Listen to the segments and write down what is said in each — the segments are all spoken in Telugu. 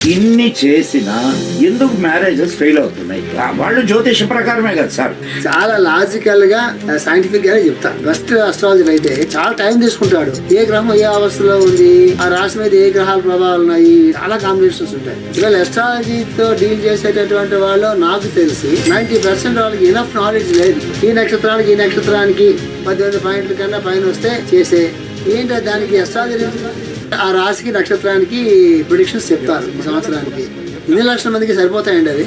ఇన్ని చేసినా ఎందుకు మ్యారేజెస్ ఫెయిల్ అవుతున్నాయి? వాళ్ళు జ్యోతిష ప్రకారమే కదా సార్. చాలా లాజికల్ గా సైంటిఫిక్ గానే చెప్తారు. బెస్ట్ అస్ట్రాలజర్ అయితే చాలా టైం తీసుకుంటాడు. ఏ గ్రహం ఏ అవస్థలో ఉంది, ఆ రాశి మీద ఏ గ్రహాల ప్రభావాలు ఉన్నాయి, చాలా కాంబినేషన్స్ ఉంటాయి. ఇవాళ అస్ట్రాలజీతో డీల్ చేసేటటువంటి వాళ్ళు నాకు తెలిసి 90% వాళ్ళకి ఇనఫ్ నాలెడ్జ్ లేదు. ఈ నక్షత్రానికి 18 పాయింట్ల కన్నా పైన వస్తే చేసే ఏంటో దానికి అస్ట్రాలజీ ఆ రాశికి నక్షత్రానికి ప్రిడిక్షన్స్ చెప్తారు. ఈ సంవత్సరానికి 2 లక్షల మందికి సరిపోతాయండి అవి.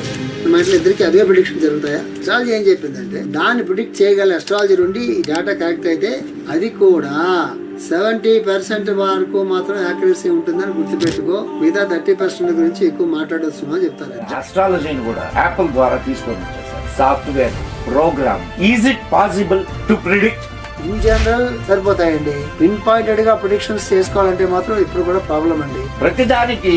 మా ఇంట్లో ఇద్దరికి అవే ప్రిడిక్షన్ జరుగుతాయా? అస్ట్రాలజీ ఏం చెప్పిందంటే దాన్ని ప్రిడిక్ట్ చేయగల అస్ట్రాలజీ నుండి ఈ డేటా కరెక్ట్ అయితే అది కూడా 70% వరకు మాత్రం యాక్యురసీ ఉంటుందని గుర్తుపెట్టుకో. మిగతా 30% గురించి ఎక్కువ మాట్లాడొచ్చు అని చెప్తారు. అస్ట్రాలజీని కూడా యాపిల్ ద్వారా తీసుకొని వచ్చేసారు. Software program. Is it possible to predict? In general సరిపోతాయండి. పిన్ పాయింటెడ్ గా ప్రిడిక్షన్స్ చేసుకోవాలంటే మాత్రం ఇప్పుడు కూడా ప్రాబ్లం అండి. ప్రతిదానికి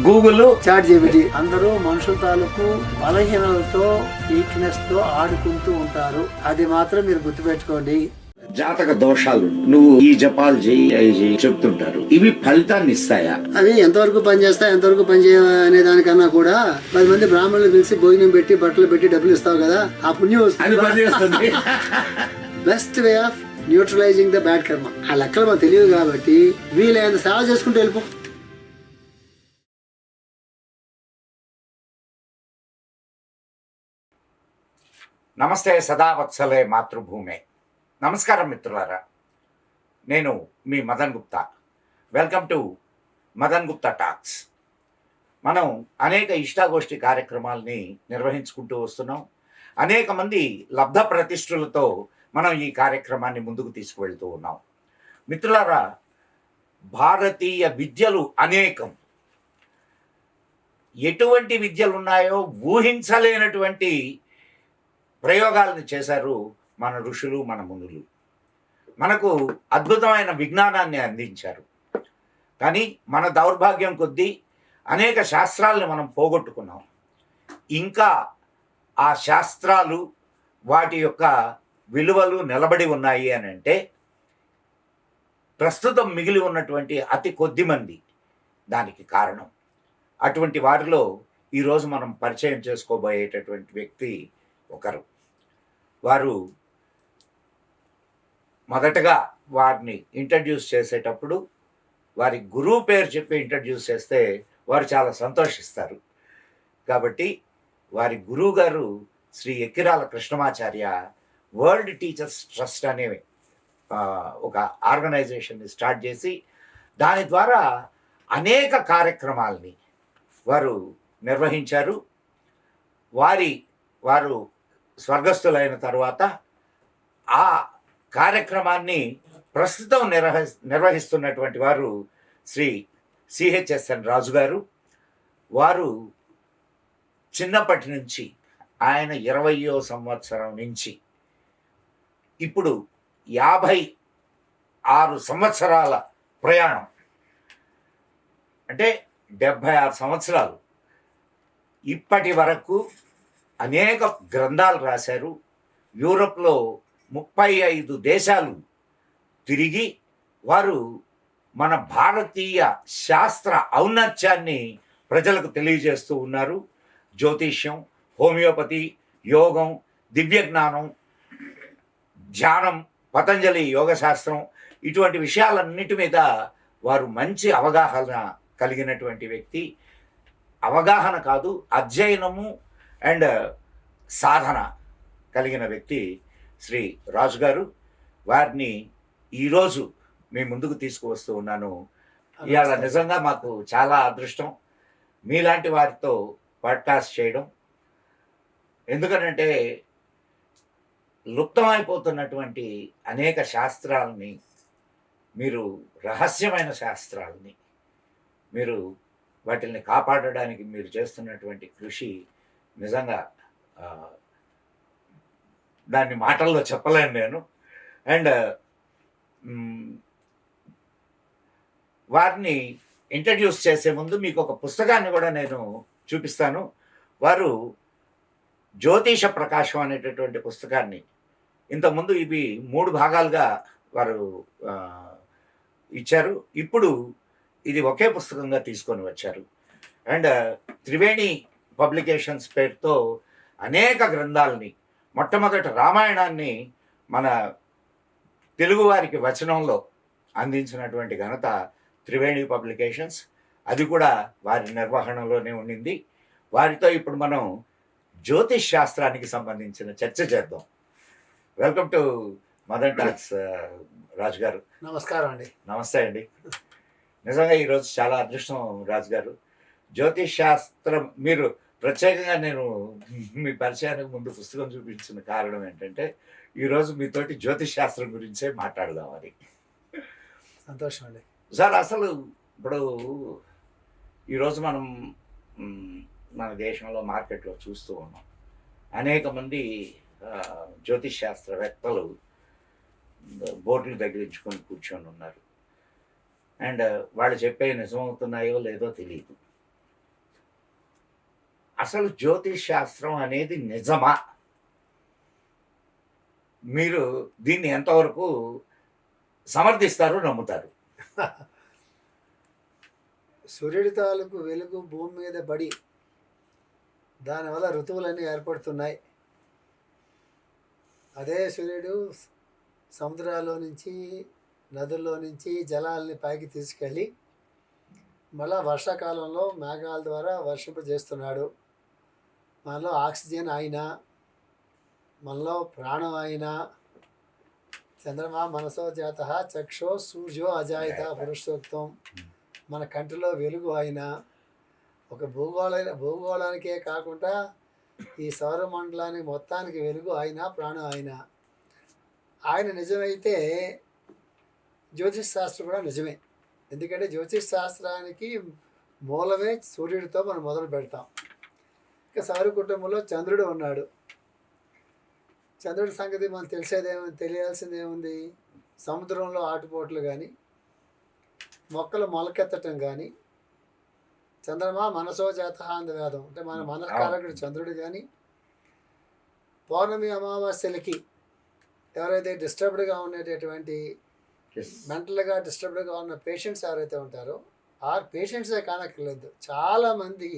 గూగుల్, చాట్ జీపీటీ. అందరూ మనుషుల తాలూకు బలహీనలతో వీక్నెస్ తో ఆడుకుంటూ ఉంటారు. అది మాత్రం మీరు గుర్తుపెట్టుకోండి. జాతక దోషాలు నువ్వు ఈ జపాలు చేయి చెప్తుంటారు. ఇవి ఫలితాన్ని ఇస్తాయా? అవి ఎంతవరకు పనిచేస్తాయి, ఎంతవరకు పనిచేయ అనే దానికన్నా కూడా 10 మంది బ్రాహ్మణులు పిలిచి భోజనం పెట్టి బట్టలు పెట్టి డబ్బులు ఇస్తావు కదా, ఆ పుణ్యం వస్తుంది. Best way of neutralizing the bad కర్మ. ఆ లెక్కలు మనకు తెలియదు కాబట్టి వీలైనంత సేవ చేసుకుంటూ వెళ్ళిపో. నమస్తే సదావత్సలే మాతృభూమే. నమస్కారం మిత్రులారా, నేను మీ Madan Gupta. Welcome to Madan Gupta talks. మనం అనేక ఇష్టాగోష్ఠి కార్యక్రమాలని నిర్వహించుకుంటూ వస్తున్నాం. అనేక మంది లబ్ధ ప్రతిష్ఠులతో మనం ఈ కార్యక్రమాన్ని ముందుకు తీసుకువెళ్తూ ఉన్నాం. మిత్రులారా, భారతీయ విద్యలు అనేకం. ఎటువంటి విద్యలు ఉన్నాయో ఊహించలేనటువంటి ప్రయోగాలను చేశారు మన ఋషులు, మన మునులు. మనకు అద్భుతమైన విజ్ఞానాన్ని అందించారు. కానీ మన దౌర్భాగ్యం కొద్దీ అనేక శాస్త్రాలను మనం పోగొట్టుకున్నాం. ఇంకా ఆ శాస్త్రాలు, వాటి యొక్క విలువలు నిలబడి ఉన్నాయి అని అంటే ప్రస్తుతం మిగిలి ఉన్నటువంటి అతి కొద్ది మంది దానికి కారణం. అటువంటి వారిలో ఈరోజు మనం పరిచయం చేసుకోబోయేటటువంటి వ్యక్తి ఒకరు. వారు మొదటగా వారిని ఇంట్రడ్యూస్ చేసేటప్పుడు వారి గురువు పేరు చెప్పి ఇంట్రడ్యూస్ చేస్తే వారు చాలా సంతోషిస్తారు. కాబట్టి వారి గురువు గారు Shri Ekkirala Krishnamacharya world teachers trust అనే ఒక ఆర్గనైజేషన్ని స్టార్ట్ చేసి దాని ద్వారా అనేక కార్యక్రమాలని వారు నిర్వహించారు. వారు స్వర్గస్థులైన తర్వాత ఆ కార్యక్రమాన్ని ప్రస్తుతం నిర్వహిస్తున్నటువంటి వారు శ్రీ సిహెచ్ఎస్ఎన్ రాజు గారు. వారు చిన్నప్పటి నుంచి ఆయన 20వ సంవత్సరం నుంచి ఇప్పుడు 56 సంవత్సరాల ప్రయాణం, అంటే 76 సంవత్సరాలు. ఇప్పటి వరకు అనేక గ్రంథాలు రాశారు. యూరప్లో 35 దేశాలు తిరిగి వారు మన భారతీయ శాస్త్ర ఔన్నత్యాన్ని ప్రజలకు తెలియజేస్తూ ఉన్నారు. జ్యోతిష్యం, హోమియోపతి, యోగం, దివ్యజ్ఞానం, ధ్యానం, పతంజలి యోగశాస్త్రం, ఇటువంటి విషయాలన్నిటి మీద వారు మంచి అవగాహన కలిగినటువంటి వ్యక్తి. అవగాహన కాదు, అధ్యయనము అండ్ సాధన కలిగిన వ్యక్తి శ్రీ రాజు గారు. వారిని ఈరోజు మీ ముందుకు తీసుకువస్తూ ఉన్నాను. ఇవాళ నిజంగా మాకు చాలా అదృష్టం మీలాంటి వారితో పాడ్కాస్ట్ చేయడం. ఎందుకనంటే లుప్తమైపోతున్నటువంటి అనేక శాస్త్రాలని, మీరు రహస్యమైన శాస్త్రాలని మీరు వాటిని కాపాడడానికి మీరు చేస్తున్నటువంటి కృషి నిజంగా దాన్ని మాటల్లో చెప్పలేను నేను. అండ్ వారిని ఇంట్రడ్యూస్ చేసే ముందు మీకు ఒక పుస్తకాన్ని కూడా నేను చూపిస్తాను. వారు జ్యోతిష ప్రకాశం అనేటటువంటి పుస్తకాన్ని ఇంతకుముందు ఇవి 3 భాగాలుగా వారు ఇచ్చారు. ఇప్పుడు ఇది ఒకే పుస్తకంగా తీసుకొని వచ్చారు. అండ్ త్రివేణి పబ్లికేషన్స్ పేరుతో అనేక గ్రంథాలని, మొట్టమొదటి రామాయణాన్ని మన తెలుగువారికి వచనంలో అందించినటువంటి ఘనత త్రివేణి పబ్లికేషన్స్. అది కూడా వారి నిర్వహణలోనే ఉండింది. వారితో ఇప్పుడు మనం జ్యోతిష్ శాస్త్రానికి సంబంధించిన చర్చ చేద్దాం. వెల్కమ్ టు మదర్ టాక్స్ రాజు గారు. నమస్కారం అండి. నమస్తే అండి. నిజంగా ఈరోజు చాలా అదృష్టం రాజు గారు. జ్యోతిష్ శాస్త్రం మీరు ప్రత్యేకంగా నేను మీ పరిచయానికి ముందు పుస్తకం చూపించిన కారణం ఏంటంటే ఈరోజు మీతోటి జ్యోతిష్ శాస్త్రం గురించే మాట్లాడదామని. సంతోషం అండి. సార్, అసలు ఇప్పుడు ఈరోజు మనం మన దేశంలో మార్కెట్లో చూస్తూ ఉన్నాం. అనేక మంది జ్యోతిష్ శాస్త్రవేత్తలు బోర్డులు తగిలించుకొని కూర్చొని ఉన్నారు. అండ్ వాళ్ళు చెప్పే నిజమవుతున్నాయో లేదో తెలియదు. అసలు జ్యోతిష్ శాస్త్రం అనేది నిజమా? మీరు దీన్ని ఎంతవరకు సమర్థిస్తారు, నమ్ముతారు? సూర్యుడి తాలూకు వెలుగు భూమి మీద పడి దానివల్ల ఋతువులన్నీ ఏర్పడుతున్నాయి. అదే సూర్యుడు సముద్రాల్లో నుంచి, నదుల్లో నుంచి జలాల్ని పైకి తీసుకెళ్ళి మళ్ళా వర్షాకాలంలో మేఘాల ద్వారా వర్షింపజేస్తున్నాడు. మనలో ఆక్సిజన్ అయినా, మనలో ప్రాణం అయినా, చంద్రమా మనసో జాత చక్షో సూర్యో అజాయిత పురుషోక్తం, మన కంటిలో వెలుగు అయినా, ఒక భూగోళానికే కాకుండా ఈ సౌరమండలానికి మొత్తానికి వెలుగు అయినా, ప్రాణం అయినా, ఆయన నిజమైతే జ్యోతిష్ శాస్త్రం కూడా నిజమే. ఎందుకంటే జ్యోతిష్ శాస్త్రానికి మూలమే సూర్యుడితో మనం మొదలు పెడతాం. ఇక సౌర కుటుంబంలో చంద్రుడు ఉన్నాడు. చంద్రుడి సంగతి మనకు తెలియాల్సిందేముంది? సముద్రంలో ఆటుపోట్లు కానీ, మొక్కలు మొలకెత్తటం కానీ, చంద్రమా మనసో జాత అంద వేదం అంటే మన మనస్కారకుడు చంద్రుడు కానీ, పౌర్ణమి అమావాస్యలకి ఎవరైతే డిస్టర్బ్డ్గా ఉండేటటువంటి మెంటల్గా డిస్టర్బ్డ్గా ఉన్న పేషెంట్స్ ఎవరైతే ఉంటారో పేషెంట్సే కానక్కర్లేదు, చాలామంది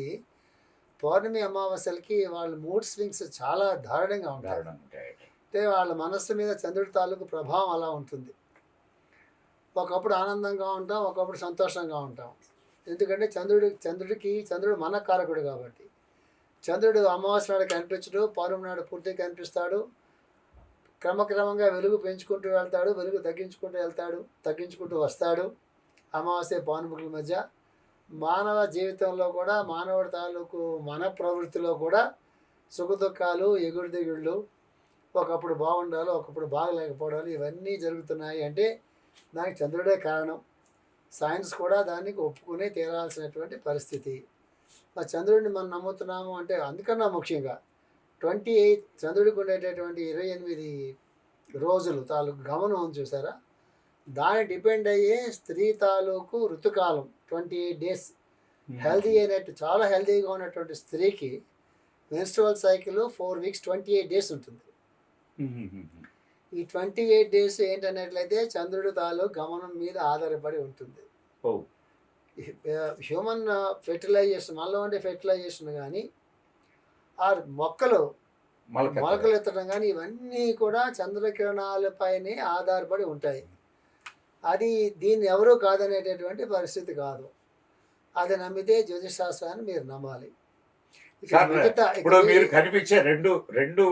పౌర్ణమి అమావాస్యలకి వాళ్ళ మూడ్ స్వింగ్స్ చాలా దారుణంగా ఉంటారు. అంటే వాళ్ళ మనస్సు మీద చంద్రుడి తాలూకు ప్రభావం అలా ఉంటుంది. ఒకప్పుడు ఆనందంగా ఉంటాం, ఒకప్పుడు సంతోషంగా ఉంటాం. ఎందుకంటే చంద్రుడు మన కారకుడు కాబట్టి. చంద్రుడు అమావాస్య నాడు కనిపించడు, పౌర్ణమి నాడు పూర్తిగా కనిపిస్తాడు. క్రమక్రమంగా వెలుగు పెంచుకుంటూ వెళ్తాడు, వెలుగు తగ్గించుకుంటూ వస్తాడు. అమావాస్య పౌర్ణమికుల మధ్య మానవ జీవితంలో కూడా, మానవుడి తాలూకు మన ప్రవృత్తిలో కూడా సుఖదుఖాలు, ఎగురుదిగుళ్ళు, ఒకప్పుడు బాగుండాలి, ఒకప్పుడు బాగలేకపోవడాలు, ఇవన్నీ జరుగుతున్నాయి. అంటే దానికి చంద్రుడే కారణం. సైన్స్ కూడా దానికి ఒప్పుకునే తీరాల్సినటువంటి పరిస్థితి. ఆ చంద్రుడిని మనం నమ్ముతున్నాము అంటే అందుకన్నా ముఖ్యంగా 28 చంద్రుడికి ఉండేటటువంటి 28 రోజులు తాలూకు గమనం ఉంది చూసారా, దాన్ని డిపెండ్ అయ్యే స్త్రీ తాలూకు ఋతుకాలం 28 డేస్. హెల్దీ అయినట్టు, చాలా హెల్దీగా ఉన్నటువంటి స్త్రీకి మెన్స్ట్రువల్ సైకిల్ 4 వీక్స్ 28 డేస్ ఉంటుంది. ఈ 28 డేస్ ఏంటన్నట్లయితే చంద్రుడి తాలూకు గమనం మీద ఆధారపడి ఉంటుంది. హ్యూమన్ ఫెర్టిలైజేషన్, మనలో ఉండే ఫెర్టిలైజేషన్ కానీ, ఆ మొక్కలు ఎత్తడం కానీ, ఇవన్నీ కూడా చంద్రకిరణాలపైనే ఆధారపడి ఉంటాయి. అది దీన్ని ఎవరూ కాదనేటటువంటి పరిస్థితి కాదు. అది నమ్మితే జ్యోతిష్ శాస్త్రాన్ని మీరు నమ్మాలి. ఇప్పుడు మీరు కనిపించే రెండు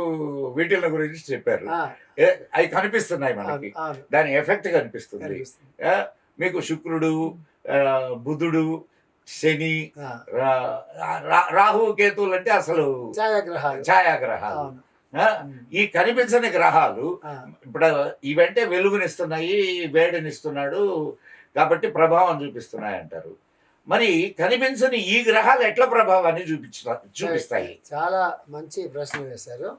వీటిల గురించి చెప్పారు. అవి కనిపిస్తున్నాయి మనకి, దాని ఎఫెక్ట్ కనిపిస్తుంది. మీకు శుక్రుడు, బుధుడు, శని, రాహు, కేతువులు అంటే అసలు ఛాయాగ్రహాలు. ఈ కనిపించని గ్రహాలు ఇప్పుడు ఇవంటే వెలుగునిస్తున్నాయి, వేడినిస్తున్నాడు కాబట్టి ప్రభావం చూపిస్తున్నాయి అంటారు. మరి కనిపించని ఈ గ్రహాలు ఎట్లా ప్రభావాన్ని చూపిస్తాయి? చాలా మంచి ప్రశ్న వేశారు.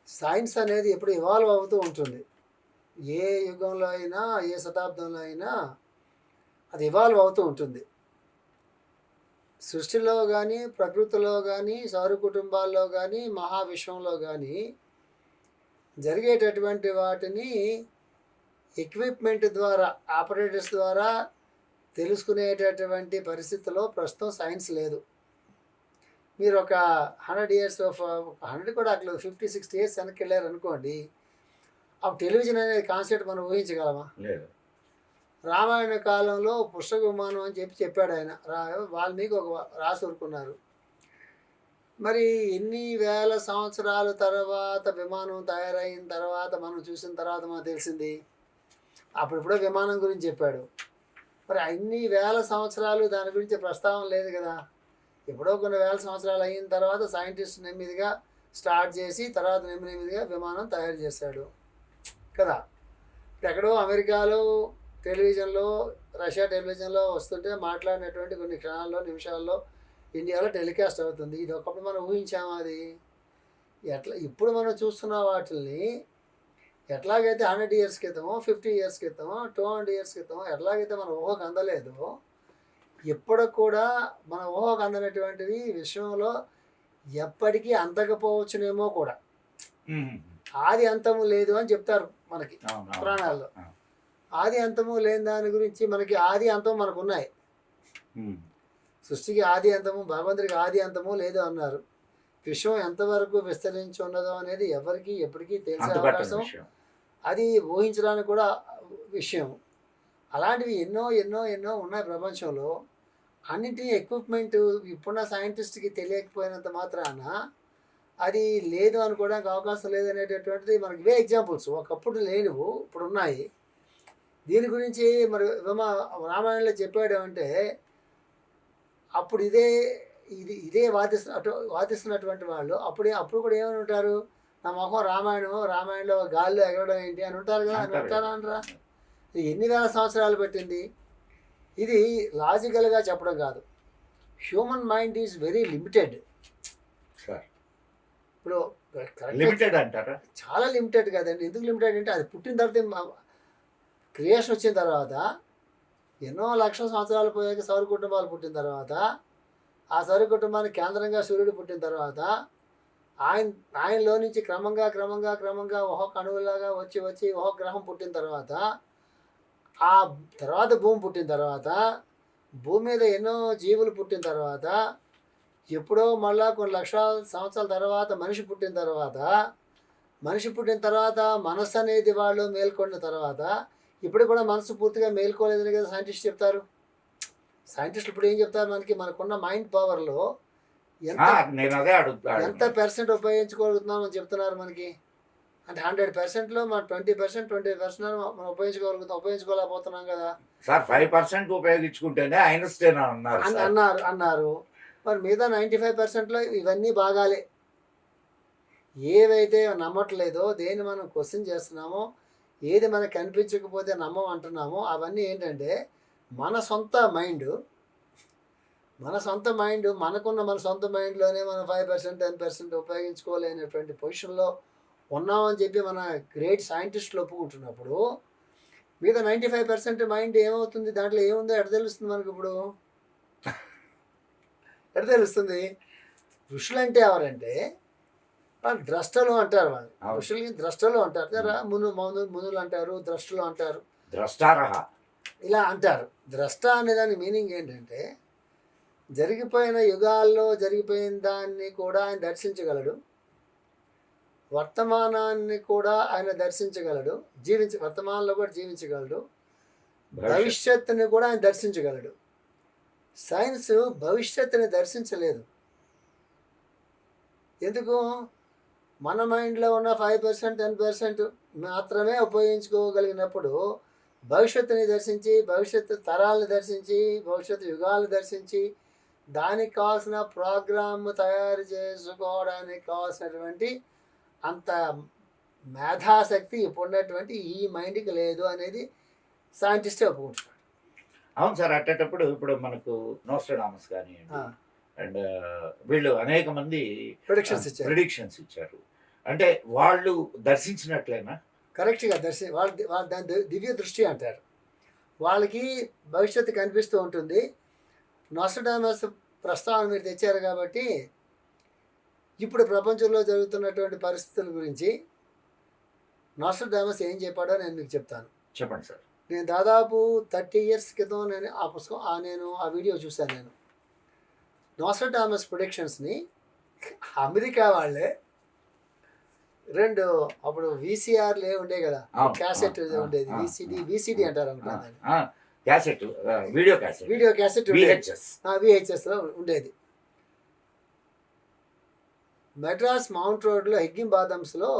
సైన్స్ అనేది ఎప్పుడు ఇవాల్వ్ అవుతూ ఉంటుంది. ఏ యుగంలో అయినా, ఏ శతాబ్దంలో అయినా అది ఇవాల్వ్ అవుతూ ఉంటుంది. సృష్టిలో కానీ, ప్రకృతిలో కానీ, సౌర కుటుంబాల్లో కానీ, మహావిశ్వంలో కానీ జరిగేటటువంటి వాటిని ఎక్విప్మెంట్ ద్వారా, ఆపరేటర్స్ ద్వారా తెలుసుకునేటటువంటి పరిస్థితిలో ప్రస్తుతం సైన్స్ లేదు. మీరు ఒక 100 ఇయర్స్ 100 కూడా అట్లా 50-60 ఇయర్స్ వెనక్కి వెళ్ళారనుకోండి, అప్పుడు టెలివిజన్ అనే కాన్సెప్ట్ మనం ఊహించగలమా? లేదు. రామాయణ కాలంలో పుష్పక విమానం అని చెప్పాడు ఆయన. వాల్మీకి ఒక రాసి ఊరుకున్నారు. మరి ఎన్ని వేల సంవత్సరాల తర్వాత విమానం తయారైన తర్వాత మనం చూసిన తర్వాత మనకు తెలిసింది. అప్పుడెప్పుడో విమానం గురించి చెప్పాడు. మరి అన్ని వేల సంవత్సరాలు దాని గురించి ప్రస్తావన లేదు కదా. ఎప్పుడో కొన్ని వేల సంవత్సరాలు అయిన తర్వాత సైంటిస్ట్ నెమ్మదిగా స్టార్ట్ చేసి తర్వాత నెమ్మదిగా విమానం తయారు చేశాడు కదా. ఎక్కడో అమెరికాలో టెలివిజన్లో, రష్యా టెలివిజన్లో వస్తుంటే మాట్లాడినటువంటి కొన్ని క్షణాల్లో, నిమిషాల్లో ఇండియాలో టెలికాస్ట్ అవుతుంది. ఇది ఒకప్పుడు మనం ఊహించాము. అది ఎట్లా ఇప్పుడు మనం చూస్తున్న వాటిని ఎట్లాగైతే 100 ఇయర్స్ క్రితమో, 50 ఇయర్స్ క్రితమో, 200 ఇయర్స్ క్రితమో ఎట్లాగైతే మన ఊహకు అందలేదో, ఇప్పుడు కూడా మన ఊహకు అందనటువంటివి విశ్వంలో ఎప్పటికీ అందకపోవచ్చునేమో కూడా. ఆది అంతము లేదు అని చెప్తారు మనకి పురాణాల్లో. ఆది అంతము లేని దాని గురించి మనకి ఆది అంతం మనకు ఉన్నాయి. సృష్టికి ఆది అంతము, భగవంతుడికి ఆది అంతము లేదు అన్నారు. విశ్వం ఎంతవరకు విస్తరించి ఉన్నదో అనేది ఎవరికి ఎప్పటికీ తెలిసే అవకాశం, అది ఊహించడానికి కూడా విషయం. అలాంటివి ఎన్నో ఎన్నో ఎన్నో ఉన్నాయి ప్రపంచంలో. అన్నింటి ఎక్విప్మెంట్ ఇప్పుడున్న సైంటిస్ట్కి తెలియకపోయినంత మాత్రాన అది లేదు అనుకోవడానికి అవకాశం లేదనేటటువంటిది మనకి ఇవే ఎగ్జాంపుల్స్. ఒకప్పుడు లేనివు ఇప్పుడు ఉన్నాయి. దీని గురించి మరి రామాయణంలో చెప్పాడు అంటే అప్పుడు ఇదే వాదిస్తున్నటువంటి వాళ్ళు అప్పుడు కూడా ఏమని ఉంటారు, నా మొహం రామాయణంలో గాల్లో ఎగరడం ఏంటి అని ఉంటారు కదా. అని ఉంటారా అనరా? ఇది ఎన్ని వేల సంవత్సరాలు పెట్టింది. ఇది లాజికల్గా చెప్పడం కాదు. Human mind is very limited. ఇప్పుడు లిమిటెడ్ అంటారా? చాలా లిమిటెడ్ కదండి. ఎందుకు లిమిటెడ్ అంటే అది పుట్టిన తర్వాత, క్రియేషన్ వచ్చిన తర్వాత ఎన్నో లక్షల సంవత్సరాలు పోయాక సౌర కుటుంబాలు పుట్టిన తర్వాత, ఆ సౌర కుటుంబానికి కేంద్రంగా సూర్యుడు పుట్టిన తర్వాత ఆయనలో నుంచి క్రమంగా ఒక్కొక్క అణువులాగా వచ్చి ఒక్కొక్క గ్రహం పుట్టిన తర్వాత, ఆ తర్వాత భూమి పుట్టిన తర్వాత, భూమి మీద ఎన్నో జీవులు పుట్టిన తర్వాత, ఎప్పుడో మళ్ళా కొన్ని లక్షల సంవత్సరాల తర్వాత మనిషి పుట్టిన తర్వాత మనసు అనేది వాళ్ళు మేల్కొన్న తర్వాత, ఇప్పుడు కూడా మనసు పూర్తిగా మేల్కోలేదని కదా సైంటిస్ట్ చెప్తారు. సైంటిస్టులు ఇప్పుడు ఏం చెప్తారు, మనకున్న మైండ్ పవర్లో ఎంత % ఉపయోగించుకోగలుగుతున్నాం అని చెప్తున్నారు మనకి. అంటే 100%లో మనం 20% మనం ఉపయోగించుకోలేకపోతున్నాం కదా సార్. 5% ఉపయోగించుకుంటేనే ఐన్స్టైన్ అన్నారు. మరి మిగతా 95%లో ఇవన్నీ భాగాలే. ఏవైతే నమ్మట్లేదో, దేన్ని మనం క్వశ్చన్ చేస్తున్నామో, ఏది మనకు కనిపించకపోతే నమ్మం అంటున్నామో, అవన్నీ ఏంటంటే మన సొంత మైండ్ మనకున్న మన సొంత మైండ్లోనే మనం 5% 10% ఉపయోగించుకోలేనటువంటి పొజిషన్లో ఉన్నామని చెప్పి మన గ్రేట్ సైంటిస్టులు ఒప్పుకుంటున్నప్పుడు, మిగతా 95% మైండ్ ఏమవుతుంది, దాంట్లో ఏముందో ఎడ తెలుస్తుంది మనకి. ఇప్పుడు ఎడ తెలుస్తుంది? ఋషులు అంటే ఎవరంటే వాళ్ళు ద్రష్టలు అంటారు. వాళ్ళు ఋషులకి ద్రష్టలు అంటారు కదా. మునులు అంటారు, ద్రష్టలు అంటారు, ఇలా అంటారు. ద్రష్ట అనే దాని మీనింగ్ ఏంటంటే జరిగిపోయిన యుగాల్లో జరిగిపోయిన దాన్ని కూడా ఆయన దర్శించగలడు, వర్తమానాన్ని కూడా ఆయన దర్శించగలడు, వర్తమానంలో కూడా జీవించగలడు, భవిష్యత్తుని కూడా ఆయన దర్శించగలడు. సైన్స్ భవిష్యత్తుని దర్శించలేదు. ఎందుకు? మన మైండ్లో ఉన్న 5% 10% మాత్రమే ఉపయోగించుకోగలిగినప్పుడు భవిష్యత్తుని దర్శించి, భవిష్యత్తు తరాలను దర్శించి, భవిష్యత్తు యుగాలను దర్శించి, దానికి కావాల్సిన ప్రోగ్రామ్ తయారు చేసుకోవడానికి కావాల్సినటువంటి అంత మేధాశక్తి ఇప్పుడున్నటువంటి ఈ మైండ్కి లేదు అనేది సైంటిస్టే ఒప్పుకుంటున్నాడు. అవును సార్. అట్టేటప్పుడు ఇప్పుడు మనకు నోస్ట్రాడామస్ కానివ్వండి అండ్ వీళ్ళు అనేక మంది ప్రిడిక్షన్స్ ఇచ్చారు. అంటే వాళ్ళు దర్శించినట్లేనా? కరెక్ట్గా వాళ్ళు దాని దివ్య దృష్టి అంటారు. వాళ్ళకి భవిష్యత్తు కనిపిస్తూ ఉంటుంది. నోస్ట్రాడామస్ ప్రస్తావన మీరు తెచ్చారు కాబట్టి ఇప్పుడు ప్రపంచంలో జరుగుతున్నటువంటి పరిస్థితుల గురించి నోస్ట్రాడామస్ ఏం చెప్పాడో నేను మీకు చెప్తాను. చెప్పండి సార్. నేను దాదాపు 30 ఇయర్స్ క్రితం నేను ఆ పుస్తకం నేను ఆ వీడియో చూశాను నేను. నోస్ట్రాడామస్ ప్రొడిక్షన్స్ని అమెరికా వాళ్ళే 2 అప్పుడు వీసీఆర్లే ఉండే కదా, అవును, క్యాసెట్ అవును, ఉండేది, అవును, వీసీడీ అంటారు అనుకుంటా దాన్ని. Cassette, video cassette, video cassette ఉండేది, VHS. విహెచ్ఎస్లో ఉండేది. మెడ్రాస్ మౌంట్ రోడ్లో హెగ్గింగ్ బాదమ్స్లో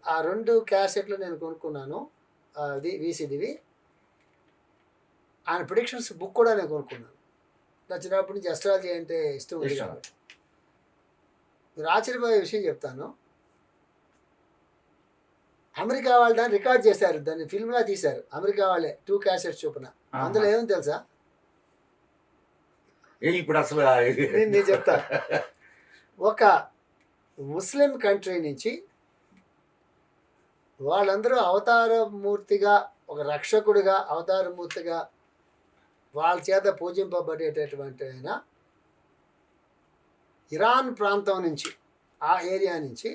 ఆ 2 క్యాసెట్లు నేను కొనుక్కున్నాను. అది వీసీడీవి. ఆయన ప్రొడిక్షన్స్ బుక్ కూడా నేను కొనుక్కున్నాను. నా చిన్నప్పటి నుంచి అస్ట్రాలజీ అంటే ఇష్టం ఉంది ఇష్టం. కాబట్టి. మీరు ఆశ్చర్యపోయే విషయం చెప్తాను. అమెరికా వాళ్ళు దాన్ని రికార్డ్ చేశారు, దాన్ని ఫిల్మ్లా తీశారు అమెరికా వాళ్ళే, 2 క్యాసెట్స్ చొప్పున. అందులో ఏమని తెలుసా? ఇప్పుడు అసలు నేను చెప్తా. ఒక ముస్లిం కంట్రీ నుంచి వాళ్ళందరూ అవతారమూర్తిగా, ఒక రక్షకుడిగా, అవతారమూర్తిగా వాళ్ళ చేత పూజింపబడేటటువంటి ఆయన ఇరాన్ ప్రాంతం నుంచి, ఆ ఏరియా నుంచి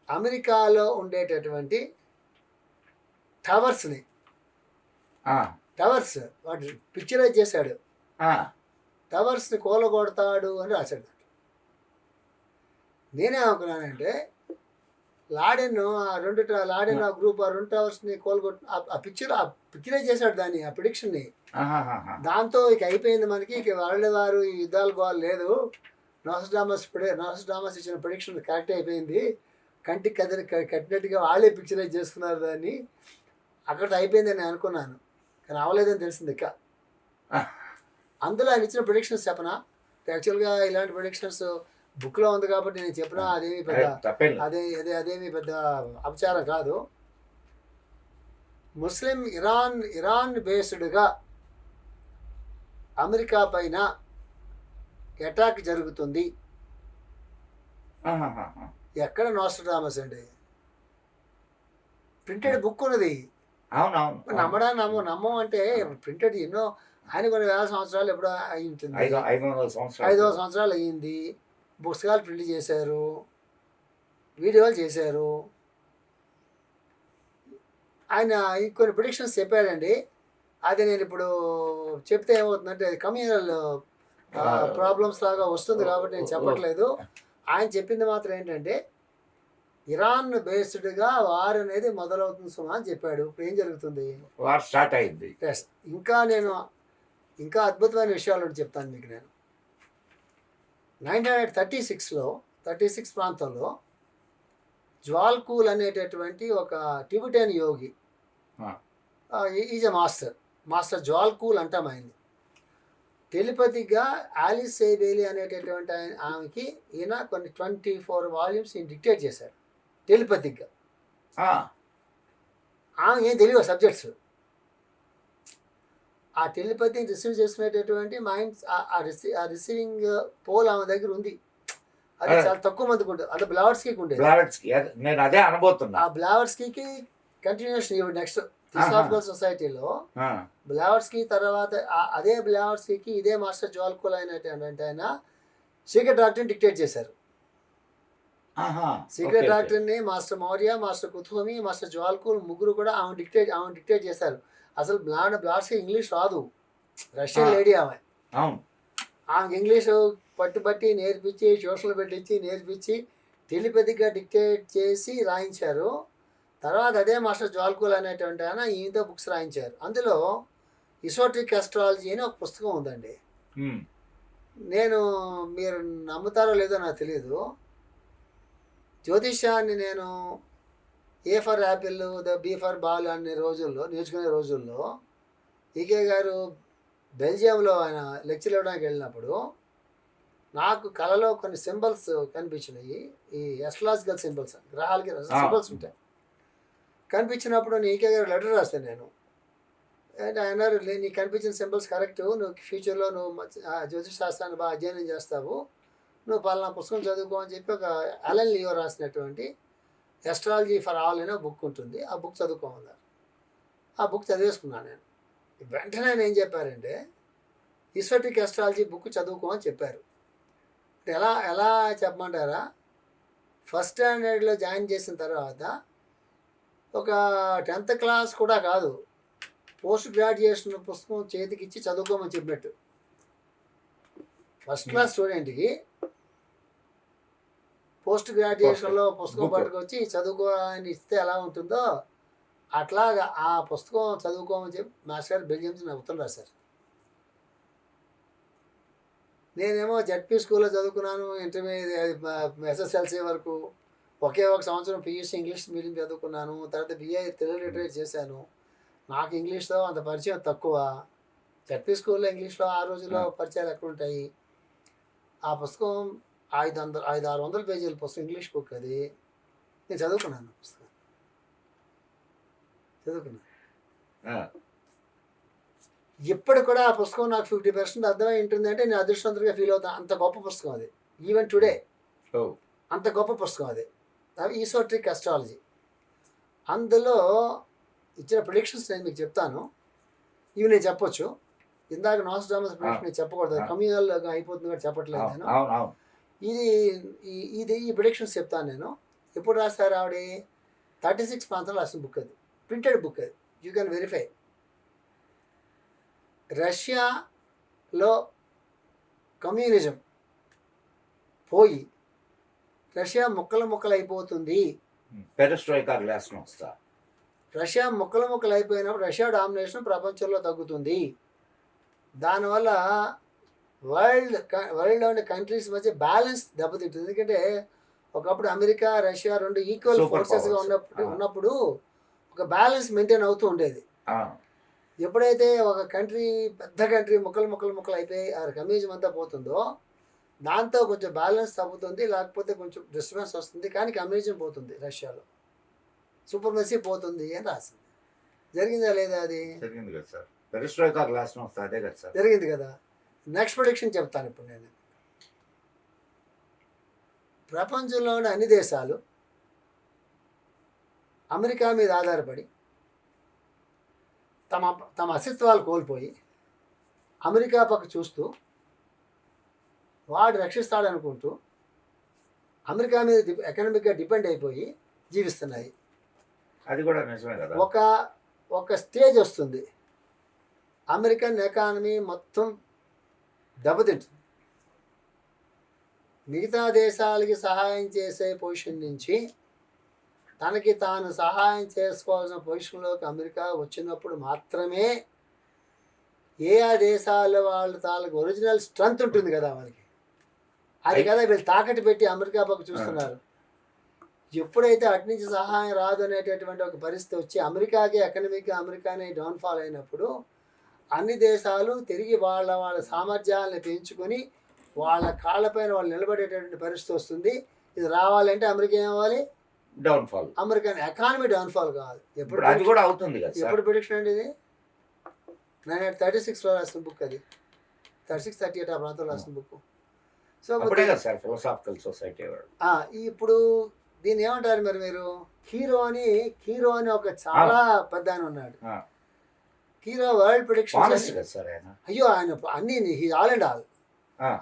అమెరికాలో ఉండేటటువంటి టవర్స్ని, టవర్స్ వాటి పిక్చరైజ్ చేశాడు. టవర్స్ని కూలగొడతాడు అని రాశాడు. నేనేమనుకున్నానంటే లాడెన్ లాడెన్ ఆ గ్రూప్ ఆ 2 టవర్స్ని ఆ పిక్చరైజ్ చేశాడు దాన్ని, ఆ ప్రిడిక్షన్ని. దాంతో ఇక అయిపోయింది మనకి, ఇక వాళ్ళ వారు ఈ యుద్ధాలు గోల్ లేదు, నోస్ట్రాడామస్ ఇచ్చిన ప్రిడిక్షన్ కరెక్ట్ అయిపోయింది, కంటికి కట్టినట్టుగా వాళ్ళే పిక్చరైజ్ చేసుకున్నారు దాన్ని, అక్కడితో అయిపోయిందని నేను అనుకున్నాను. కానీ అవలేదని తెలిసింది. ఇక అందులో ఆయన ఇచ్చిన ప్రిడిక్షన్స్ చెప్పనా? యాక్చువల్గా ఇలాంటి ప్రిడిక్షన్స్ బుక్లో ఉంది కాబట్టి నేను చెప్పినా అదేమి పెద్ద అదేమి పెద్ద అపచారం కాదు. ముస్లిం ఇరాన్ బేస్డ్గా అమెరికా పైన అటాక్ జరుగుతుంది. ఎక్కడ నోస్ట్రాడామస్ అండి, ప్రింటెడ్ బుక్ ఉన్నది. అవునవును, నమ్మం అంటే ప్రింటెడ్ ఎన్నో, ఆయన కొన్ని వేల సంవత్సరాలు ఎప్పుడో అయి ఉంటుంది, 500 సంవత్సరాలు అయ్యింది. పుస్తకాలు ప్రింట్ చేశారు, వీడియోలు చేశారు. ఆయన కొన్ని ప్రిడిక్షన్స్ చెప్పాడండి. అది నేను ఇప్పుడు చెప్తే ఏమవుతుందంటే అది కమ్యూనల్ ప్రాబ్లమ్స్ లాగా వస్తుంది కాబట్టి నేను చెప్పట్లేదు. ఆయన చెప్పింది మాత్రం ఏంటంటే ఇరాన్ బేస్డ్గా వార్ అనేది మొదలవుతుంది సుమా అని చెప్పాడు. ఇప్పుడు ఏం జరుగుతుంది? వార్ స్టార్ట్ అయింది. ఎస్. ఇంకా అద్భుతమైన విషయాలు ఒకటి చెప్తాను మీకు నేను. 1936 ప్రాంతంలో జ్వాల్కూల్ అనేటటువంటి ఒక టిబెటన్ యోగి, ఈజ్ ఎ మాస్టర్ జ్వాల్కూల్ అంటాం ఆయన్ని. టెలిపతిగా ఆలిస్ సేబేలి అనేటటువంటి ఆమెకి ఈయన కొన్ని 24 వాల్యూమ్స్ ఈయన డిక్టేట్ చేశాడు టెలిపతిగా. ఆమె ఏం తెలియదు సబ్జెక్ట్స్. ఆ టెలిపతిని రిసీవ్ చేసుకునేటటువంటి మైండ్స్, ఆ రిసీవింగ్ పోల్ ఆమె దగ్గర ఉంది. అది చాలా తక్కువ మందికి ఉంటుంది. అంటే బ్లావర్స్కి ఉండేది. నేను అదే అనబోతున్నా. ఆ బ్లావర్స్కి కంటిన్యూషన్ ఇప్పుడు నెక్స్ట్ థియోసాఫికల్ సొసైటీలో బ్లావర్స్కి తర్వాత అదే బ్లావర్స్కి ఇదే మాస్టర్ జ్వాల్కూల్ అయినటువంటి ఆయన సీక్రెట్ డాక్టర్ని డిక్టేట్ చేశారు. Secret doctrine master Morya, master Kuthumi, master Djwal Khul ముగ్గురు కూడా ఆమె డిక్టేట్ చేశారు. అసలు బ్లావర్స్కి ఇంగ్లీష్ రాదు, రష్యన్ లేడీ ఆమె. ఆమెకి ఇంగ్లీషు పట్టుబట్టి నేర్పించి, ట్యూషన్లు పెట్టించి నేర్పించి టెలిపతిగా డిక్టేట్ చేసి రాయించారు. తర్వాత అదే మాస్టర్ జ్వాల్కూల్ అనేటువంటి ఆయన ఈయనతో బుక్స్ రాయించారు. అందులో ఇసోట్రిక్ అస్ట్రాలజీ అని ఒక పుస్తకం ఉందండి. మీరు నమ్ముతారో లేదో నాకు తెలియదు. జ్యోతిష్యాన్ని నేను A for apple, B for ball అనే నేర్చుకునే రోజుల్లో ఈకే గారు బెల్జియంలో ఆయన లెక్చర్ ఇవ్వడానికి వెళ్ళినప్పుడు నాకు కళలో కొన్ని సింబల్స్ కనిపించినాయి. ఈ ఎస్ట్రాలజికల్ సింబల్స్, గ్రహాలకి సింబల్స్ ఉంటాయి. కనిపించినప్పుడు ఈకే గారు లెటర్ రాస్తాను నేను. ఆయన నీకు కనిపించిన సింబల్స్ కరెక్ట్, నువ్వు ఫ్యూచర్లో నువ్వు జ్యోతిష్ శాస్త్రాన్ని బాగా అధ్యయనం చేస్తావు, నువ్వు పలానా పుస్తకం చదువుకో అని చెప్పి ఒక అలెన్ లియో రాసినటువంటి ఎస్ట్రాలజీ ఫర్ ఆల్ అనే బుక్ ఉంటుంది. ఆ బుక్ చదువుకోమన్నారు. ఆ బుక్ చదివేసుకున్నాను నేను. వెంటనే ఆయన ఏం చెప్పారంటే ఈసోట్రిక్ ఎస్ట్రాలజీ బుక్ చదువుకో అని చెప్పారు. ఎలా చెప్పమంటారా? ఫస్ట్ స్టాండర్డ్లో జాయిన్ చేసిన తర్వాత ఒక 10th క్లాస్ కూడా కాదు, పోస్ట్ గ్రాడ్యుయేషన్ పుస్తకం చేతికిచ్చి చదువుకోమని చెప్పినట్టు. ఫస్ట్ క్లాస్ స్టూడెంట్కి పోస్ట్ గ్రాడ్యుయేషన్లో పుస్తకం Book. పట్టుకొచ్చి చదువుకో అని ఇస్తే ఎలా ఉంటుందో అట్లాగా ఆ పుస్తకం చదువుకోమని చెప్పి మాస్టర్ గారు బెంగళూరు నుంచి నాకు ఉత్తరం రాశారు. నేనేమో జడ్పీ స్కూల్లో చదువుకున్నాను, ఇంటర్మీడియట్ ఎస్ఎస్ఎల్సీ వరకు, ఒకే ఒక సంవత్సరం పియూసీ ఇంగ్లీష్ మీడియం చదువుకున్నాను, తర్వాత బిఏ తెలుగు లిటరేచర్ చేశాను. నాకు ఇంగ్లీష్లో అంత పరిచయం తక్కువ. జడ్పీ స్కూల్లో ఇంగ్లీష్లో ఆ రోజుల్లో పరిచయాలు ఎక్కడ ఉంటాయి. ఆ పుస్తకం 500-600 పేజీల పుస్తకం, ఇంగ్లీష్ బుక్ అది. నేను చదువుకున్నాను పుస్తకం, ఇప్పుడు కూడా ఆ పుస్తకం నాకు 50% అర్థమై ఉంటుంది అంటే నేను అదృష్టవంతుడిగా ఫీల్ అవుతాను. అంత గొప్ప పుస్తకం అది. ఈవెన్ టుడే అంత గొప్ప పుస్తకం అది, ఈసోట్రిక్ అస్ట్రాలజీ. అందులో ఇచ్చిన ప్రిడిక్షన్స్ నేను మీకు చెప్తాను. ఇవి నేను చెప్పొచ్చు, ఇందాక నాస్ట్రాడమస్ ప్రిడిక్షన్ నేను చెప్పకూడదు, కమ్యూనల్గా అయిపోతుంది కూడా చెప్పట్లేదు నేను. ఈ ప్రిడిక్షన్స్ చెప్తాను నేను. ఎప్పుడు రాస్తారు ఆవిడ? 36 ప్రాంతాలు రాసిన బుక్ అది, ప్రింటెడ్ బుక్ అది, యూ కెన్ వెరిఫై. రష్యాలో కమ్యూనిజం పోయి రష్యా ముక్కలు అయిపోతుంది. రష్యా ముక్కలు అయిపోయినప్పుడు రష్యా డామినేషన్ ప్రపంచంలో తగ్గుతుంది. దానివల్ల వరల్డ్లోని కంట్రీస్ మధ్య బ్యాలెన్స్ దెబ్బతింటుంది. ఎందుకంటే ఒకప్పుడు అమెరికా రష్యా రెండు ఈక్వల్ ఫోర్సెస్గా ఉన్నప్పుడు ఒక బ్యాలెన్స్ మెయింటైన్ అవుతూ ఉండేది. ఎప్పుడైతే ఒక కంట్రీ, పెద్ద కంట్రీ ముక్కలు అయిపోయి ఆ కమ్యూనిజం అంతా పోతుందో దాంతో కొంచెం బ్యాలెన్స్ తగ్గుతుంది, లేకపోతే కొంచెం డిస్టర్బెన్స్ వస్తుంది. కానీ కమ్యూనిజం పోతుంది, రష్యాలో సూపర్మసీ పోతుంది అని రాసింది. జరిగిందా లేదా? అది జరిగింది కదా. నెక్స్ట్ ప్రొడిక్షన్ చెప్తాను ఇప్పుడు నేను. ప్రపంచంలోని అన్ని దేశాలు అమెరికా మీద ఆధారపడి తమ అస్తిత్వాలు కోల్పోయి అమెరికా పక్క చూస్తూ వాడు రక్షిస్తాడనుకుంటూ అమెరికా మీద ఎకనామిక్గా డిపెండ్ అయిపోయి జీవిస్తున్నాయి. అది కూడా నిజమే కదా. ఒక స్టేజ్ వస్తుంది, అమెరికన్ ఎకానమీ మొత్తం దెబ్బతింటుంది. మిగతా దేశాలకి సహాయం చేసే పొజిషన్ నుంచి తనకి తాను సహాయం చేసుకోవాల్సిన పొజిషన్లోకి అమెరికా వచ్చినప్పుడు మాత్రమే ఆ దేశాల వాళ్ళ తాలూకు ఒరిజినల్ స్ట్రెంగ్త్ ఉంటుంది కదా వాళ్ళకి. అది కదా వీళ్ళు తాకట్టు పెట్టి అమెరికా పక్క చూస్తున్నారు. ఎప్పుడైతే అటు నుంచి సహాయం రాదు అనేటటువంటి ఒక పరిస్థితి వచ్చి అమెరికాకి ఎకనమిక్గా అమెరికానే డౌన్ఫాల్ అయినప్పుడు అన్ని దేశాలు తిరిగి వాళ్ళ సామర్థ్యాలను పెంచుకొని వాళ్ళ కాళ్ళపైన వాళ్ళు నిలబడేటటువంటి పరిస్థితి వస్తుంది. ఇది రావాలంటే అమెరికా ఏమవ్వాలి? డౌన్ఫాల్. అమెరికన్ ఎకానమీ డౌన్ఫాల్ కావాలి. ఎప్పుడు అది కూడా అవుతుంది కదా. ఎప్పుడు ప్రిడిక్షన్ అండి ఇది? 1936లో రాసిన బుక్ అది, 36-38 ఆ ప్రాంతంలో రాసిన బుక్. So philosophical society. ఇప్పుడు దీన్ని ఏమంటారు మరి మీరు? కీరో అని ఒక చాలా పెద్ద ఆయన ఉన్నాడు. Kiro world prediction. అయ్యో ఆయన అన్ని ఆల్ అండ్ ఆల్.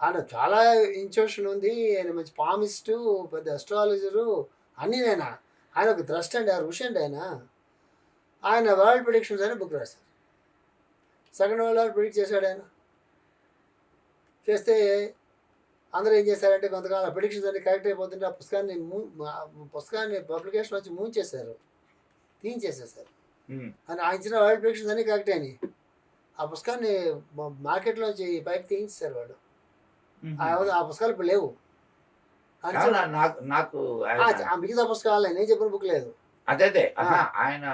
ఆయన చాలా ఇన్స్టిట్యూషన్ ఉంది, ఆయన మంచి పామిస్టు, పెద్ద అస్ట్రాలజరు, అన్నీ. ఆయన ఒక ద్రష్ట అండి, ఋషి అండి ఆయన వరల్డ్ ప్రిడిక్షన్స్ అని బుక్ రాశారు. సెకండ్ వరల్డ్ వార్ ప్రిడిక్ట్ చేశాడు ఆయన. చేస్తే అందరూ ఏం చేశారంటే కొంతకాలం ప్రిడిక్షన్స్ అన్ని కరెక్ట్ అయిపోతుంటే ఆ పుస్తకాన్ని పబ్లికేషన్ వచ్చి మూంచేశారు, తీయించేసేసారు. ఆయన ఇచ్చిన వరల్డ్ ప్రిడిక్షన్స్ అన్ని కరెక్ట్ అయినాయి. ఆ పుస్తకాన్ని మార్కెట్లోంచి పైకి తీయించేశారు వాళ్ళు. ఆ పుస్తకాలు ఇప్పుడు లేవు. మిగతా పుస్తకాలు నేను చెప్పిన బుక్ లేదు. అదే ఆయన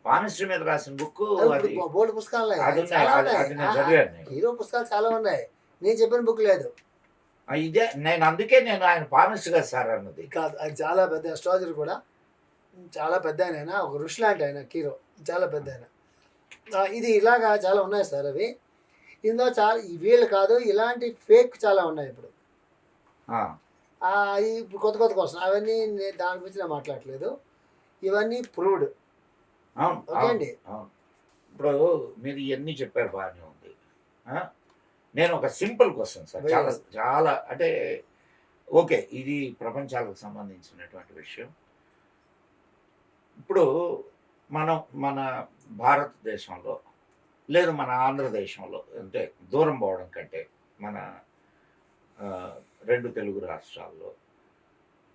పామిస్ట్రీ మీద రాసిన బుక్ బోర్డు పుస్తకాలు హీరో పుస్తకాలు చాలా ఉన్నాయి, నేను చెప్పిన బుక్ లేదు. ఇదే అందుకే నేను ఆయన పామిస్ట్రీ కదా సార్ అన్నది కాదు. ఆయన చాలా పెద్ద అస్ట్రాలజర్ కూడా, చాలా పెద్ద ఆయన, ఒక ఋషి లాంటి ఆయన హీరో, చాలా పెద్ద ఆయన. ఇది ఇలాగా చాలా ఉన్నాయి సార్. అవి ఇందులో చాలా వీళ్ళు కాదు, ఇలాంటి ఫేక్ చాలా ఉన్నాయి ఇప్పుడు. ఇప్పుడు కొత్త కోసం అవన్నీ దాని గురించి నేను మాట్లాడలేదు. ఇవన్నీ ప్రూవ్డ్. ఓకే అండి. ఇప్పుడు మీరు ఇవన్నీ చెప్పారు, బాగానే ఉంది. నేను ఒక సింపుల్ క్వశ్చన్ సార్, చాలా చాలా అంటే ఓకే, ఇది ప్రపంచాలకు సంబంధించినటువంటి విషయం. ఇప్పుడు మనం మన భారతదేశంలో లేదు మన ఆంధ్రదేశంలో అంటే దూరం పోవడం కంటే మన ఆ, 2 తెలుగు రాష్ట్రాల్లో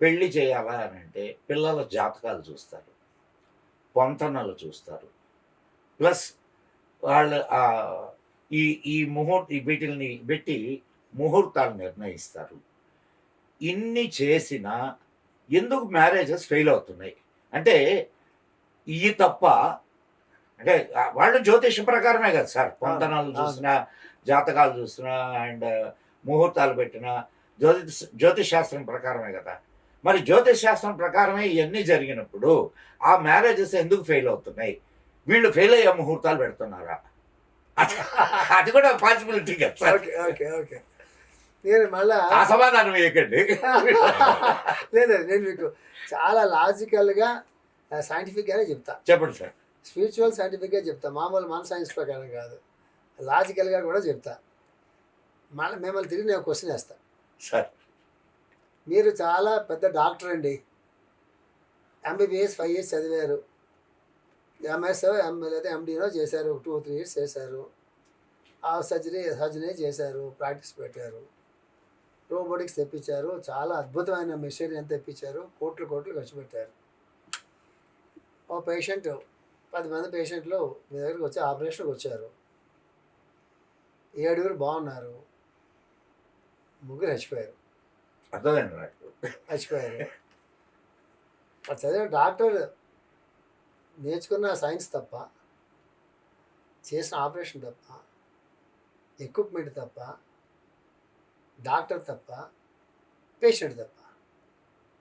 పెళ్లి చేయాలా అని అంటే పిల్లల జాతకాలు చూస్తారు, పొంతనలు చూస్తారు, ప్లస్ వాళ్ళు ఈ ఈ వీటిల్ని పెట్టి ముహూర్తాలు నిర్ణయిస్తారు. ఇన్ని చేసినా ఎందుకు మ్యారేజెస్ ఫెయిల్ అవుతున్నాయి అంటే ఇవి తప్ప అంటే వాళ్ళు జ్యోతిషం ప్రకారమే కదా సార్, పొంతనాలు చూసినా జాతకాలు చూసినా అండ్ ముహూర్తాలు పెట్టినా జ్యోతిష్ శాస్త్రం ప్రకారమే కదా. మరి జ్యోతిష్ శాస్త్రం ప్రకారమే ఇవన్నీ జరిగినప్పుడు ఆ మ్యారేజెస్ ఎందుకు ఫెయిల్ అవుతున్నాయి? వీళ్ళు ఫెయిల్ అయ్యే ముహూర్తాలు పెడుతున్నారా? అది కూడా పాసిబిలిటీ కదా సార్. ఓకే ఓకే ఓకే నేను మళ్ళా ఆ సమాధానం వేయకండి. లేదు నేను మీకు చాలా లాజికల్గా సైంటిఫిక్గానే చెప్తా, చెప్పండి సార్. స్పిరిచువల్ సైంటిఫిక్గా చెప్తా, మామూలు మన సైన్స్ ప్రకారం కాదు, లాజికల్గా కూడా చెప్తా. మళ్ళీ మిమ్మల్ని తిరిగి నేను క్వశ్చన్ వేస్తా. సార్ మీరు చాలా పెద్ద డాక్టర్ అండి, ఎంబీబీఎస్ 5 years చదివారు, ఎంఎస్ లేదా ఎండీనో చేశారు, 2-3 years చేశారు, ఆ సర్జరీ చేశారు, ప్రాక్టీస్ పెట్టారు, రోబోటిక్స్ తెప్పించారు, చాలా అద్భుతమైన మెషినరీ అని తెప్పించారు, కోట్లు ఖర్చు పెట్టారు. ఓ పేషెంట్ 10 మంది పేషెంట్లు మీ దగ్గరికి వచ్చి ఆపరేషన్కి వచ్చారు, 7 బాగున్నారు, 3 చచ్చిపోయారు. అర్థమైంది నాకు. చచ్చిపోయారు. అది చదివిన డాక్టర్ నేర్చుకున్న సైన్స్ తప్ప, చేసిన ఆపరేషన్ తప్ప, ఎక్విప్మెంట్ తప్ప, డాక్టర్ తప్ప, పేషెంట్ తప్ప,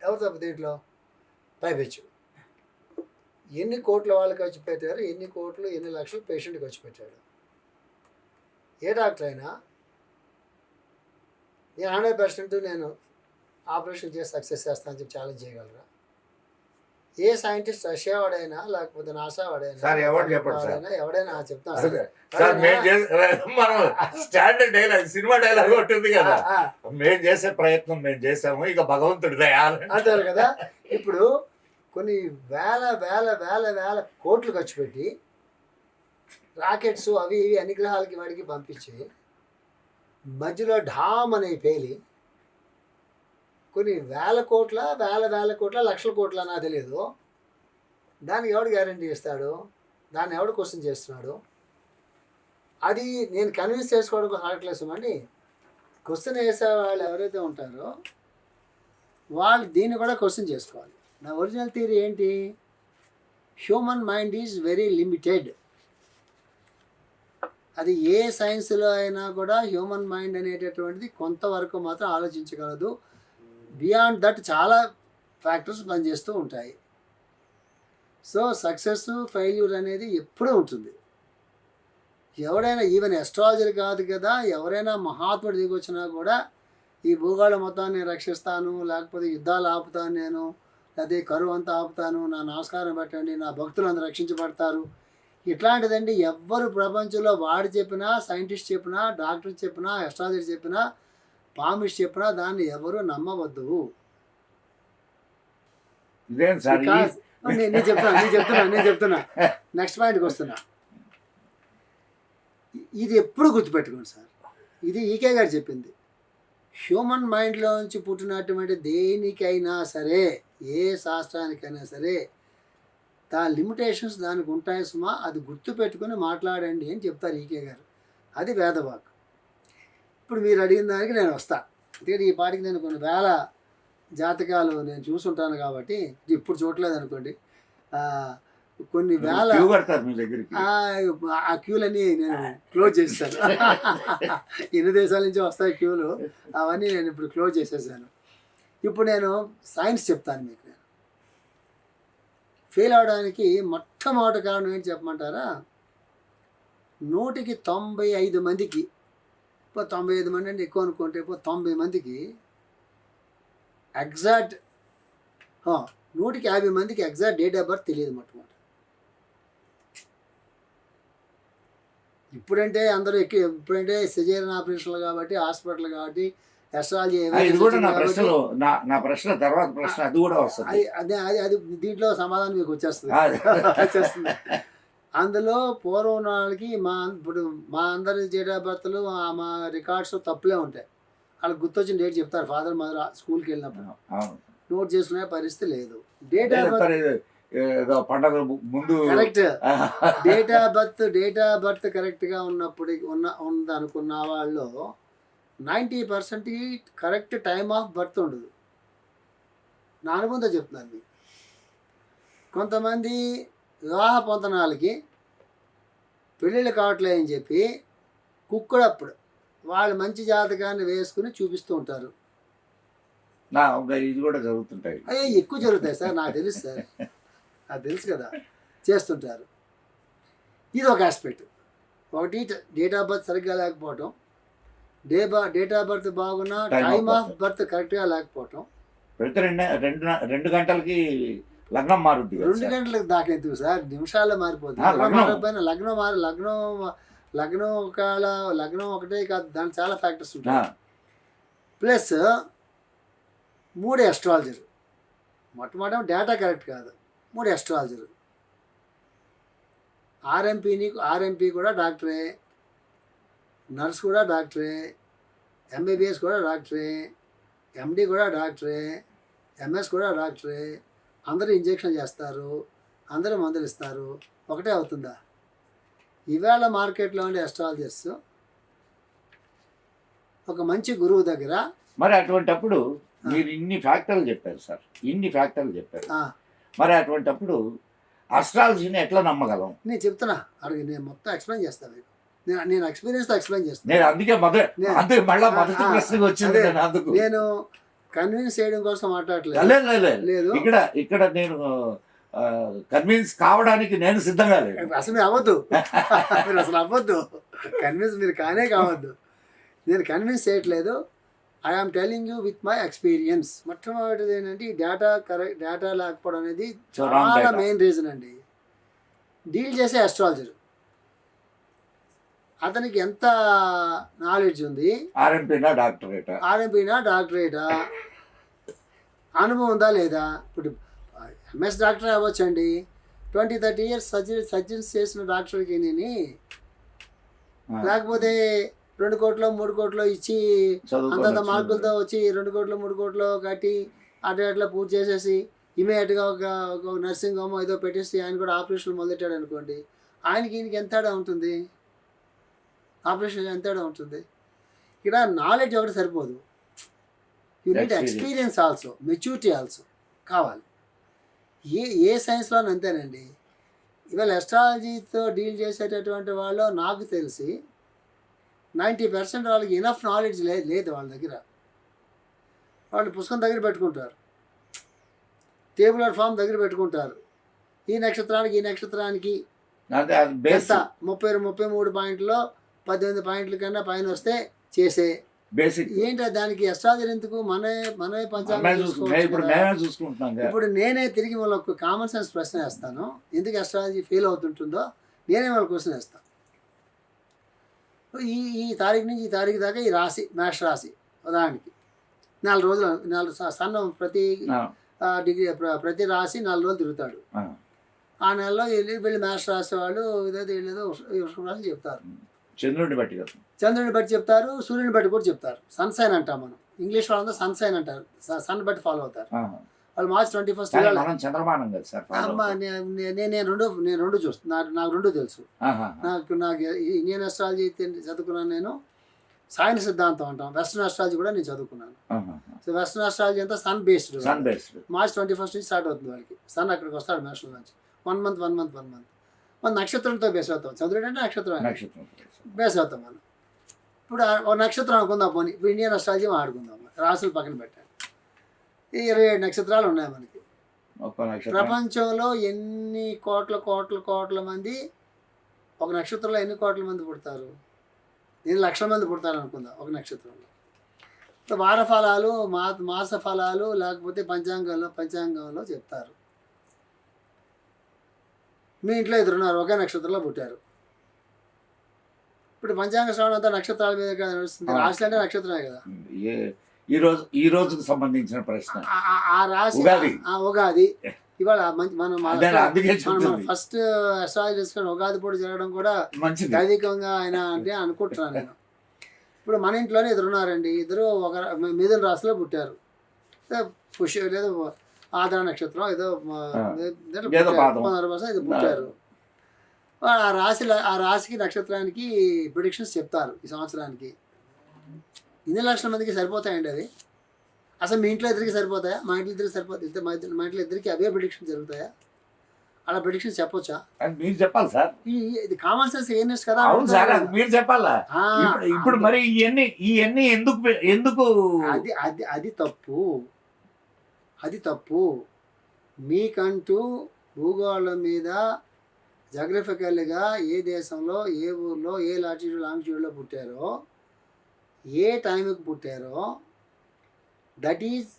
ఎవరు తప్ప దీంట్లో? పైపెచ్చు ఎన్ని కోట్ల వాళ్ళకి ఖర్చు పెట్టారు, ఎన్ని కోట్లు ఎన్ని లక్షలు పేషెంట్కి ఖర్చు పెట్టాడు. ఏ డాక్టర్ అయినా నేను 100% నేను ఆపరేషన్ చేసి సక్సెస్ చేస్తానని చెప్పి ఛాలెంజ్ చేయగలరా? ఏ సైంటిస్ట్, రష్యా వాడైనా లేకపోతే నాసా వాడైనా సార్ ఎవరు చెప్పండి సార్. ఎవడైనా చెప్తాను సార్ మనం స్టాండర్డ్ డైలాగ్, సినిమా డైలాగ్ ఒకటి ఉంది కదా, మేము చేసే ప్రయత్నం మేము చేసాము, ఇక భగవంతుడి దయాలు అంటారు కదా. ఇప్పుడు కొన్ని వేల వేల వేల వేల కోట్లు ఖర్చు పెట్టి రాకెట్స్ అవి ఇవి అన్ని గ్రహాలకి వాడికి పంపించి మధ్యలో ఢామ్ అనేవి పేలి కొన్ని వేల కోట్ల లక్షల కోట్ల నాకు తెలియదు, దానికి ఎవడు గ్యారంటీ ఇస్తాడు? దాన్ని ఎవడు క్వశ్చన్ చేస్తున్నాడు? అది నేను కన్విన్స్ చేసుకోవడం కోసం అడగట్లేసామండి. క్వశ్చన్ వేసే వాళ్ళు ఎవరైతే ఉంటారో వాళ్ళు దీన్ని కూడా క్వశ్చన్ చేసుకోవాలి. నా ఒరిజినల్ థియరీ ఏంటి? Human mind is very limited. అది ఏ సైన్స్లో అయినా కూడా హ్యూమన్ మైండ్ అనేటటువంటిది కొంతవరకు మాత్రం ఆలోచించగలదు. బియాండ్ దట్ చాలా ఫ్యాక్టర్స్ పనిచేస్తూ ఉంటాయి. సో సక్సెస్ ఫెయిల్యూర్ అనేది ఎప్పుడూ ఉంటుంది. ఎవడైనా ఈవెన్ ఎస్ట్రాలజర్ కాదు కదా, ఎవరైనా మహాత్ముడు దిగొచ్చినా కూడా ఈ భూగోళం మొత్తాన్ని రక్షిస్తాను, లేకపోతే యుద్ధాలు ఆపుతాను నేను, లేకపోతే కరువు అంతా ఆపుతాను, నా నమస్కారం పెట్టండి, నా భక్తులు అందరూ రక్షించబడతారు, ఇట్లాంటిదండి ఎవ్వరు ప్రపంచంలో వాడు చెప్పినా, సైంటిస్ట్ చెప్పినా, డాక్టర్ చెప్పినా, ఎస్ట్రాలజర్ చెప్పినా, పామిస్ట్ చెప్పినా దాన్ని ఎవరు నమ్మవద్దు. ఇదేం సార్ నేను చెప్తున్నా నెక్స్ట్ పాయింట్కి వస్తున్నా. ఇది ఎప్పుడు గుర్తుపెట్టుకోండి సార్, ఇది ఈకే గారు చెప్పింది. హ్యూమన్ మైండ్లోంచి పుట్టినటువంటి దేనికైనా సరే, ఏ శాస్త్రానికైనా సరే దాని లిమిటేషన్స్ దానికి ఉంటాయి సుమా, అది గుర్తుపెట్టుకుని మాట్లాడండి అని చెప్తారు ఈకే గారు. అది వేదవాక్. ఇప్పుడు మీరు అడిగిన దానికి నేను వస్తా. ఎందుకంటే ఈ పాటికి నేను కొన్ని వేల జాతకాలు నేను చూసుంటాను కాబట్టి, ఇప్పుడు చూడలేదు అనుకోండి, కొన్ని వేల ఆ క్యూలన్నీ నేను క్లోజ్ చేస్తాను. ఎన్ని దేశాల నుంచి వస్తాయి క్యూలు, అవన్నీ నేను ఇప్పుడు క్లోజ్ చేసేసాను. ఇప్పుడు నేను సైన్స్ చెప్తాను మీకు. నేను ఫెయిల్ అవడానికి మొట్టమొదటి కారణం ఏంటి చెప్పమంటారా? 100కి 95 మందికి, ఇప్పుడు 95 మంది అంటే ఎక్కువ అనుకుంటే, ఇప్పుడు 90 మందికి ఎగ్జాక్ట్ 100కి 50 మందికి ఎగ్జాక్ట్ డేట్ ఆఫ్ బర్త్ తెలియదు మొట్టమొదటి. ఇప్పుడంటే అందరూ ఇప్పుడంటే సిజేరియన్ ఆపరేషన్లు కాబట్టి, హాస్పిటల్ కాబట్టి, అస్ట్రాలజీ ఇది కూడా నా ప్రశ్నలో నా ప్రశ్న తర్వాత ప్రశ్న అది కూడా వస్తుంది. అది దీంట్లో సమాధానం మీకు వచ్చేస్తుంది. వచ్చేస్తుంది. అందులో పూర్వం వాళ్ళకి ఇప్పుడు మా అందరి డేట్ ఆఫ్ బర్త్లు మా రికార్డ్స్ తప్పులే ఉంటాయి. వాళ్ళకి గుర్తొచ్చిన డేట్ చెప్తారు. ఫాదర్ మదర్ స్కూల్కి వెళ్ళినప్పుడు నోట్ చేసుకునే పరిస్థితి లేదు. డేట్ ఆఫ్ బర్త్ పండగ ముందు కరెక్ట్. డేట్ ఆఫ్ బర్త్ కరెక్ట్గా ఉన్నప్పుడు ఉంది అనుకున్న వాళ్ళు 90% కరెక్ట్ టైమ్ ఆఫ్ బర్త్ ఉండదు. నా అనుభవంతో చెప్తున్నాను మీకు. కొంతమంది వివాహ పొంతనాలకి పెళ్ళిళ్ళు కావట్లే అని చెప్పి కుక్కుడప్పుడు వాళ్ళు మంచి జాతకాన్ని వేసుకుని చూపిస్తూ ఉంటారు. ఇది కూడా జరుగుతుంటాయి. అయ్యో ఎక్కువ జరుగుతాయి సార్, నాకు తెలుసు సార్, నాకు తెలుసు కదా, చేస్తుంటారు. ఇది ఒక ఆస్పెక్ట్. ఒకటి డేట్ ఆఫ్ బర్త్ సరిగ్గా లేకపోవటం, డేట్ ఆఫ్ బర్త్ బాగున్నా టైమ్ ఆఫ్ బర్త్ కరెక్ట్గా లేకపోవటం. ప్రతి 2 గంటలకి లగ్నం మారుద్ది. 2 గంటలకు దాకా ఎందుకు సార్, నిమిషాల్లో మారిపోతుంది. లగ్నం ఒకటే కాదు, దానికి చాలా ఫ్యాక్టర్స్ ఉంటాయి. Plus 3 astrologer. మొట్టమొదటి డేటా కరెక్ట్ కాదు, 3 ఎస్ట్రాలజర్. ఆర్ఎంపీ కూడా డాక్టరే, నర్స్ కూడా డాక్టరే, ఎంబీబీఎస్ కూడా డాక్టరే, ఎండి కూడా డాక్టరే, ఎంఎస్ కూడా డాక్టరే. అందరూ ఇంజెక్షన్ చేస్తారు, అందరూ మందులు ఇస్తారు. ఒకటే అవుతుందా? ఈవేళ మార్కెట్లో ఉండే అస్ట్రాలజర్స్ ఒక మంచి గురువు దగ్గర. మరి అటువంటప్పుడు మీరు ఇన్ని ఫ్యాక్టర్లు చెప్పారు సార్, మరి అటువంటప్పుడు అస్ట్రాలజీని ఎట్లా నమ్మగలం? నేను చెప్తున్నా, నేను మొత్తం ఎక్స్ప్లెయిన్ చేస్తాను మీకు. నేను ఎక్స్పీరియన్స్తో ఎక్స్ప్లెయిన్ చేస్తాను. నేను అందుకే మొదటి ప్రశ్నకు వచ్చింది. నేను కన్విన్స్ చేయడం కోసం మాట్లాడలేదు. లేదు, ఇక్కడ నేను కన్విన్స్ కావడానికి నేను సిద్ధంగా లేదు. అసలు అవ్వద్దు, మీరు అసలు అవ్వద్దు, కన్విన్స్ మీరు కావద్దు. నేను కన్విన్స్ చేయట్లేదు. I am telling you with my experience. మొట్టమొదటిది ఏంటంటే డేటా లేకపోవడం అనేది చాలా మెయిన్ రీజన్ అండి. డీల్ చేసే అస్ట్రాలజర్ అతనికి ఎంత నాలెడ్జ్ ఉంది, ఆర్ఎంపీనా డాక్టరేటా, అనుభవం ఉందా లేదా. ఇప్పుడు ఎంఎస్ డాక్టర్ అవ్వచ్చండి, 20-30 years సర్జరీస్ చేసిన డాక్టర్కి నేను, లేకపోతే 2 కోట్లు 3 కోట్లు ఇచ్చి అంతంత మార్కులతో వచ్చి 2 కోట్లు 3 కోట్లు కట్టి అట్లా పూర్తి చేసేసి ఇమీడియట్గా ఒక నర్సింగ్ హోమ్ ఏదో పెట్టేసి ఆయన కూడా ఆపరేషన్ మొదలెట్టాడు అనుకోండి, ఈయనకి ఎంత తేడా ఉంటుంది, ఆపరేషన్ ఎంత తేడా ఉంటుంది. ఇక్కడ నాలెడ్జ్ ఒకటి సరిపోదు, you need experience also, maturity also కావాలి. ఏ సైన్స్లోనూ అంతేనండి. ఇవాళ ఎస్ట్రాలజీతో డీల్ చేసేటటువంటి వాళ్ళు నాకు తెలిసి 90% వాళ్ళకి ఇనఫ్ నాలెడ్జ్ లేదు వాళ్ళ దగ్గర. వాళ్ళు పుస్తకం దగ్గర పెట్టుకుంటారు, టేబులర్ ఫామ్ దగ్గర పెట్టుకుంటారు. ఈ నక్షత్రానికి ఎంత 33 పాయింట్లో 18 పాయింట్ల కన్నా పైన వస్తే చేసే బేసిక్ ఏంటి. దానికి ఎస్ట్రాలజీ ఎందుకు? మనమే పంచాంగం చూసుకుంటున్నాం. ఇప్పుడు నేనే తిరిగి వాళ్ళకు కామన్ సెన్స్ ప్రశ్న వేస్తాను, ఎందుకు ఎస్ట్రాలజీ ఫెయిల్ అవుతుంటుందో నేనే వాళ్ళ క్వశ్చన్ వేస్తాను. ఈ తారీఖు నుంచి ఈ తారీఖు దాకా ఈ రాశి, మేష రాశి ఉదాహరణకి 4 రోజులు సన్నం ప్రతి రాశి 4 రోజులు తిరుగుతాడు. ఆ నెలలో వెళ్ళి మేష రాశి వాళ్ళు ఇదేదో వృషభ రాశి చెప్తారు, చంద్రుడిని బట్టి చెప్తారు, సూర్యుని బట్టి కూడా చెప్తారు. సన్ సైన్ అంటాం మనం, ఇంగ్లీష్ వాళ్ళంతా సన్ సైన్ అంటారు, సన్ బట్టి ఫాలో అవుతారు. వాళ్ళు March 21st నేను 2 చూస్తాను, నాకు 2 తెలుసు. నాకు ఇండియన్ అస్ట్రాలజీ చదువుకున్నాను నేను, సాయన సిద్ధాంతం అంటాం, వెస్ట్రన్ అస్ట్రాలజీ కూడా నేను చదువుకున్నాను. సో వెస్ట్రన్ అస్ట్రాలజీ అంతా సన్ బేస్డ్. March 21st నుంచి స్టార్ట్ అవుతుంది వాళ్ళకి. సన్ అక్కడికి వస్తాడు మేషం నుంచి, 1 month మన నక్షత్రంతో బేస్ అవుతాం. చంద్రుడు అంటే నక్షత్రం బేస్ అవుతాం మనం. ఇప్పుడు ఒక నక్షత్రం అనుకుందాం, పోనీ ఇప్పుడు ఇండియన్ అస్ట్రాలజీ ఆడుకుందాం, రాసులు పక్కన పెట్టాను. ఈ 27 నక్షత్రాలు ఉన్నాయి మనకి. ప్రపంచంలో ఎన్ని కోట్ల మంది ఒక నక్షత్రంలో ఎన్ని కోట్ల మంది పుడతారు? ఎన్ని లక్షల మంది పుడతారు అనుకుందాం ఒక నక్షత్రంలో. వార ఫలాలు, మాస ఫలాలు లేకపోతే పంచాంగంలో చెప్తారు. మీ ఇంట్లో 2 ఉన్నారు, ఒకే నక్షత్రంలో పుట్టారు. ఇప్పుడు పంచాంగ శ్రవణం అంతా నక్షత్రాల మీద కదా నడుస్తుంది, రాశి అంటే నక్షత్రమే కదా. ఈ రోజుకు సంబంధించిన ప్రశ్న. ఆ రాశి ఉగాది. ఉగాది ఇవాళ మంచి అందుకే చెప్తుంది. ఫస్ట్ అస్ట్రాలజీ చేసుకొని ఉగాది పూట జరగడం కూడా మంచిది. దైవికంగా ఆయన అంటే అనుకుంటున్నాను నేను. ఇప్పుడు మన ఇంట్లోనే ఇద్దరు ఉన్నారండి, ఇద్దరు ఒక మిథున రాశిలో పుట్టారు, పుష్య లేదా ఆధార నక్షత్రం ఏదో పునర్వసం ఇది పుట్టారు. ఆ రాశికి నక్షత్రానికి ప్రిడిక్షన్స్ చెప్తారు ఈ సంవత్సరానికి. ఇన్ని లక్షల మందికి సరిపోతాయండి అవి? అసలు మీ ఇంట్లో ఇద్దరికి సరిపోతాయా? మా ఇంట్లో ఇద్దరికి సరిపోతాయి? మా ఇంట్లో ఇద్దరికి అవే ప్రిడిక్షన్ జరుగుతాయా? అలా ప్రిడిక్షన్స్ చెప్పొచ్చా? మీరు చెప్పాలి సార్. ఇది కామన్ సెన్స్ ఏనెస్ కదా. అవును సార్, మీరు చెప్పాలా? ఇప్పుడు మరి ఇవన్నీ ఎందుకు అది అది అది తప్పు, అది తప్పు. మీకంటూ భూగోళం మీద జాగ్రఫికల్గా ఏ దేశంలో, ఏ ఊర్లో, ఏ లాటిట్యూడ్ లాంగిట్యూడ్లో పుట్టారో, ఏ టైంకి పుట్టారో, that is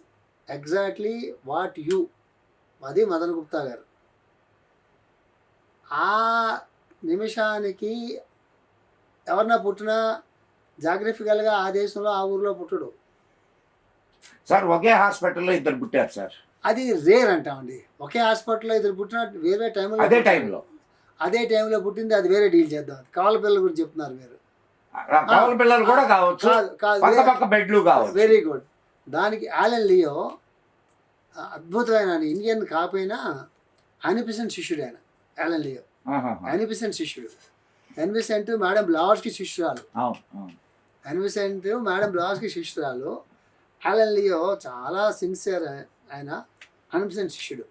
exactly what you. అది మదన్ గుప్తా గారు. ఆ నిమిషానికి ఎవరన్నా పుట్టినా జాగ్రఫికల్గా ఆ దేశంలో ఆ ఊర్లో పుట్టడు సార్. ఒకే హాస్పిటల్లో ఇద్దరు పుట్టారు సార్, అది రేర్ అంటామండి. ఒకే హాస్పిటల్లో ఇద్దరు పుట్టిన వేరే టైంలో, అదే టైంలో పుట్టింది, అది వేరే డీల్ చేద్దాం. కవల పిల్లల గురించి చెప్తున్నారు మీరు. కవల పిల్లలు కూడా కావచ్చు, పక్క బెడ్లు కావచ్చు. Very good. దానికి ఆలన్ లియో అద్భుతమైన ఇండియన్ కాకపోయినా అనిపిసెంట్ శిష్యుడు ఆయన. ఆలన్ లియో అనిపిసెంట్ శిష్యుడు. ఎన్విసెంట్ మేడం బ్లావర్స్కి శిష్యురాలు. ఎన్విసెంట్ మేడం బ్లావర్స్కి శిష్యురాలు. ఆలన్ లియో చాలా సిన్సియర్ ఆయన, అనిపిసెంట్ శిష్యుడు.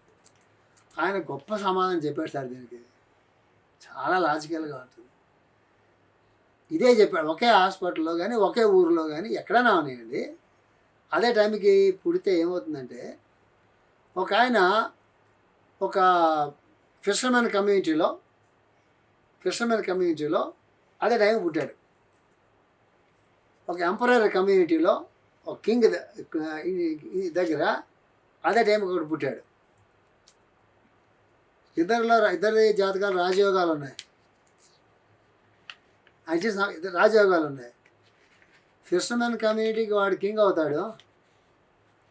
ఆయన గొప్ప సమాధానం చెప్పాడు సార్. దీనికి చాలా లాజికల్గా ఉంటుంది. ఇదే చెప్పాడు. ఒకే హాస్పిటల్లో కానీ, ఒకే ఊరిలో కానీ ఎక్కడైనా ఉన్నాయండి. అదే టైంకి పుడితే ఏమవుతుందంటే, ఒక ఆయన ఒక ఫిషర్మెన్ కమ్యూనిటీలో అదే టైంకి పుట్టాడు. ఒక ఎంపరర్ కమ్యూనిటీలో ఒక కింగ్ దగ్గర అదే టైంకి ఒకటి పుట్టాడు. ఇద్దరి జాతకాలు రాజయోగాలు ఉన్నాయి. రాజయోగాలు ఉన్నాయి. ఫిషర్మెన్ కమ్యూనిటీకి వాడు కింగ్ అవుతాడు,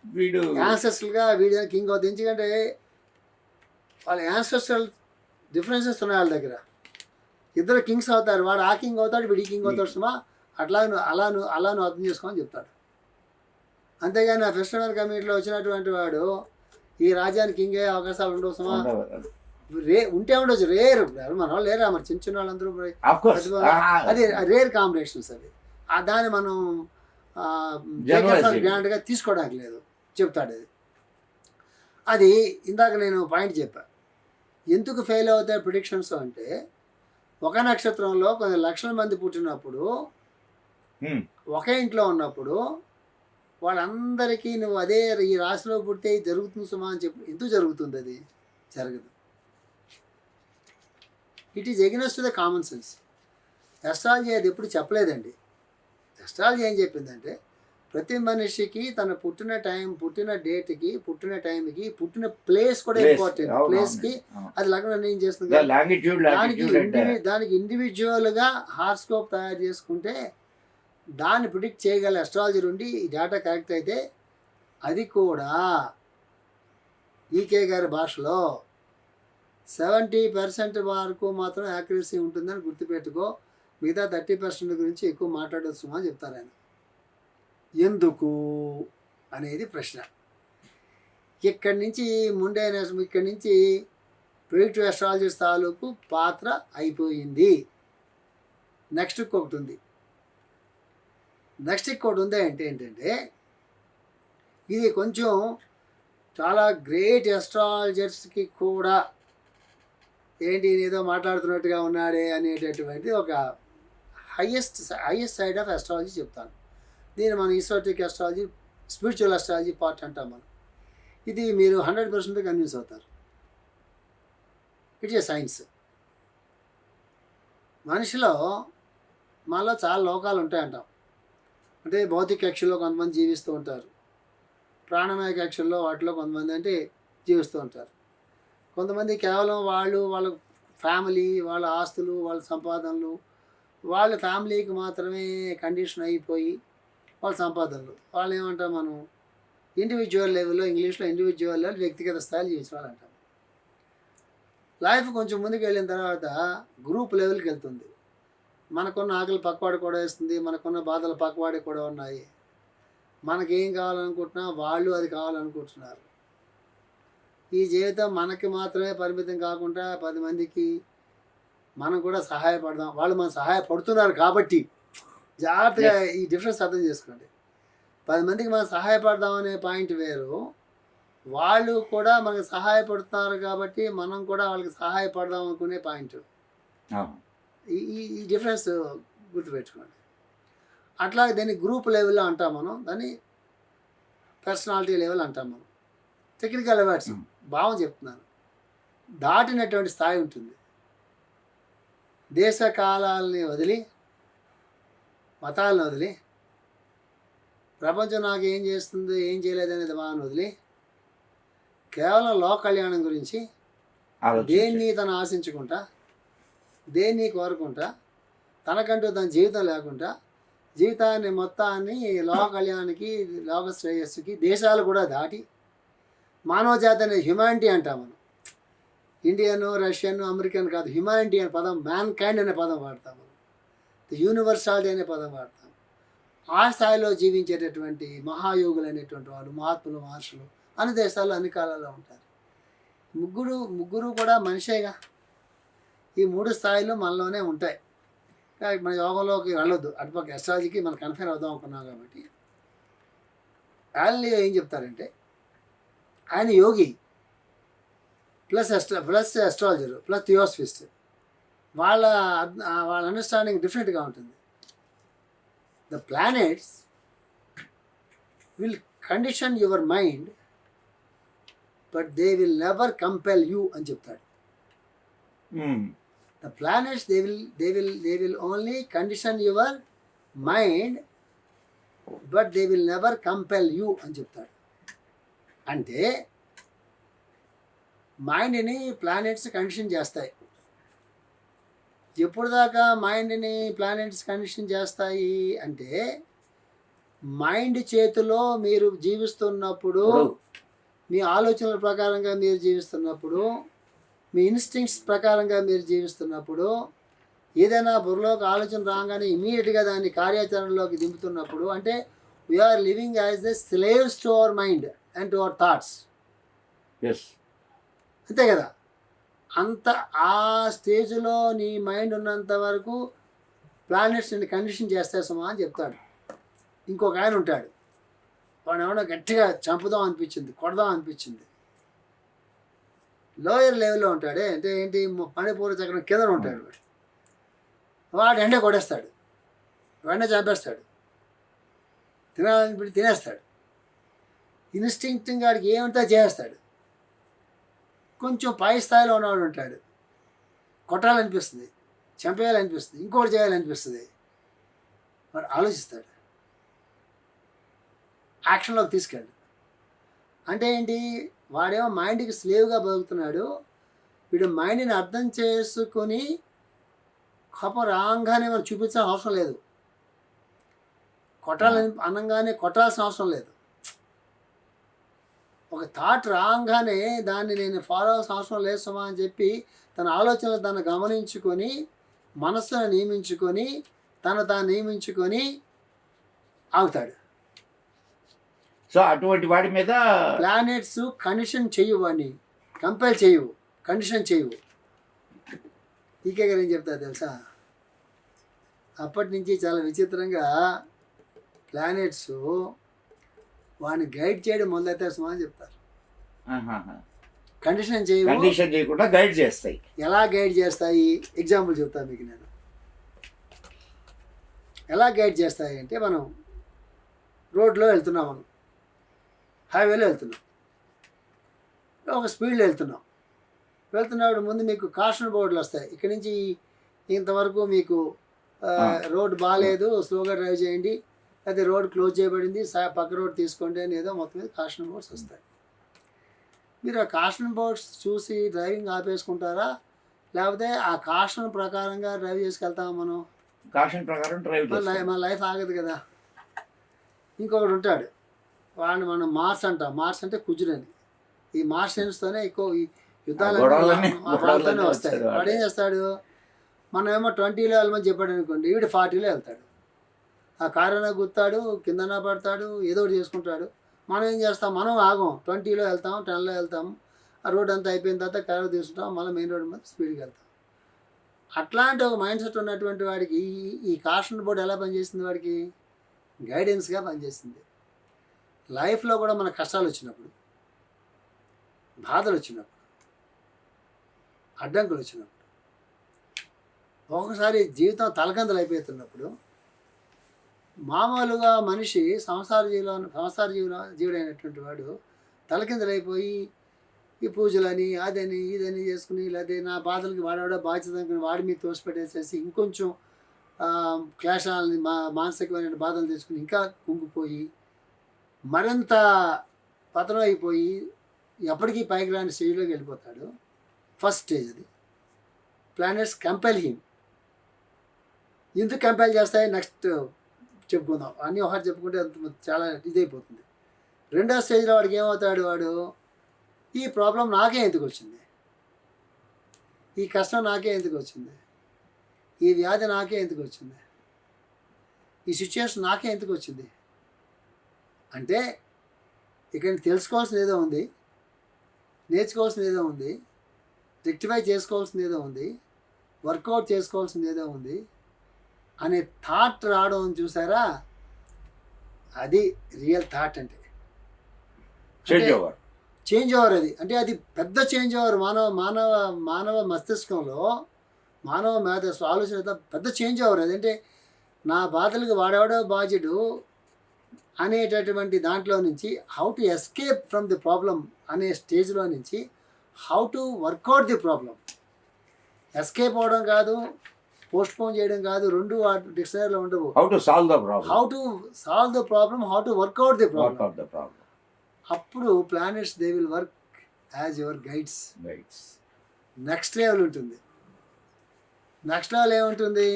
వీడు యాన్సెస్ట్రల్గా వీడు కింగ్ అవుతుంది. ఎందుకంటే వాళ్ళ యాన్సెస్ట్రల్ డిఫరెన్సెస్ ఉన్నాయి వాళ్ళ దగ్గర. ఇద్దరు కింగ్స్ అవుతారు. వాడు ఆ కింగ్ అవుతాడు, వీడి కింగ్ అవుతాడు. సుమా అలా నువ్వు అర్థం చేసుకోమని చెప్తాడు. అంతేగాని ఆ ఫిషర్మెన్ కమ్యూనిటీలో వచ్చినటువంటి వాడు ఈ రాజ్యానికి కింగ్ అయ్యే అవకాశాలు ఉండవు సుమా. ఉంటే ఉండొచ్చు, రేర్. మన వాళ్ళు లేరా మరి, చిన్న చిన్న వాళ్ళందరూ అది రేర్ కాంబినేషన్స్. అది దాన్ని మనం గ్రాండ్గా తీసుకోవడానికి లేదు, చెప్తాడు. అది ఇందాక నేను పాయింట్ చెప్పా. ఎందుకు ఫెయిల్ అవుతాయి ప్రిడిక్షన్స్ అంటే, ఒక నక్షత్రంలో కొన్ని లక్షల మంది పుట్టినప్పుడు, ఒకే ఇంట్లో ఉన్నప్పుడు వాళ్ళందరికీ నువ్వు అదే ఈ రాశిలో పుడితే జరుగుతుంది సుమా అని చెప్పి ఎందుకు జరుగుతుంది? అది జరగదు. It is against the common sense. Astrology అది ఎప్పుడు చెప్పలేదండి. ఎస్ట్రాలజీ ఏం చెప్పిందంటే, ప్రతి మనిషికి తన పుట్టిన టైం, పుట్టిన డేట్కి, పుట్టిన టైంకి, పుట్టిన ప్లేస్ కూడా ఇంపార్టెంట్. ప్లేస్కి అది లగ్నం నిర్ణయం చేస్తుంది. దానికి ఇండివిజువల్గా హార్స్కోప్ తయారు చేసుకుంటే దాన్ని ప్రిడిక్ట్ చేయగల ఎస్ట్రాలజీ నుండి ఈ డేటా కరెక్ట్ అయితే, అది కూడా ఈకే గారి భాషలో 70% వరకు మాత్రం యాక్యురసీ ఉంటుందని గుర్తుపెట్టుకో, మిగతా 30% గురించి ఎక్కువ మాట్లాడవచ్చు అని చెప్తారు ఆయన. ఎందుకు అనేది ప్రశ్న. ఇక్కడి నుంచి ప్రిడిక్టివ్ ఎస్ట్రాలజీ తాలూకు పాత్ర అయిపోయింది. నెక్స్ట్ ఇంకొకటి ఉంది. ఏంటంటే ఇది కొంచెం చాలా గ్రేట్ ఎస్ట్రాలజర్స్కి కూడా ఏంటి ఏదో మాట్లాడుతున్నట్టుగా ఉన్నాడే అనేటటువంటి ఒక హయ్యెస్ట్ సైడ్ ఆఫ్ ఎస్ట్రాలజీ చెప్తాను. దీన్ని మనం ఈసోటిక్ ఎస్ట్రాలజీ, స్పిరిచువల్ ఎస్ట్రాలజీ పార్ట్ అంటాం మనం. ఇది మీరు 100% కన్విన్స్ అవుతారు. It's a science. మనలో చాలా లోకాలు ఉంటాయంటాం. అంటే భౌతిక కక్షలో కొంతమంది జీవిస్తూ ఉంటారు, ప్రాణమయ కక్షల్లో వాటిలో కొంతమంది అంటే జీవిస్తూ ఉంటారు. కొంతమంది కేవలం వాళ్ళ ఫ్యామిలీ, వాళ్ళ ఆస్తులు, వాళ్ళ సంపాదనలు, వాళ్ళ ఫ్యామిలీకి మాత్రమే కండిషన్ అయిపోయి వాళ్ళ సంపాదనలు. వాళ్ళు ఏమంటాం మనం ఇండివిజువల్ లెవెల్లో, ఇంగ్లీష్లో ఇండివిజువల్ లెవెల్, వ్యక్తిగత స్థాయిలో జీవించాలంటాం. లైఫ్ కొంచెం ముందుకు వెళ్ళిన తర్వాత గ్రూప్ లెవెల్కి వెళ్తుంది. మనకున్న ఆకలి పక్కవాడు కూడా వేస్తుంది, మనకున్న బాధలు పక్కవాడికి కూడా ఉన్నాయి. మనకేం కావాలనుకుంటున్నా వాళ్ళు అది కావాలనుకుంటున్నారు. ఈ జీవితం మనకి మాత్రమే పరిమితం కాకుండా 10 మందికి మనం కూడా సహాయపడదాం. వాళ్ళు మనం సహాయపడుతున్నారు కాబట్టి జాగ్రత్తగా ఈ డిఫరెన్స్ అర్థం చేసుకోండి. 10 మందికి మనం సహాయపడదాం అనే పాయింట్ వేరు, వాళ్ళు కూడా మనకు సహాయపడుతున్నారు కాబట్టి మనం కూడా వాళ్ళకి సహాయపడదాం అనుకునే పాయింట్. అవును. ఈ ఈ డిఫరెన్స్ గుర్తుపెట్టుకోండి. అట్లాగే దాన్ని గ్రూప్ లెవెల్లో అంటాం మనం, దాన్ని పర్సనాలిటీ లెవెల్ అంటాం మనం. టెక్నికల్ అవార్డ్స్ భావం చెప్తున్నాను. దాటినటువంటి స్థాయి ఉంటుంది. దేశ కాలాలని వదిలి, మతాలను వదిలి, ప్రపంచం నాకు ఏం చేస్తుంది ఏం చేయలేదనేది భావన వదిలి, కేవలం లోక కళ్యాణం గురించి దేన్ని తను ఆశించుకుంటా, దేన్ని కోరుకుంటా, తనకంటూ తన జీవితం లేకుండా జీవితాన్ని మొత్తాన్ని లోక కళ్యాణానికి, లోక శ్రేయస్సుకి, దేశాలు కూడా దాటి మానవ జాతి అనే హ్యుమానిటీ అంటాం మనం. ఇండియన్, రష్యన్, అమెరికన్ కాదు, హ్యుమానిటీ అనే పదం, మ్యాన్ కైండ్ అనే పదం వాడతాం మనం. యూనివర్సాలిటీ అనే పదం వాడతాం. ఆ స్థాయిలో జీవించేటటువంటి మహాయోగులు అనేటువంటి వాళ్ళు, మహాత్ములు, మహర్షులు అన్ని దేశాల్లో అన్ని కాలాల్లో ఉంటారు. ముగ్గురు కూడా మనిషేగా. ఈ 3 స్థాయిలు మనలోనే ఉంటాయి. కానీ మన యోగంలోకి వెళ్ళొద్దు, అటుపక్క ఎస్ట్రాలజీకి మనం కన్ఫైన్ అవుదాం అనుకున్నాం కాబట్టి. వాళ్ళు ఏం చెప్తారంటే, ఆయన యోగి ప్లస్ అస్ట్రాలజర్ ప్లస్ థియోసఫిస్ట్, వాళ్ళ అండర్స్టాండింగ్ డిఫరెంట్గా ఉంటుంది. The planets will condition your mind but they will never compel you అని చెప్తాడు. The planets they will only condition your mind but they will never compel you అని చెప్తాడు. అంటే మైండ్ని ప్లానెట్స్ కండిషన్ చేస్తాయి. ఎప్పుడు దాకా మైండ్ని ప్లానెట్స్ కండిషన్ చేస్తాయి అంటే, మైండ్ చేతిలో మీరు జీవిస్తున్నప్పుడు, మీ ఆలోచనల ప్రకారంగా మీరు జీవిస్తున్నప్పుడు, మీ ఇన్స్టింక్ట్స్ ప్రకారంగా మీరు జీవిస్తున్నప్పుడు, ఏదైనా బుర్రలోకి ఆలోచన రాగానే ఇమీడియట్గా దాన్ని కార్యాచరణలోకి దింపుతున్నప్పుడు, అంటే we are living as the slaves to our mind and to our thoughts. అంతే కదా. అంత ఆ స్టేజ్లో నీ మైండ్ ఉన్నంత వరకు ప్లానెట్స్ నిన్ను కండిషన్ చేస్తాయి సుమా అని చెప్తాడు. ఇంకొక ఆయన ఉంటాడు, వాడు ఏమన్నా గట్టిగా చంపుదాం అనిపించింది, కొడదాం అనిపించింది, లోయర్ లెవెల్లో ఉంటాడే, అంటే ఏంటి, మణిపూర్ చక్రం కింద ఉంటాడు. వాడు ఎండే కొడేస్తాడు, వెంటనే చంపేస్తాడు, తినాలని తినేస్తాడు. ఇన్స్టింక్టింగ్ వాడికి ఏమంతా చేస్తాడు. కొంచెం పై స్థాయిలో ఉన్నవాడు ఉంటాడు, కొట్టాలనిపిస్తుంది, చంపేయాలనిపిస్తుంది, ఇంకోటి చేయాలనిపిస్తుంది, వాడు ఆలోచిస్తాడు, యాక్షన్లోకి తీసుకెళ్ళి. అంటే ఏంటి, వాడేమో మైండ్కి స్లేవ్గా బతుకుతున్నాడు. వీడు మైండ్ని అర్థం చేసుకొని కోపం రాగానే మనం చూపించాల్సిన అవసరం లేదు, కొట్టాలని అనగానే కొట్టాల్సిన అవసరం లేదు. ఒక థాట్ రాగానే దాన్ని నేను ఫాలో అవ్వాల్సిన అవసరం లేదు సుమా అని చెప్పి తన ఆలోచనలు తను గమనించుకొని, మనస్సును నియమించుకొని, తాను నియమించుకొని ఆగుతాడు. సో అటువంటి వాడి మీద ప్లానెట్స్ కండిషన్ చేయవు, వాడిని కంపేర్ చేయవు, కండిషన్ చేయవు. ఈకే గారు ఏం చెప్తారు తెలుసా, అప్పటి నుంచి చాలా విచిత్రంగా ప్లానెట్స్ వాడిని గైడ్ చేయడం మొదలైతే సుమా అని చెప్తారు. కండిషన్ చేయకుండా గైడ్ చేస్తాయి. ఎలా గైడ్ చేస్తాయి ఎగ్జాంపుల్ చెప్తాను మీకు నేను. ఎలా గైడ్ చేస్తాయి అంటే, మనం రోడ్లో వెళ్తున్నాం, మనం హైవేలో వెళ్తున్నాం, ఒక స్పీడ్లో వెళ్తున్నప్పుడు ముందు మీకు కాషన్ బోర్డులు వస్తాయి, ఇక్కడి నుంచి ఇంతవరకు మీకు రోడ్ బాగాలేదు, స్లోగా డ్రైవ్ చేయండి, అయితే రోడ్ క్లోజ్ చేయబడింది, పక్క రోడ్ తీసుకోండి అని ఏదో మొత్తం మీద కాషన్ బోర్డ్స్ వస్తాయి. మీరు ఆ కాషన్ బోర్డ్స్ చూసి డ్రైవింగ్ ఆపేసుకుంటారా, లేకపోతే ఆ కాషన్ ప్రకారంగా డ్రైవ్ చేసుకెళ్తామా? మనం కాషన్ ప్రకారం డ్రైవ్ మన లైఫ్ ఆగదు కదా. ఇంకొకడు ఉంటాడు, వాడిని మనం మార్స్ అంటాం. మార్స్ అంటే కుజుడని. ఈ మార్షియన్స్తోనే ఎక్కువ ఈ యుద్ధాలన్నీ గొడవలన్నీ వాళ్ళతోనే వస్తాయి. వచ్చాడు వాడు ఏం చేస్తాడు, మనం ఏమో 20లో వెళ్ళమని చెప్పాడు అనుకోండి, వీడు 40లో వెళ్తాడు. ఆ కారున గుత్తాడు, కిందన పడతాడు, ఏదో ఒకటి చేసుకుంటాడు. మనం ఏం చేస్తాం, మనం ఆగం, 20లో వెళ్తాం, 10లో వెళ్తాం. ఆ రోడ్ అంతా అయిపోయిన తర్వాత కారు తీసుకుంటాం, మళ్ళీ మెయిన్ రోడ్ మీద స్పీడ్కి వెళ్తాం. అట్లాంటి ఒక మైండ్ సెట్ ఉన్నటువంటి వాడికి ఈ కాషన్ బోర్డు ఎలా పనిచేసింది, వాడికి గైడెన్స్గా పనిచేసింది. లైఫ్లో కూడా మన కష్టాలు వచ్చినప్పుడు, బాధలు వచ్చినప్పుడు, అడ్డంకులు వచ్చినప్పుడు, ఒకసారి జీవితం తలకందలు అయిపోతున్నప్పుడు, మామూలుగా మనిషి జీవుడైనటువంటి వాడు తలకిందులైపోయి ఈ పూజలని అదని ఇదని చేసుకుని, లేదా నా బాధలకి వాడవాడ బాధ్యత అనుకుని వాడి మీద తోసిపెట్టేసేసి ఇంకొంచెం క్లేశాలని మానసికమైన బాధలు తెచ్చుకుని ఇంకా కుంగిపోయి మరింత పతనం అయిపోయి ఎప్పటికీ పైకి రాని స్టేజ్లోకి వెళ్ళిపోతాడు. ఫస్ట్ స్టేజ్ అది. Planets compel him. ఎందుకు కంపెల్ చేస్తాయి నెక్స్ట్ చెప్పుకుందాం, అన్నీ ఒకటి చెప్పుకుంటే చాలా ఇదైపోతుంది. రెండో స్టేజ్లో వాడికి ఏమవుతాడు, వాడు ఈ ప్రాబ్లం నాకే ఎందుకు వచ్చింది, ఈ కష్టం నాకే ఎందుకు వచ్చింది, ఈ వ్యాధి నాకే ఎందుకు వచ్చింది, ఈ సిచ్యుయేషన్ నాకే ఎందుకు వచ్చింది అంటే ఇక్కడ తెలుసుకోవాల్సిన ఏదో ఉంది, నేర్చుకోవాల్సిన ఏదో ఉంది, రెక్టిఫై చేసుకోవాల్సింది ఏదో ఉంది, వర్కౌట్ చేసుకోవాల్సింది ఏదో ఉంది అనే థాట్ రావడం చూసారా, అది రియల్ థాట్ అంటే చేంజ్ ఓవర్. అది అంటే అది పెద్ద చేంజ్ ఓవర్. మానవ మస్తిష్కంలో, మానవ మేధస్సు ఆలోచన పెద్ద చేంజ్ ఓవర్. అదంటే నా బాధలకు వాడెవడో బాధ్యుడు అనేటటువంటి దాంట్లో నుంచి how to escape from the problem అనే స్టేజ్లో నుంచి how to work out the problem. Escape అవడం కాదు, పోస్ట్పోన్ చేయడం కాదు, రెండు డిక్షనరీలో ఉండవు. How to solve the problem, how to solve the problem, how to work out the problem. అప్పుడు planets they will work as your guides. Next level ఉంటుంది. నెక్స్ట్ లెవెల్ ఏముంటుంది,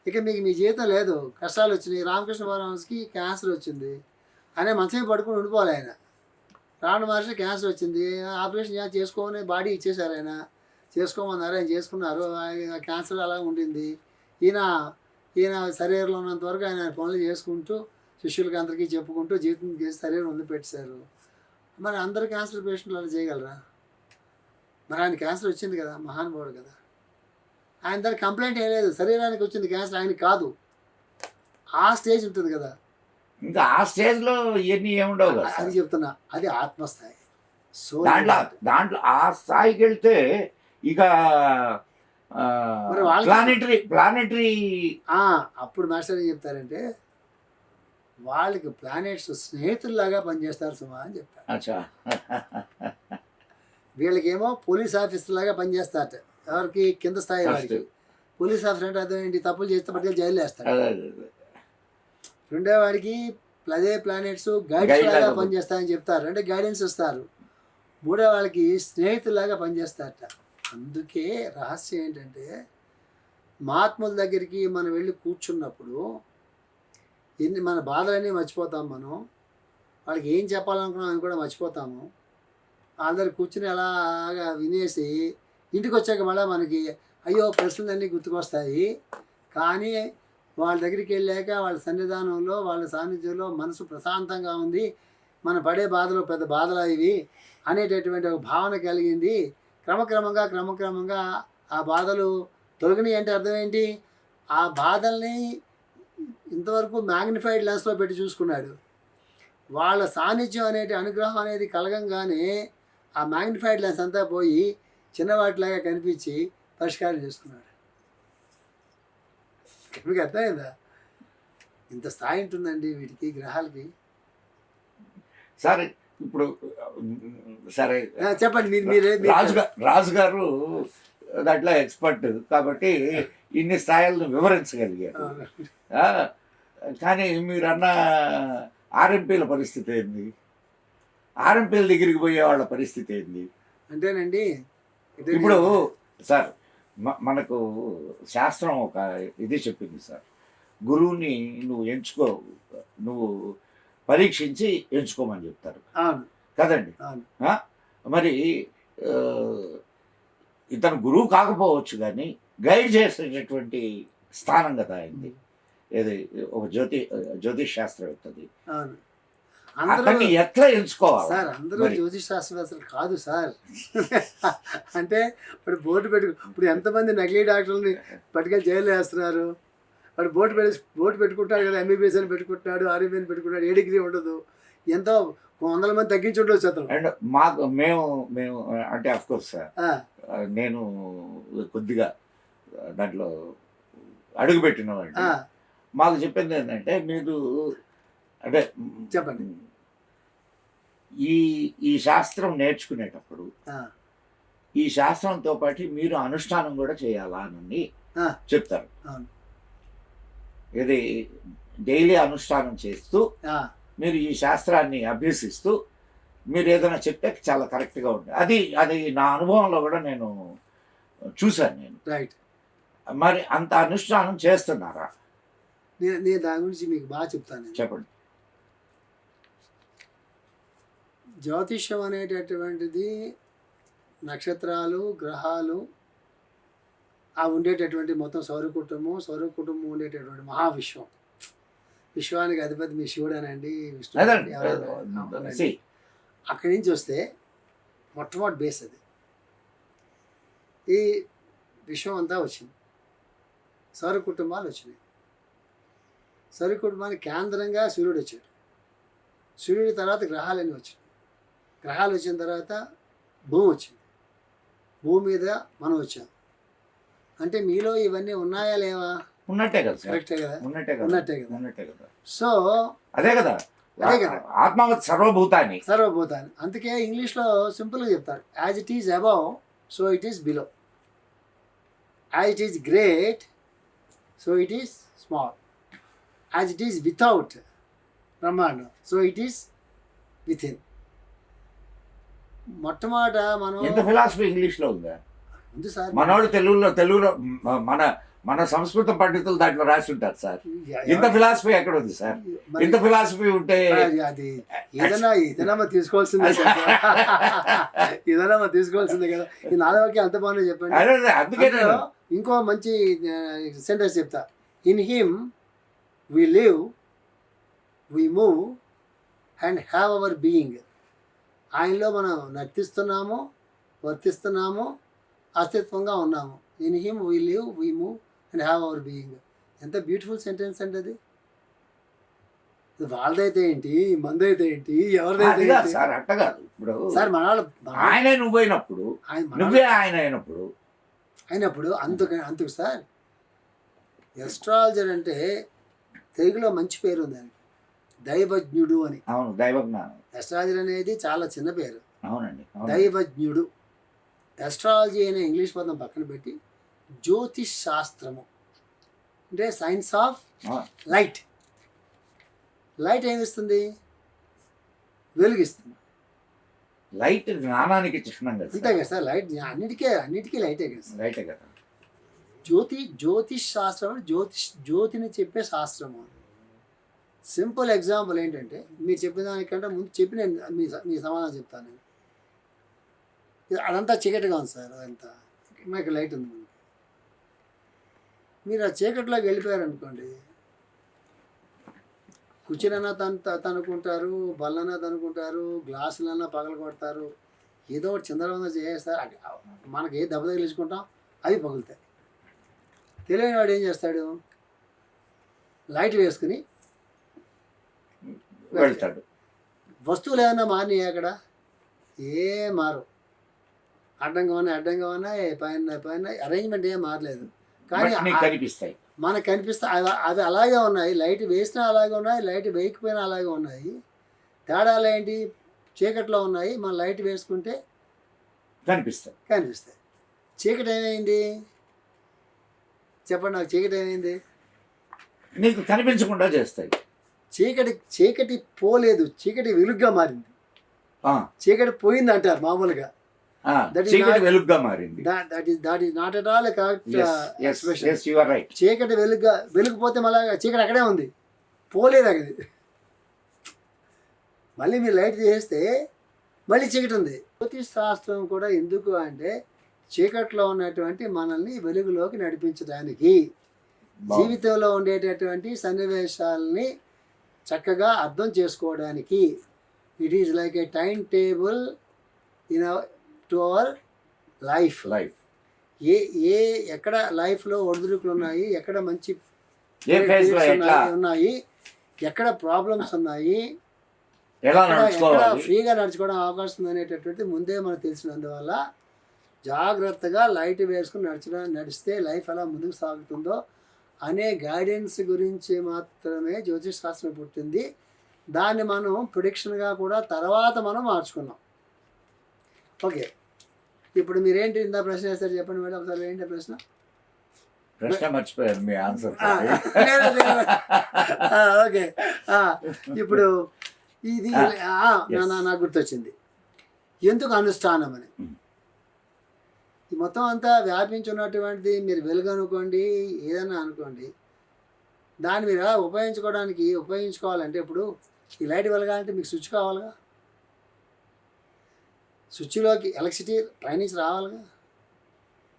ఇక మీకు మీ జీవితం లేదు, కష్టాలు వచ్చినాయి. రామకృష్ణ పరమహంసకి క్యాన్సర్ వచ్చింది, అనే మంచమే పడుకుని ఉండిపోవాలి ఆయన. రావణ మహర్షి క్యాన్సర్ వచ్చింది, ఆపరేషన్ చేసుకోమని బాడీ ఇచ్చేశారు, ఆయన చేసుకోమన్నారు, ఆయన చేసుకున్నారు. ఆయన క్యాన్సర్ అలా ఉండింది. ఈయన శరీరంలో ఉన్నంత వరకు ఆయన పనులు చేసుకుంటూ శిష్యులకి అందరికీ చెప్పుకుంటూ జీవితం చేసి శరీరం వదిలిపెట్టేశారు. మరి అందరు క్యాన్సర్ పేషెంట్లు అలా చేయగలరా? మరి ఆయన క్యాన్సర్ వచ్చింది కదా, మహానుభావుడు కదా, ఆయన దానికి కంప్లైంట్ ఏం లేదు. శరీరానికి వచ్చింది క్యాన్సర్, ఆయన కాదు. ఆ స్టేజ్ ఉంటుంది కదా, ఇంకా ఆ స్టేజ్లో ఇవన్నీ ఏముండవు కదా. అది చెప్తున్నా, అది ఆత్మస్థాయి. సో దాంట్లో ఆ స్థాయికి వెళ్తే ఇక ప్లానెటరీ అప్పుడు మాస్టర్ ఏం చెప్తారంటే, వాళ్ళకి ప్లానెట్స్ స్నేహితుల్లాగా పనిచేస్తారు సుమా అని చెప్తారు. వీళ్ళకేమో పోలీస్ ఆఫీసర్ లాగా పనిచేస్తారట. ఎవరికి? కింద స్థాయి వాడికి. పోలీస్ ఆఫీసర్ అంటే అర్థం ఏంటి, తప్పులు చేస్తే పట్టుకెళ్ళి జైలు వేస్తాడు. రెండో వాడికి అదే ప్లానెట్స్ గైడ్స్ లాగా పనిచేస్తారని చెప్తారు, అంటే గైడెన్స్ ఇస్తారు. మూడో వాళ్ళకి స్నేహితుల్లాగా పనిచేస్తారట. అందుకే రహస్యం ఏంటంటే, మహాత్ముల దగ్గరికి మనం వెళ్ళి కూర్చున్నప్పుడు మన బాధలన్నీ మర్చిపోతాం. మనం వాళ్ళకి ఏం చెప్పాలనుకున్నాం అని కూడా మర్చిపోతాము. అందరు కూర్చుని అలాగా వినేసి ఇంటికి వచ్చాక మళ్ళీ మనకి అయ్యో ప్రశ్నలన్నీ గుర్తుకొస్తాయి. కానీ వాళ్ళ దగ్గరికి వెళ్ళాక వాళ్ళ సన్నిధానంలో, వాళ్ళ సాన్నిధ్యంలో మనసు ప్రశాంతంగా ఉంది, మన పడే బాధలు పెద్ద బాధలు ఇవి అనేటటువంటి ఒక భావన కలిగింది. క్రమక్రమంగా ఆ బాధలు తొలగినాయి. అంటే అర్థం ఏంటి, ఆ బాధల్ని ఇంతవరకు మ్యాగ్నిఫైడ్ లెన్స్లో పెట్టి చూసుకున్నాడు. వాళ్ళ సాన్నిధ్యం అనేది, అనుగ్రహం అనేది కలగంగానే ఆ మ్యాగ్నిఫైడ్ లెన్స్ అంతా పోయి చిన్నవాటిలాగా కనిపించి పరిష్కారం చేసుకున్నాడు. మీకు అర్థమైందా? ఇంత స్థాయి ఉంటుందండి వీటికి, గ్రహాలకి. సరే, ఇప్పుడు సరే చెప్పండి. రాజు గారు దాంట్లో ఎక్స్పర్ట్ కాబట్టి ఇన్ని స్థాయిలను వివరించగలిగారు. కానీ మీరు అన్న ఆర్ఎంపీల పరిస్థితి ఏంది, ఆర్ఎంపీల దగ్గరికి పోయే వాళ్ళ పరిస్థితి ఏంది అంటేనండి, ఇప్పుడు సార్ మనకు శాస్త్రం ఒక ఇది చెప్పింది సార్, గురువుని నువ్వు ఎంచుకో, నువ్వు పరీక్షించి ఎంచుకోమని చెప్తారు అవును కదండి. అవును ఆ? మరి ఆ, ఇతను గురువు కాకపోవచ్చు కానీ గైడ్ చేసేటటువంటి స్థానం కదా అయింది. ఏది ఒక జ్యోతిష్ శాస్త్రవేత్తది. అవును అందరూ అతన్ని ఎట్లా ఎంచుకోవాలి సార్ అందరూ మరి? జ్యోతిష్ శాస్త్రవేత్తలు కాదు సార్. అంటే ఇప్పుడు ఇప్పుడు ఎంతమంది నకిలీ డాక్టర్లని పట్టుకెళ్ళి జైలు వేస్తున్నారు. వాడు బోర్డు పెట్టుకుంటాడు కదా, ఎంబీబీఎస్ అని పెట్టుకుంటున్నాడు, ఆర్ఎంపీ అని పెట్టుకుంటాడు, ఏ డిగ్రీ ఉండదు. ఎంతో 100 మంది తగ్గించి ఉండొచ్చు అతను. అండ్ మాకు మేము మేము అంటే అఫ్ కోర్స్ సార్ ఆ, నేను కొద్దిగా దాంట్లో అడుగుపెట్టినవాడిని. ఆ, మాకు చెప్పింది ఏంటంటే మీరు అంటే చెప్పండి. ఈ ఈ శాస్త్రం నేర్చుకునేటప్పుడు ఆ, ఈ శాస్త్రంతో పాటు మీరు అనుష్ఠానం కూడా చేయాలా అని ఆ, చెప్తారు. అవును. ఇది డైలీ అనుష్ఠానం చేస్తూ ఆ, మీరు ఈ శాస్త్రాన్ని అభ్యసిస్తూ మీరు ఏదైనా చెప్తే చాలా కరెక్ట్గా ఉంటుంది. అది అది నా అనుభవంలో కూడా నేను చూశాను. నేను రైట్. మరి అంత అనుష్ఠానం చేస్తున్నారా? నేను దాని గురించి మీకు బాగా చెప్తాను. నేను చెప్పండి. జ్యోతిష్యం అనేటటువంటిది నక్షత్రాలు, గ్రహాలు, ఆ ఉండేటటువంటి మొత్తం సౌర కుటుంబం ఉండేటటువంటి మహావిశ్వం. విశ్వానికి అధిపతి మీ శివుడేనండి, విష్ణువు అదండి. ఎవరైనా. See, అక్కడి నుంచి వస్తే మొట్టమొదటి బేస్ అది. ఈ విశ్వం అంతా వచ్చింది, సౌర కుటుంబాలు వచ్చినాయి. సౌర కుటుంబానికి కేంద్రంగా సూర్యుడు వచ్చాడు. సూర్యుడి తర్వాత గ్రహాలన్నీ వచ్చినాయి. గ్రహాలు వచ్చిన తర్వాత భూమి వచ్చింది. భూమి మీద మనం వచ్చాం. అంటే మీలో ఇవన్నీ ఉన్నాయా లేవా? ఉన్నట్టే కదా సార్. కరెక్టే కదా, ఉన్నట్టే కదా. ఉన్నట్టే కదా. ఉన్నట్టే కదా. సో అదే కదా. అదే కదా. ఆత్మవత్ సర్వభూతాన్ని. సర్వభూతాన్ని. అందుకే ఇంగ్లీష్లో సింపుల్గా చెప్తారు, as it is above so it is below, as it is great so it is small, as it is without బ్రహ్మాండం so it is within. మొట్టమొదట మనం ఎంత ఫిలాసఫీ ఇంగ్లీష్ లో ఉందా? ఉంది సార్. మనోడు తెలుగులో మన మన సంస్కృత పండితులు దాంట్లో రాసి ఉంటారు సార్. ఇంత ఫిలాసఫీ ఎక్కడ ఉంది సార్? మరి ఇంత ఫిలాసఫీ ఉంటే అది ఏదైనా మనం తీసుకోవాల్సిందే సార్. ఏదైనా మనం తీసుకోవాల్సిందే కదా. ఈ 4 వాక్యం అంత బాగుంది చెప్పండి. అదే అందుకే నేను అందులో ఇంకో మంచి సెంటెన్స్ చెప్తా. In him we live, we move and have our being. ఆయనలో మనం నర్తిస్తున్నాము, వర్తిస్తున్నాము, అస్తిత్వంగా ఉన్నాము. In him we live, we move and have our being. ఎంత బ్యూటిఫుల్ సెంటెన్స్ అంటే అది. వాళ్ళదైతే ఏంటి, మందైతే ఏంటి, ఎవరిదైతే అది కాదు ఏంటి సార్. అట్ట కాదు. ఇప్పుడు సార్. మన వాళ్ళు ఆయనే నువ్వైనప్పుడు నువ్వే ఆయన అయినప్పుడు అయినప్పుడు అందుకు సార్ ఎస్ట్రాలజర్ అంటే తెలుగులో మంచి పేరు ఉంది దానికి, దైవజ్ఞుడు అని. అవును, దైవజ్ఞానం. ఎస్ట్రాలజర్ అనేది చాలా చిన్న పేరు. అవునండి, అవును. దైవజ్ఞుడు. ఎస్ట్రాలజీ అనే ఇంగ్లీష్ పదం పక్కన పెట్టి జ్యోతిష్ శాస్త్రము అంటే సైన్స్ ఆఫ్ లైట్. లైట్ ఏమిస్తుంది? వెలుగిస్తుంది. లైట్ జ్ఞానానికి చిహ్నం కదా అంతే కదా సార్. లైట్ అన్నిటికీ లైటే కదా సార్. లైటే కదా. జ్యోతిష్ శాస్త్రం అంటే జ్యోతిని చెప్పే శాస్త్రము. సింపుల్ ఎగ్జాంపుల్ ఏంటంటే, మీరు చెప్పిన దానికంటే ముందు చెప్పి నేను మీ సమాధానం చెప్తాను. నేను అదంతా చీకటిగా ఉంది సార్. అదంతా మాకు లైట్ ఉంది. మనకి మీరు ఆ చీకటిలోకి వెళ్ళిపోయారనుకోండి, కుర్చీలన్నా తనుకుంటారు, బల్లన్నా తనుకుంటారు, గ్లాసులన్నా పగలు కొడతారు, ఏదో ఒకటి చిందరవంద చేస్తారు. మనకి ఏ దెబ్బ తగిలించుకుంటాం, అవి పగులుతాయి. తెలియని వాడు ఏం చేస్తాడు? లైట్ వేసుకుని వెళ్తాడు. వస్తువులు ఏమన్నా మారినాయి అక్కడ? ఏ మారు. అడ్డంగా ఉన్నాయి, పైన అరేంజ్మెంట్ ఏం మారలేదు. కానీ కనిపిస్తాయి, మనకు కనిపిస్తాయి. అవి అలాగే ఉన్నాయి. లైట్ వేసినా అలాగే ఉన్నాయి, లైట్ వేయకపోయినా అలాగే ఉన్నాయి. తేడాలు ఏంటి? చీకట్లో ఉన్నాయి, మన లైట్ వేసుకుంటే కనిపిస్తాయి. చీకటి ఏమైంది చెప్పండి నాకు? చీకటి ఏమైంది? నీకు కనిపించకుండా చేస్తాయి. చీకటి పోలేదు, చీకటి వెలుగ్గా మారింది. చీకటి పోయింది అంటారు మామూలుగా. చీకటి వెలుగ్గా మారింది. That is not at all correct expression. చీకటి వెలుగుపోతే మళ్ళీ చీకటి అక్కడే ఉంది, పోలేదు అది. మళ్ళీ మీరు లైట్ చేస్తే మళ్ళీ చీకటి ఉంది. జ్యోతిష్ శాస్త్రం కూడా ఎందుకు అంటే చీకట్లో ఉన్నటువంటి మనల్ని వెలుగులోకి నడిపించడానికి, జీవితంలో ఉండేటటువంటి సన్నివేశాలని చక్కగా అర్థం చేసుకోవడానికి. It is like a time table into our life. ఏ ఎక్కడ లైఫ్లో ఒడిదుడుకులు ఉన్నాయి, ఎక్కడ మంచి ఉన్నాయి, ఎక్కడ ప్రాబ్లమ్స్ ఉన్నాయి, ఎక్కడ ఫ్రీగా నడుచుకోవడం అవకాశం ఉంది అనేటటువంటి ముందే మనకు తెలిసినందువల్ల జాగ్రత్తగా లైట్ వేసుకుని నడిస్తే లైఫ్ ఎలా ముందుకు సాగుతుందో అనే గైడెన్స్ గురించి మాత్రమే జ్యోతిష్ శాస్త్రం పుట్టింది. దాన్ని మనం ప్రిడిక్షన్గా కూడా తర్వాత మనం మార్చుకున్నాం. ఓకే, ఇప్పుడు మీరేంటి ఇంత ప్రశ్న వేస్తారు చెప్పండి మేడం ఒకసారి. ఏంటి ప్రశ్న? మర్చిపోయారు మీ ఆన్సర్. ఓకే, ఇప్పుడు ఇది నాకు గుర్తొచ్చింది. ఎందుకు అనుష్ఠానం అని. ఈ మొత్తం అంతా వ్యాపించి ఉన్నటువంటిది మీరు వెలుగు అనుకోండి, ఏదన్నా అనుకోండి, దాన్ని మీరు ఉపయోగించుకోవాలంటే ఇప్పుడు ఈ లైట్ వెలగాలంటే మీకు స్విచ్ కావాలిగా, స్విచ్లోకి ఎలక్ట్రిసిటీ పైనుంచి రావాలిగా.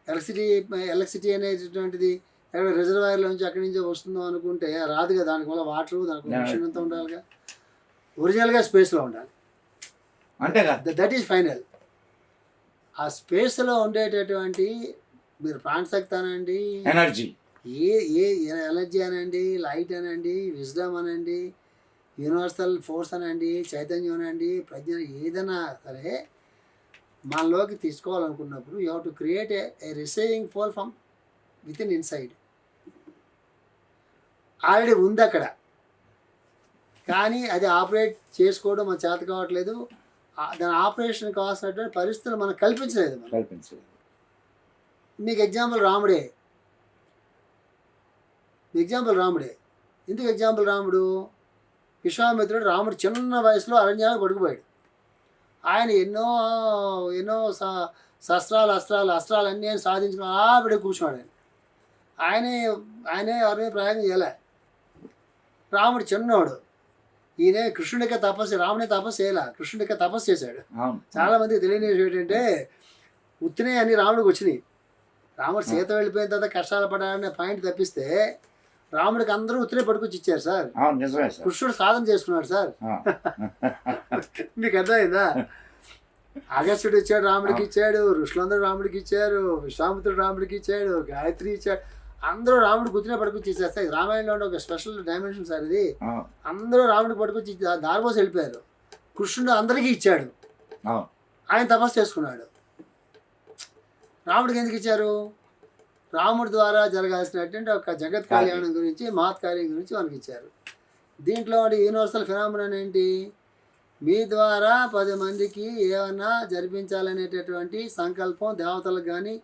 ఎలక్ట్రిసిటీ అనేటటువంటిది ఎక్కడ రిజర్వాయర్లో నుంచి అక్కడి నుంచి వస్తుందో అనుకుంటే రాదుగా. దానికి వల్ల వాటర్, దానికి మిషన్ అంతా ఉండాలిగా. ఒరిజినల్గా స్పేస్లో ఉండాలి, అంతేగా. That is final. ఆ స్పేస్లో ఉండేటటువంటి మీరు ప్రాణశక్తి అనండి, ఎనర్జీ, ఎనర్జీ అనండి, లైట్ అనండి, విజ్డమ్ అనండి, యూనివర్సల్ ఫోర్స్ అనండి, చైతన్యం అనండి, ప్రజ్ఞ, ఏదైనా సరే మనలోకి తీసుకోవాలనుకున్నప్పుడు you have to create a receiving fold from within inside. Already ఉంది అక్కడ, కానీ అది ఆపరేట్ చేసుకోవడం మన చేత కావట్లేదు. దాని ఆపరేషన్ కావాల్సినటువంటి పరిస్థితులు మనం కల్పించలేదు. మీకు ఎగ్జాంపుల్ రాముడే. ఎందుకు ఎగ్జాంపుల్ రాముడు? విశ్వామిత్రుడు రాముడు చిన్న వయసులో అరణ్యాలకు పడుకుపోయాడు. ఆయన ఎన్నో అస్త్రాలు అన్నీ సాధించుకుని ఆవిడ కూర్చున్నాడు. ఆయనే ఎవరిని ప్రయోగం చేయలే. రాముడు చిన్నవాడు. ఈయన కృష్ణుడికే తపస్సు, రాముడే తపస్సు చేయలే, కృష్ణుడికే తపస్సు చేశాడు. చాలా మందికి తెలియని ఏంటంటే ఉత్తినే అన్ని రాముడికి వచ్చినాయి. రాముడు సీత వెళ్ళిపోయిన తర్వాత కష్టాలు పడాలనే పాయింట్ తప్పిస్తే రాముడికి అందరూ ఉత్తినే పట్టుకొచ్చి ఇచ్చారు సార్. కృష్ణుడు సాధన చేసుకున్నాడు సార్. మీకు అర్థమైందా? అగస్త్యుడు ఇచ్చాడు, రాముడికి ఇచ్చాడు, ఋషులందరూ రాముడికి ఇచ్చారు, విశ్వామిత్రుడు రాముడికి ఇచ్చాడు, గాయత్రి ఇచ్చాడు, అందరూ రాముడికి గుర్తునే పట్టుకొచ్చి ఇచ్చేస్తారు. రామాయణంలో ఉండే ఒక స్పెషల్ డైమెన్షన్ సార్ ఇది. అందరూ రాముడికి పట్టుకొచ్చి దారిపోసి వెళ్ళిపోయారు. కృష్ణుడు అందరికీ ఇచ్చాడు, ఆయన తపస్సు చేసుకున్నాడు. రాముడికి ఎందుకు ఇచ్చారు? రాముడి ద్వారా జరగాల్సినటువంటి ఒక జగత్ కళ్యాణం గురించి, మహత్ కార్యం గురించి మనకి ఇచ్చారు. దీంట్లో యూనివర్సల్ ఫినామినన్ ఏంటి? మీ ద్వారా 10 మందికి ఏమన్నా జరిపించాలనేటటువంటి సంకల్పం దేవతలకు కానీ,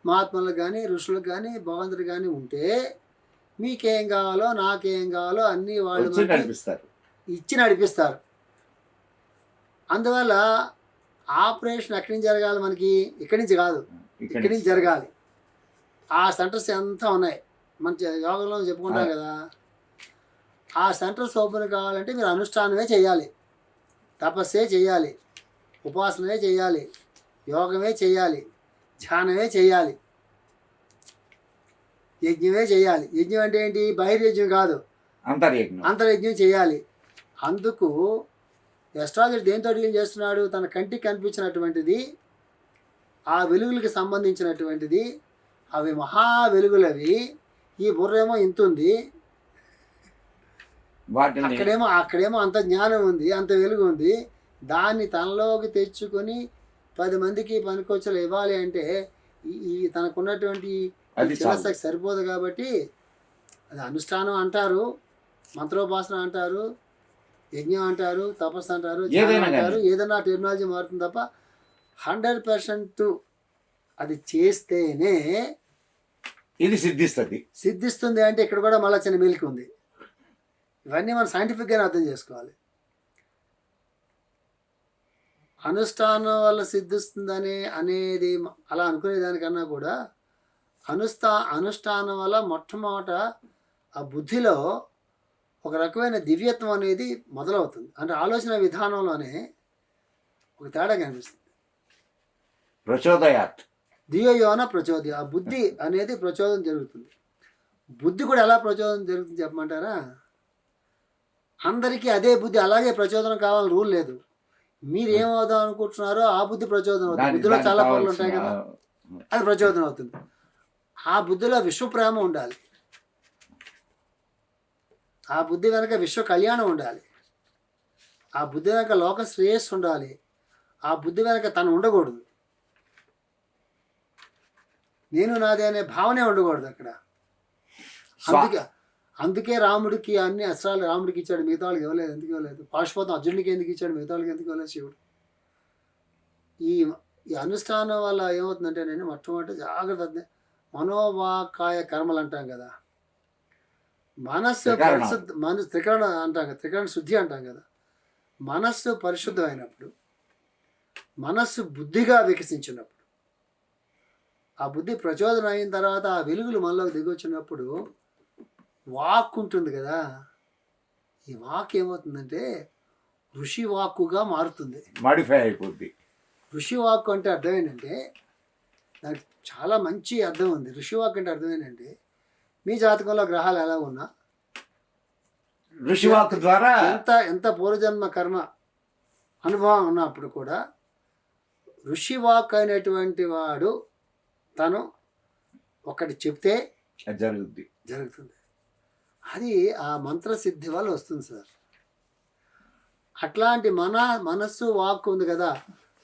మహాత్ములకు కానీ, ఋషులకు కానీ, భగవంతుడికి కానీ ఉంటే మీకేం కావాలో నాకేం కావాలో అన్నీ వాళ్ళు ఇచ్చి నడిపిస్తారు. అందువల్ల ఆపరేషన్ ఎక్కడి నుంచి జరగాలి? మనకి ఇక్కడి నుంచి కాదు, ఇక్కడి నుంచి జరగాలి. ఆ సెంటర్స్ ఎంత ఉన్నాయి మంచి యోగంలో చెప్పుకుంటాం కదా. ఆ సెంటర్స్ ఓపెన్ కావాలంటే మీరు అనుష్ఠానమే చేయాలి, తపస్సే చేయాలి, ఉపాసనే చేయాలి, యోగమే చేయాలి, ధ్యానమే చేయాలి, యజ్ఞమే చేయాలి. యజ్ఞం అంటే ఏంటి? బహిర్యజ్ఞం కాదు, అంతర్యజ్ఞం చేయాలి. అందుకు ఎస్ట్రాలజీ దేంతో డీల్ చేస్తున్నాడు? తన కంటికి కనిపించినటువంటిది, ఆ వెలుగులకి సంబంధించినటువంటిది, అవి మహా వెలుగులవి. ఈ బుర్రేమో ఇంత ఉంది, అక్కడేమో అంత జ్ఞానం ఉంది, అంత వెలుగు ఉంది. దాన్ని తనలోకి తెచ్చుకొని 10 మందికి పనికొచ్చలు ఇవ్వాలి అంటే ఈ తనకున్నటువంటి చిరస్థకి సరిపోదు. కాబట్టి అది అనుష్ఠానం అంటారు, మంత్రోపాసన అంటారు, యజ్ఞం అంటారు, తపస్సు అంటారు, అంటారు, ఏదైనా టెక్నాలజీ మారుతుంది తప్ప 100% అది చేస్తేనే ఇది సిద్ధిస్తుంది. అంటే ఇక్కడ కూడా మళ్ళీ చిన్న మెలిక ఉంది. ఇవన్నీ మనం సైంటిఫిక్గానే అర్థం చేసుకోవాలి. అనుష్ఠానం వల్ల సిద్ధిస్తుందని అనేది అలా అనుకునేదానికన్నా కూడా అనుష్ఠానం వల్ల మొట్టమొదట ఆ బుద్ధిలో ఒక రకమైన దివ్యత్వం అనేది మొదలవుతుంది. అంటే ఆలోచన విధానంలోనే ఒక తేడా కనిపిస్తుంది. ప్రచోదయాత్. ధియోయోన ప్రచోదయ, ఆ బుద్ధి అనేది ప్రచోదనం జరుగుతుంది. బుద్ధి కూడా ఎలా ప్రచోదనం జరుగుతుంది చెప్పమంటారా? అందరికీ అదే బుద్ధి అలాగే ప్రచోదనం కావాలని రూల్ లేదు. మీరు ఏమవుదాం అనుకుంటున్నారో ఆ బుద్ధి ప్రచోదనం అవుతుంది. బుద్ధిలో చాలా పనులు ఉంటాయి కదా, అది ప్రచోదనం అవుతుంది. ఆ బుద్ధిలో విశ్వప్రేమ ఉండాలి, ఆ బుద్ధి వెనక విశ్వ కళ్యాణం ఉండాలి, ఆ బుద్ధి వెనక లోక శ్రేయస్సు ఉండాలి, ఆ బుద్ధి వెనక తను ఉండకూడదు, నేను నాదే అనే భావనే ఉండకూడదు అక్కడ. అందుకే రాముడికి అన్ని అస్త్రాలు రాముడికి ఇచ్చాడు, మిగతా వాళ్ళకి ఇవ్వలేదు. ఎందుకు ఇవ్వలేదు? పాశుపతం అర్జునుడికి ఎందుకు ఇచ్చాడు, మిగతా వాళ్ళకి ఎందుకు ఇవ్వలేదు శివుడు? ఈ ఈ అనుష్ఠానం వల్ల ఏమవుతుందంటే, నేను మొట్టమొదటి జాగ్రత్త, మనోవాకాయ కర్మలు అంటాం కదా, మనస్సు పరిశుద్ధ, మనసు త్రికరణ అంటాం కదా, త్రికరణ శుద్ధి అంటాం కదా. మనస్సు పరిశుద్ధమైనప్పుడు, మనస్సు బుద్ధిగా వికసించినప్పుడు, ఆ బుద్ధి ప్రచోదనం అయిన తర్వాత ఆ వెలుగులు మనలోకి దిగొచ్చినప్పుడు వాక్ ఉంటుంది కదా, ఈ వాక్ ఏమవుతుందంటే ఋషి వాక్కుగా మారుతుంది, మాడిఫై అయిపోద్ది. ఋషి వాక్ అంటే అర్థం ఏంటంటే, దానికి చాలా మంచి అర్థం ఉంది. ఋషి వాక్ అంటే అర్థం ఏంటంటే, మీ జాతకంలో గ్రహాలు ఎలా ఉన్నా, ఋషి వాక్ ద్వారా ఎంత పూర్వజన్మ కర్మ అనుభవం ఉన్నప్పుడు కూడా ఋషి వాక్ అయినటువంటి వాడు తను ఒకటి చెప్తే జరుగుతుంది. అది ఆ మంత్రసిద్ధి వల్ల వస్తుంది సార్. అట్లాంటి మనస్సు వాక్ ఉంది కదా,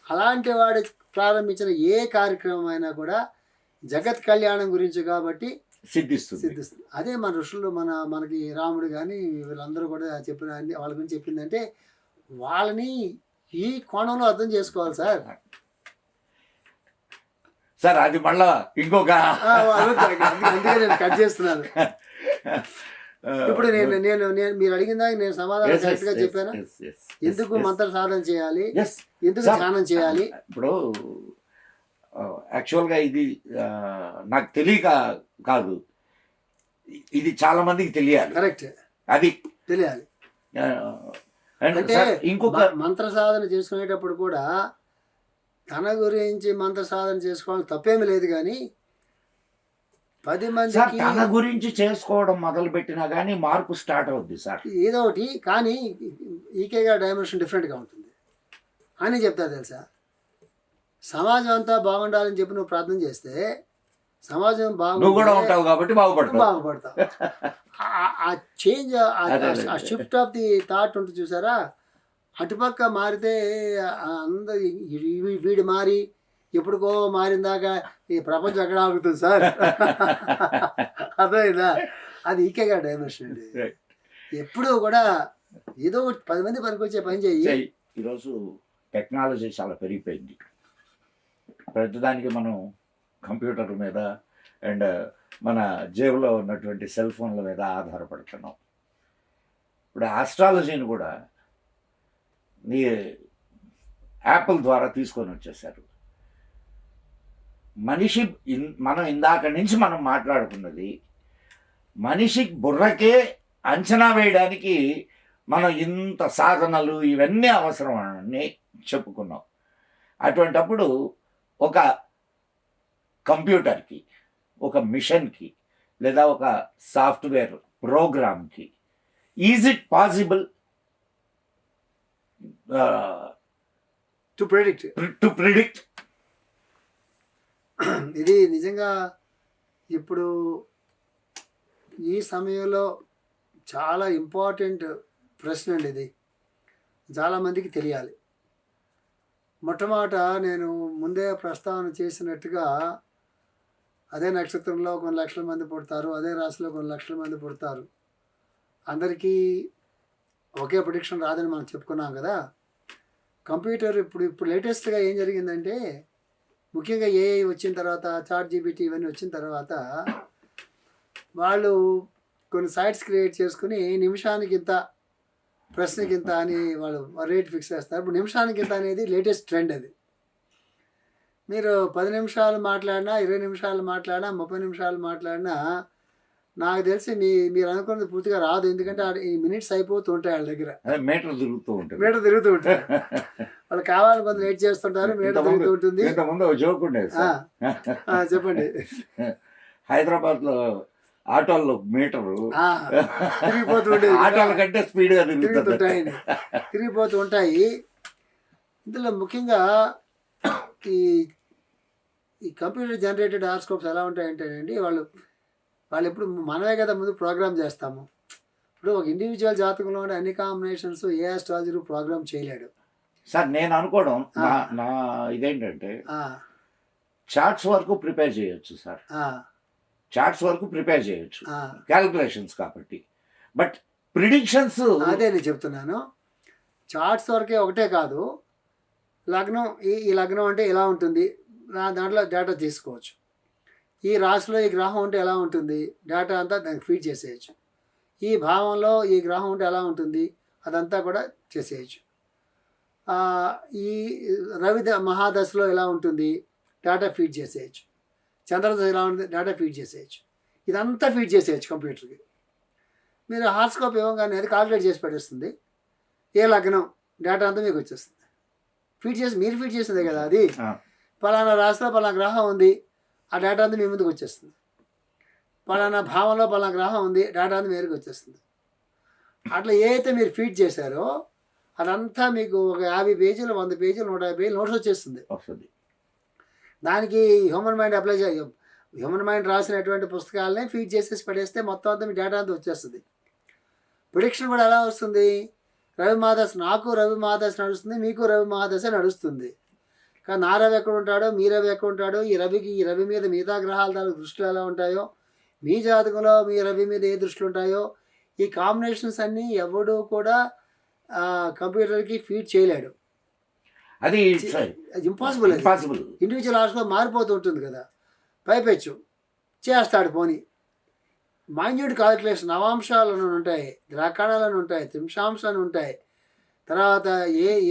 అలాంటి వాడు ప్రారంభించిన ఏ కార్యక్రమం అయినా కూడా జగత్ కళ్యాణం గురించి కాబట్టి సిద్ధిస్తుంది. అదే మన ఋషులు మనకి రాముడు కానీ వీళ్ళందరూ కూడా చెప్పిన వాళ్ళ గురించి చెప్పిందంటే, వాళ్ళని ఈ కోణంలో అర్థం చేసుకోవాలి సార్. సార్ అది మళ్ళా ఇంకొక అందుకే నేను కట్ చేస్తున్నాను. ఇప్పుడు నేను మీరు అడిగిన దానికి నేను సమాధానం కరెక్ట్ గా చెప్పాను. ఎందుకు మంత్ర సాధన చేయాలి, ఎందుకు ధ్యానం చేయాలి? ఇప్పుడు యాక్చువల్గా ఇది నాకు తెలియక కాదు, ఇది చాలా మందికి తెలియాలి. కరెక్ట్, అది తెలియాలి. అంటే ఇంకొక మంత్ర సాధన చేసుకునేటప్పుడు కూడా తన గురించి మంత్ర సాధన చేసుకోవడం తప్పేమీ లేదు, కానీ 10 మందికి తన గురించి చేసుకోవడం మొదలు పెట్టినా కానీ మార్పు స్టార్ట్ అవుద్ది సార్, ఏదో ఒకటి. కానీ ఈకేగా డైమెన్షన్ డిఫరెంట్గా ఉంటుంది అని చెప్తా తెలుసా. సమాజం అంతా బాగుండాలని చెప్పి నువ్వు ప్రార్థన చేస్తే సమాజం బాగుంటావు కాబట్టి బాగుపడతావు. ఆ చేంజ్, ఆ షిఫ్ట్ ఆఫ్ ది థాట్ ఉంటుంది చూసారా. అటుపక్క మారితే అందరు వీడు మారి ఎప్పుడుకో మారిందాక ఈ ప్రపంచం ఎక్కడ ఆగుతుంది సార్. అర్థమైందా? అది ఈకేగా డైమెన్షన్ అండి. ఎప్పుడు కూడా ఏదో 10 మంది పనికొచ్చే పని చెయ్యి. ఈరోజు టెక్నాలజీ చాలా పెరిగిపోయింది. ప్రతిదానికి మనం కంప్యూటర్ల మీద అండ్ మన జేబులో ఉన్నటువంటి సెల్ ఫోన్ల మీద ఆధారపడుతున్నాం. ఇప్పుడు ఆస్ట్రాలజీని కూడా నీ యాపిల్ ద్వారా తీసుకొని వచ్చేసారు. మనిషి మనం ఇందాక నుంచి మనం మాట్లాడుకున్నది మనిషి బుర్రకే అంచనా వేయడానికి మనం ఇంత సాధనలు ఇవన్నీ అవసరం అని చెప్పుకున్నాం. అటువంటప్పుడు ఒక కంప్యూటర్కి, ఒక మిషన్కి, లేదా ఒక సాఫ్ట్వేర్ ప్రోగ్రామ్కి is it possible to predict? ఇది నిజంగా ఇప్పుడు ఈ సమయంలో చాలా ఇంపార్టెంట్ ప్రశ్న అండి. ఇది చాలామందికి తెలియాలి. మొట్టమొదట నేను ముందే ప్రస్తావన చేసినట్టుగా, అదే నక్షత్రంలో కొన్ని లక్షల మంది పుడతారు, అదే రాశిలో కొన్ని లక్షల మంది పుడతారు. అందరికీ ఒకే ప్రిడిక్షన్ రాదని మనం చెప్పుకున్నాం కదా. కంప్యూటర్ ఇప్పుడు లేటెస్ట్గా ఏం జరిగిందంటే, ముఖ్యంగా ఏఐ వచ్చిన తర్వాత, చాట్ జీపీటీ ఇవన్నీ వచ్చిన తర్వాత, వాళ్ళు కొన్ని సైట్స్ క్రియేట్ చేసుకుని నిమిషానికి ఇంత, ప్రశ్నకి ఇంత అని వాళ్ళు రేట్ ఫిక్స్ చేస్తారు. ఇప్పుడు నిమిషానికి ఇంత అనేది లేటెస్ట్ ట్రెండ్. అది మీరు 10 నిమిషాలు మాట్లాడినా, 20 నిమిషాలు మాట్లాడినా, 30 నిమిషాలు మాట్లాడినా నాకు తెలిసి మీరు అనుకున్నది పూర్తిగా రాదు, ఎందుకంటే ఈ మినిట్స్ అయిపోతూ ఉంటాయి వాళ్ళ దగ్గర, అదే మీటర్ తిరుగుతూ ఉంటుంది. మీటర్ తిరుగుతూ ఉంటాయి. వాళ్ళు కావాలని కొంత వెయిట్ చేస్తుంటారు, మీటర్ తిరుగుతూ ఉంటుంది. ఇంతకుముందు ఒక జోక్ ఉండేది సార్. చెప్పండి. హైదరాబాద్లో ఆటోల్లో మీటరు తిరిగిపోతూ ఉండేది, ఆటోల కంటే స్పీడ్గా తిరుగుతుంటాయి, తిరిగిపోతూ ఉంటాయి. ఇందులో ముఖ్యంగా ఈ ఈ కంప్యూటర్ జనరేటెడ్ హారోస్కోప్స్ ఎలా ఉంటాయంటేనండి, వాళ్ళు ఎప్పుడు మనమే కదా ముందు ప్రోగ్రామ్ చేస్తాము. ఇప్పుడు ఒక ఇండివిజువల్ జాతకంలో ఉండే అన్ని కాంబినేషన్స్ ఏ ఆస్ట్రాలజీ ప్రోగ్రామ్ చేయలేడు సార్. నేను అనుకోవడం నా ఇదేంటంటే చార్ట్స్ వరకు ప్రిపేర్ చేయొచ్చు సార్, చార్ట్స్ వరకు ప్రిపేర్ చేయొచ్చు క్యాలిక్యులేషన్స్ కాబట్టి. బట్ ప్రిడిక్షన్స్ అదే నేను చెప్తున్నాను, చార్ట్స్ వరకే ఒకటే కాదు, లగ్నం ఈ లగ్నం అంటే ఎలా ఉంటుంది దాంట్లో డేటా తీసుకోవచ్చు, ఈ రాశిలో ఈ గ్రహం ఉంటే ఎలా ఉంటుంది డేటా అంతా దానికి ఫీడ్ చేసేయచ్చు, ఈ భావంలో ఈ గ్రహం ఉంటే ఎలా ఉంటుంది అదంతా కూడా చేసేయచ్చు, ఈ రవి మహాదశలో ఎలా ఉంటుంది డేటా ఫీడ్ చేసేయచ్చు, చంద్రదశ ఎలా ఉంటుంది డేటా ఫీడ్ చేసేయచ్చు, ఇదంతా ఫీడ్ చేసేయచ్చు కంప్యూటర్కి. మీరు హారోస్కోప్ ఇవ్వగానే అది కాల్కులేట్ చేసి పెట్టేస్తుంది, ఏ లగ్నం డేటా అంతా మీకు వచ్చేస్తుంది, ఫీడ్ చేసి మీరు ఫీడ్ చేసిందే కదా అది, పలానా రాశిలో పలానా గ్రహం ఉంది ఆ డేటా అంతా మీ ముందుకు వచ్చేస్తుంది, పలానా భావంలో పలానా గ్రహం ఉంది డేటా అంతా మీరుకు వచ్చేస్తుంది. అట్లా ఏ అయితే మీరు ఫీడ్ చేశారో అదంతా మీకు ఒక 50 పేజీలు 100 పేజీలు 150 పేజీలు నోట్స్ వచ్చేస్తుంది. దానికి human mind apply human mind రాసినటువంటి పుస్తకాలనే ఫీడ్ చేసేసి పడేస్తే మొత్తం అంతా మీ డేటా అంతా వచ్చేస్తుంది. ప్రిడిక్షన్ కూడా ఎలా వస్తుంది, రవి మహాదశ నాకు రవి మహాదశ నడుస్తుంది, మీకు రవి మహాదశ నడుస్తుంది, కానీ నా రవి ఎక్కడ ఉంటాడో మీ రవి ఎక్కడ ఉంటాడో, ఈ రవి మీద మిగతా గ్రహాల దాని దృష్టిలు ఎలా ఉంటాయో, మీ జాతకంలో మీ రవి మీద ఏ దృష్టిలు ఉంటాయో, ఈ కాంబినేషన్స్ అన్నీ ఎవడు కూడా కంప్యూటర్కి ఫీడ్ చేయలేడు, అది ఇంపాసిబుల్. ఇండివిజువల్ హారోస్కోప్ మారిపోతూ ఉంటుంది కదా, పైపెచ్చు చేస్తాడు పోనీ. మైన్యూట్ కాలిక్యులేషన్ నవాంశాలను ఉంటాయి, ద్రాకాణాలను ఉంటాయి, త్రింశాంశాలు ఉంటాయి, తర్వాత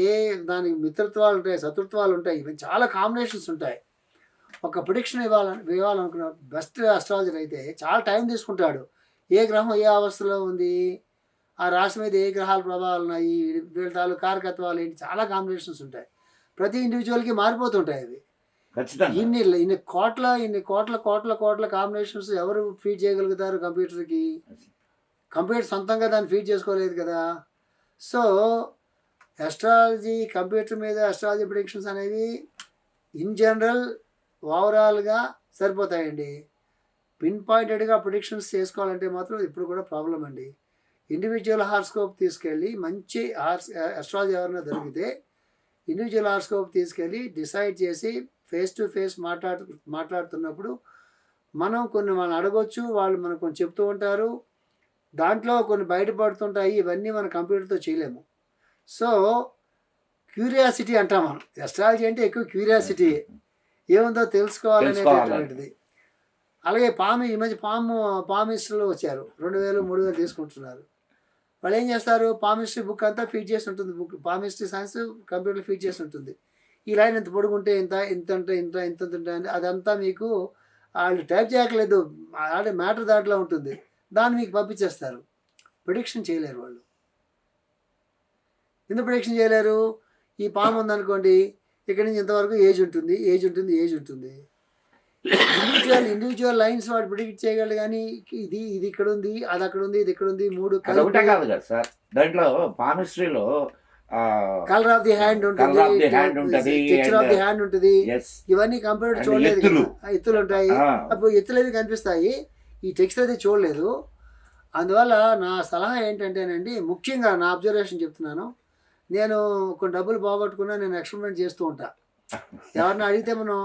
ఏ దానికి మిత్రత్వాలు ఉంటాయి, శత్రుత్వాలు ఉంటాయి, ఇవి చాలా కాంబినేషన్స్ ఉంటాయి. ఒక ప్రిడిక్షన్ ఇవ్వాలనుకున్న బెస్ట్ అస్ట్రాలజర్ అయితే చాలా టైం తీసుకుంటాడు, ఏ గ్రహం ఏ అవస్థలో ఉంది, ఆ రాశి మీద ఏ గ్రహాల ప్రభావాలు ఉన్నాయి, వీళ్ళ తాలూ కారకత్వాలు ఏంటి, చాలా కాంబినేషన్స్ ఉంటాయి, ప్రతి ఇండివిజువల్కి మారిపోతుంటాయి అవి. ఇన్ని కోట్ల కాంబినేషన్స్ ఎవరు ఫీడ్ చేయగలుగుతారు కంప్యూటర్కి? కంప్యూటర్ సొంతంగా దాన్ని ఫీడ్ చేసుకోలేదు కదా. సో అస్ట్రాలజీ కంప్యూటర్ మీద అస్ట్రాలజీ ప్రిడిక్షన్స్ అనేవి ఇన్ జనరల్ ఓవరాల్గా సరిపోతాయండి. పిన్ పాయింటెడ్గా ప్రిడిక్షన్స్ చేసుకోవాలంటే మాత్రం ఇప్పుడు కూడా ప్రాబ్లం అండి. ఇండివిజువల్ హారోస్కోప్ తీసుకెళ్ళి మంచి అస్ట్రాలజీ ఎవరైనా దొరికితే ఇండివిజువల్ హారోస్కోప్ తీసుకెళ్ళి డిసైడ్ చేసి ఫేస్ టు ఫేస్ మాట్లాడుతున్నప్పుడు మనం అడగొచ్చు, వాళ్ళు మనకు కొన్ని చెప్తూ ఉంటారు, దాంట్లో కొన్ని బయటపడుతుంటాయి, ఇవన్నీ మన కంప్యూటర్తో చేయలేము. సో క్యూరియాసిటీ అంటాం మనం, అస్ట్రాలజీ అంటే ఎక్కువ క్యూరియాసిటీ, ఏముందో తెలుసుకోవాలనేటటువంటిది. అలాగే ఈ మధ్య పామిస్టర్లు వచ్చారు, 2000-3000 తీసుకుంటున్నారు. వాళ్ళు ఏం చేస్తారు, పామిస్ట్రీ బుక్ అంతా ఫీడ్ చేసి ఉంటుంది, పామిస్ట్రీ సైన్స్ కంప్యూటర్లో ఫీడ్ చేసి ఉంటుంది. ఈ లైన్ ఎంత పొడుగుంటే ఇంత ఉంటుంది, అదంతా మీకు వాళ్ళు టైప్ చేయట్లేదు, ఆల్రెడీ మ్యాటర్ దాంట్లో ఉంటుంది, దాన్ని మీకు పంపించేస్తారు. ప్రిడిక్షన్ చేయలేరు వాళ్ళు. ఎందుకు ప్రిడిక్షన్ చేయలేరు? ఈ పాము ఉందనుకోండి, ఇక్కడి నుంచి ఇంతవరకు ఏజ్ ఉంటుంది. ఇండివిజువల్ లైన్స్ వాడు ప్రిడిక్ట్ చేయగలడు, కానీ ఇది ఇక్కడ ఉంది, అది అక్కడ ఉంది, ఇది ఇక్కడ ఉంది, 3 కాదు కదా సార్. దాంట్లో పామిస్ట్రీలో కలర్ ఆఫ్ ది హ్యాండ్ ఉంటుంది, టెక్స్చర్ ఆఫ్ ది హ్యాండ్ ఉంటుంది, ఇవన్నీ కంప్యూటర్ చూడలేదు. ఎత్తులు ఉంటాయి, అప్పుడు ఎత్తులు అవి కనిపిస్తాయి, ఈ టెక్స్చర్ అది చూడలేదు. అందువల్ల నా సలహా ఏంటంటేనండి, ముఖ్యంగా నా అబ్జర్వేషన్ చెప్తున్నాను, నేను కొన్ని డబ్బులు పోగొట్టుకున్నా, నేను ఎక్స్పెరిమెంట్ చేస్తూ ఉంటా. ఎవరిని అడిగితే మనం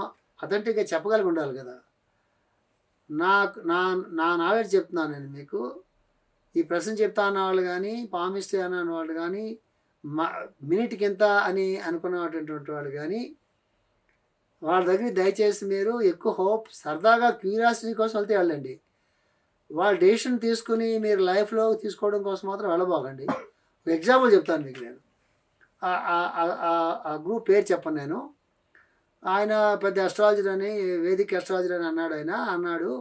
అథెంటిక్గా చెప్పగలిగి ఉండాలి కదా. నా నాలెడ్జ్ చెప్తున్నాను నేను మీకు. ఈ ప్రశ్న చెప్తా అన్న వాళ్ళు కానీ, పామిస్ట్రీ అన్న వాళ్ళు కానీ, మినిట్కి ఎంత అని అనుకున్నటువంటి వాళ్ళు కానీ, వాళ్ళ దగ్గర దయచేసి మీరు ఎక్కువ హోప్, సరదాగా క్యూరియాసిటీ కోసం వెళ్తే వెళ్ళండి. వాళ్ళ డెసిషన్ తీసుకుని మీరు లైఫ్లో తీసుకోవడం కోసం మాత్రం వెళ్ళబోకండి. ఒక ఎగ్జాంపుల్ చెప్తాను మీకు. నేను ఆ గ్రూప్ పేరు చెప్పను నేను. ఆయన పెద్ద అస్ట్రాలజర్ అని, వేదిక అస్ట్రాలజర్ అని అన్నాడు.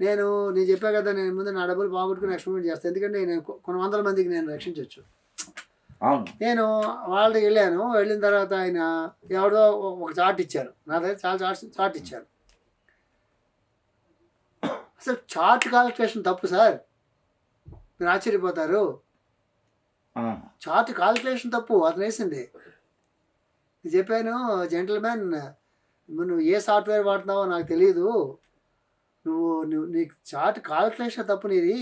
నేను చెప్పా కదా, నేను ముందు నా డబ్బులు పోగొట్టుకుని ఎక్స్పెరిమెంట్ చేస్తాను. ఎందుకంటే నేను కొన్ని వందల మందికి నేను రక్షించవచ్చు. అవును. నేను వాళ్ళ దగ్గర వెళ్ళాను. వెళ్ళిన తర్వాత ఆయన ఎవడో ఒక చార్ట్ ఇచ్చారు. నా దగ్గర చాలా చార్ట్ ఇచ్చారు. అసలు చార్ట్ కాలిక్యులేషన్ తప్పు సార్, మీరు ఆశ్చర్యపోతారు. చార్ట్ కాలిక్యులేషన్ తప్పు అతను వేసింది. నేను చెప్పాను, జెంటల్మెన్ నువ్వు ఏ సాఫ్ట్వేర్ వాడుతున్నావో నాకు తెలియదు, నువ్వు నీకు చార్ట్ కాలిక్యులేషన్ తప్పు నీది.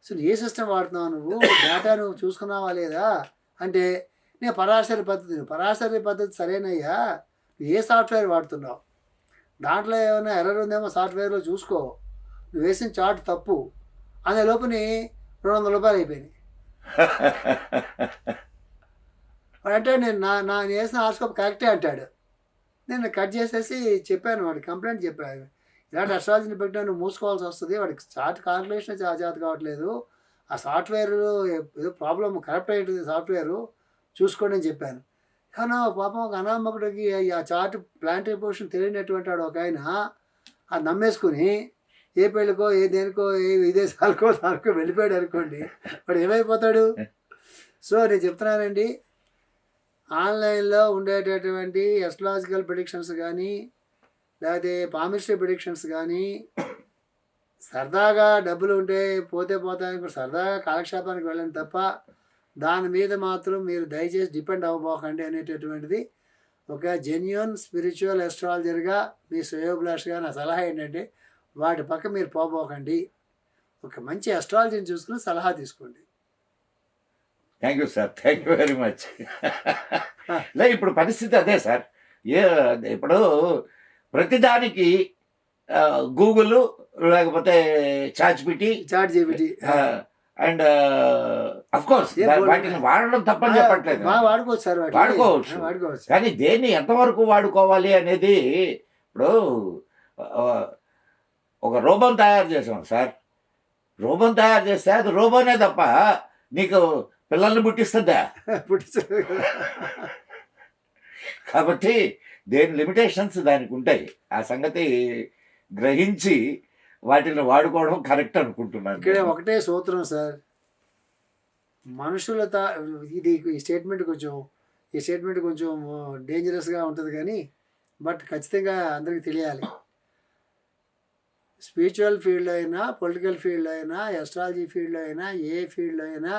సో ఏ సిస్టమ్ వాడుతున్నావు, నువ్వు డేటా నువ్వు చూసుకున్నావా లేదా అంటే, నేను పరాశరి పద్ధతి సరేనయ్యా, నువ్వు ఏ సాఫ్ట్వేర్ వాడుతున్నావు, దాంట్లో ఏమైనా ఎర్రర్ ఉందేమో సాఫ్ట్వేర్లో చూసుకో, నువ్వు వేసిన చార్ట్ తప్పు అనే లోపుని $200 అయిపోయినాయి. అంటే నేను వేసిన హార్స్కోప్ కరెక్టే అంటాడు. నేను కట్ చేసేసి చెప్పాను, వాడికి కంప్లైంట్ చెప్పాను, ఇలాంటి అస్ట్రాలజీని పెట్టినా నువ్వు మూసుకోవాల్సి వస్తుంది, వాడికి చార్ట్ కాలిక్యులేషన్ చేత కావట్లేదు, ఆ సాఫ్ట్వేర్ ఏదో ప్రాబ్లం, కరెక్ట్ అయ్యేది సాఫ్ట్వేరు చూసుకోండి అని చెప్పాను. కానీ పాపం ఒక అనామకుడికి ఆ చార్ట్ ప్లాంటరీ పొజిషన్ తెలియనటువంటి వాడు ఒక ఆయన అది నమ్మేసుకుని ఏ పెళ్ళికో ఏ దేనికో ఏ విదేశాలకో దానికో వెళ్ళిపోయాడు అనుకోండి, వాడు ఏమైపోతాడు. సో నేను చెప్తున్నానండి, ఆన్లైన్లో ఉండేటటువంటి ఎస్ట్రాలజికల్ ప్రిడిక్షన్స్ కానీ లేకపోతే పామిస్ట్రీ ప్రిడిక్షన్స్ కానీ సరదాగా డబ్బులు ఉంటే పోతాయని సరదాగా కాలక్షేపానికి వెళ్ళండి తప్ప దాని మీద మాత్రం మీరు దయచేసి డిపెండ్ అవ్వబోకండి అనేటటువంటిది ఒక జెన్యూన్ స్పిరిచువల్ ఎస్ట్రాలజర్గా మీ శ్రేయోభిలాష్గా నా సలహా ఏంటంటే, వాటి పక్క మీరు పోబోకండి, ఒక మంచి ఎస్ట్రాలజీని చూసుకుని సలహా తీసుకోండి. Thank you sir, thank you very much. లే ఇప్పుడు పరిస్థితి అదే సార్, ఇప్పుడు ప్రతిదానికి గూగుల్ లేకపోతే ChatGPT and of course వాటిని వాడడం తప్పని చెప్పట్లేదు, వాడుకోవచ్చు సార్, వాడుకోవచ్చు. కానీ దేన్ని ఎంతవరకు వాడుకోవాలి అనేది, ఇప్పుడు ఒక రోబోని తయారు చేసాం సార్, రోబోని తయారు చేస్తే అది రోబోనే తప్ప నీకు పిల్లల్ని పుట్టిస్తుందా? కాబట్టి దేని లిమిటేషన్స్ దానికి ఉంటాయి. ఆ సంగతి గ్రహించి వాటిని వాడుకోవడం కరెక్ట్ అనుకుంటున్నాను. ఇక్కడ ఒకటే సూత్రం సార్, మనుషుల ఈ స్టేట్మెంట్ కొంచెం డేంజరస్గా ఉంటుంది కానీ బట్ ఖచ్చితంగా అందరికీ తెలియాలి. స్పిరిచువల్ ఫీల్డ్లో అయినా, పొలిటికల్ ఫీల్డ్లో అయినా, ఎస్ట్రాలజీ ఫీల్డ్లో అయినా, ఏ ఫీల్డ్లో అయినా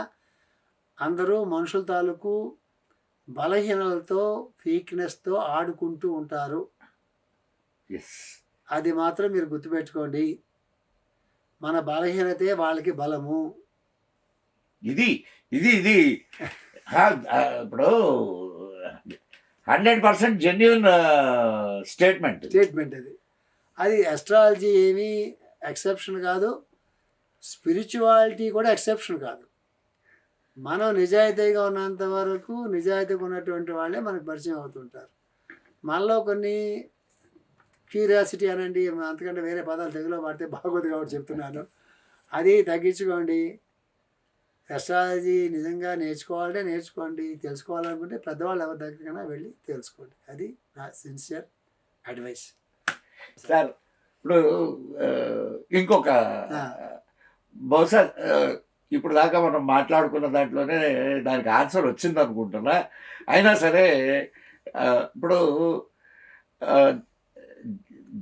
అందరూ మనుషుల తాలూకు బలహీనలతో వీక్నెస్తో ఆడుకుంటూ ఉంటారు. అది మాత్రం మీరు గుర్తుపెట్టుకోండి. మన బలహీనతే వాళ్ళకి బలము. ఇది ఇది ఇది ఇప్పుడు 100% జెన్యూన్ స్టేట్మెంట్ అది అస్ట్రాలజీ ఏమీ ఎక్సెప్షన్ కాదు, స్పిరిచువాలిటీ కూడా ఎక్సెప్షన్ కాదు. మనం నిజాయితీగా ఉన్నంత వరకు నిజాయితీగా ఉన్నటువంటి వాళ్ళే మనకు పరిచయం అవుతుంటారు. మనలో కొన్ని క్యూరియాసిటీ అనండి, అంతకంటే వేరే పదాలు తెలుగులో వాడితే బాగోదు కాబట్టి చెప్తున్నాను, అది తగ్గించుకోండి. ఎస్ట్రాలజీ నిజంగా నేర్చుకోండి, తెలుసుకోవాలనుకుంటే పెద్దవాళ్ళు ఎవరి దగ్గరికైనా వెళ్ళి తెలుసుకోండి. అది నా సిన్సియర్ అడ్వైస్ సార్. ఇప్పుడు ఇంకొక బహుశా ఇప్పుడు దాకా మనం మాట్లాడుకున్న దాంట్లోనే దానికి ఆన్సర్ వచ్చింది అనుకుంటున్నా. అయినా సరే ఇప్పుడు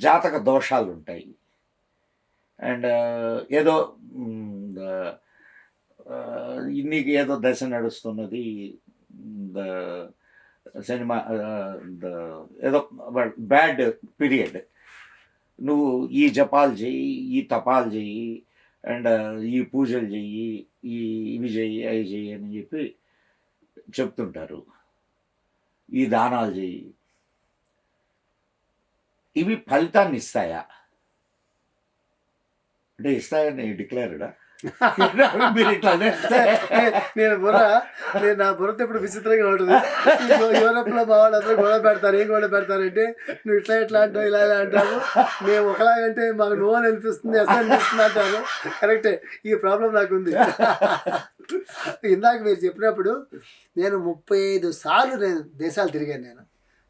జాతక దోషాలు ఉంటాయి అండ్ ఏదో నీకు ఏదో దశ నడుస్తున్నది, సినిమా ఏదో బ్యాడ్ పీరియడ్, నువ్వు ఈ జపాలు చెయ్యి, ఈ తపాలు చెయ్యి అండ్ ఈ పూజలు చెయ్యి, ఇవి చెయ్యి, అవి చెయ్యి అని చెప్పి చెప్తుంటారు, ఈ దానాలు చెయ్యి. ఇవి ఫలితాన్ని ఇస్తాయా? అంటే ఇస్తాయని డిక్లేర్డా? నేను నా బుర్రతో ఇప్పుడు విచిత్రంగా ఉంటుంది. యూరోప్లో మా వాళ్ళు అందరూ గొడవ పెడతారు. ఏం గొడవ పెడతారంటే, నువ్వు ఇట్లా అంటావు, ఇలా అంటావు, మేము ఒకలాగంటే మాకు నువ్వు అని అనిపిస్తుంది, ఎస్ అనిపిస్తుంది అంటారు. కరెక్టే, ఈ ప్రాబ్లం నాకు ఉంది. ఇందాక మీరు చెప్పినప్పుడు నేను 35 సార్లు దేశాలు తిరిగాను. నేను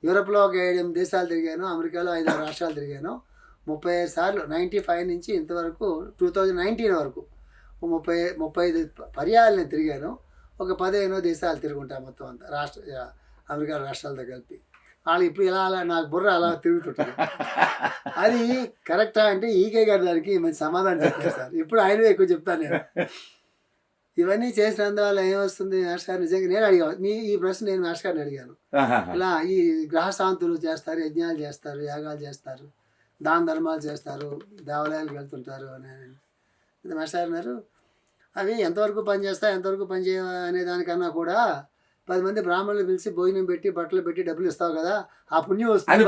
యూరోప్లో ఒక 7-8 దేశాలు తిరిగాను, అమెరికాలో 5-6 రాష్ట్రాలు తిరిగాను, 35 సార్లు 95 నుంచి ఇంతవరకు 2019 వరకు 35 పర్యాయాలు నేను తిరిగాను. ఒక 15 దేశాలు తిరుగుంటా మొత్తం అంతా అమెరికా రాష్ట్రాలతో కలిపి. వాళ్ళు ఇప్పుడు ఇలా అలా నాకు బుర్ర అలా తిరుగుతుంటారు. అది కరెక్టా అంటే ఈకే గారు దానికి మంచి సమాధానం చెప్పారు సార్. ఇప్పుడు ఆయనవే ఎక్కువ చెప్తాను నేను. ఇవన్నీ చేసినందువల్ల ఏమొస్తుంది మాస్టర్ గారు? నిజంగా నేను అడిగాను ఈ ప్రశ్న, నేను మాస్టర్ గారిని అడిగాను. ఇలా ఈ గ్రహశాంతులు చేస్తారు, యజ్ఞాలు చేస్తారు, యాగాలు చేస్తారు, దాన ధర్మాలు చేస్తారు, దేవాలయాలకు వెళ్తుంటారు అని మాస్టర్ గారు అన్నారు, అవి ఎంతవరకు పనిచేస్తాయి ఎంతవరకు పనిచేయ అనే దానికన్నా కూడా 10 మంది బ్రాహ్మణులు పిలిచి భోజనం పెట్టి బట్టలు పెట్టి డబ్బులు ఇస్తావు కదా, ఆ పుణ్యం వస్తుంది,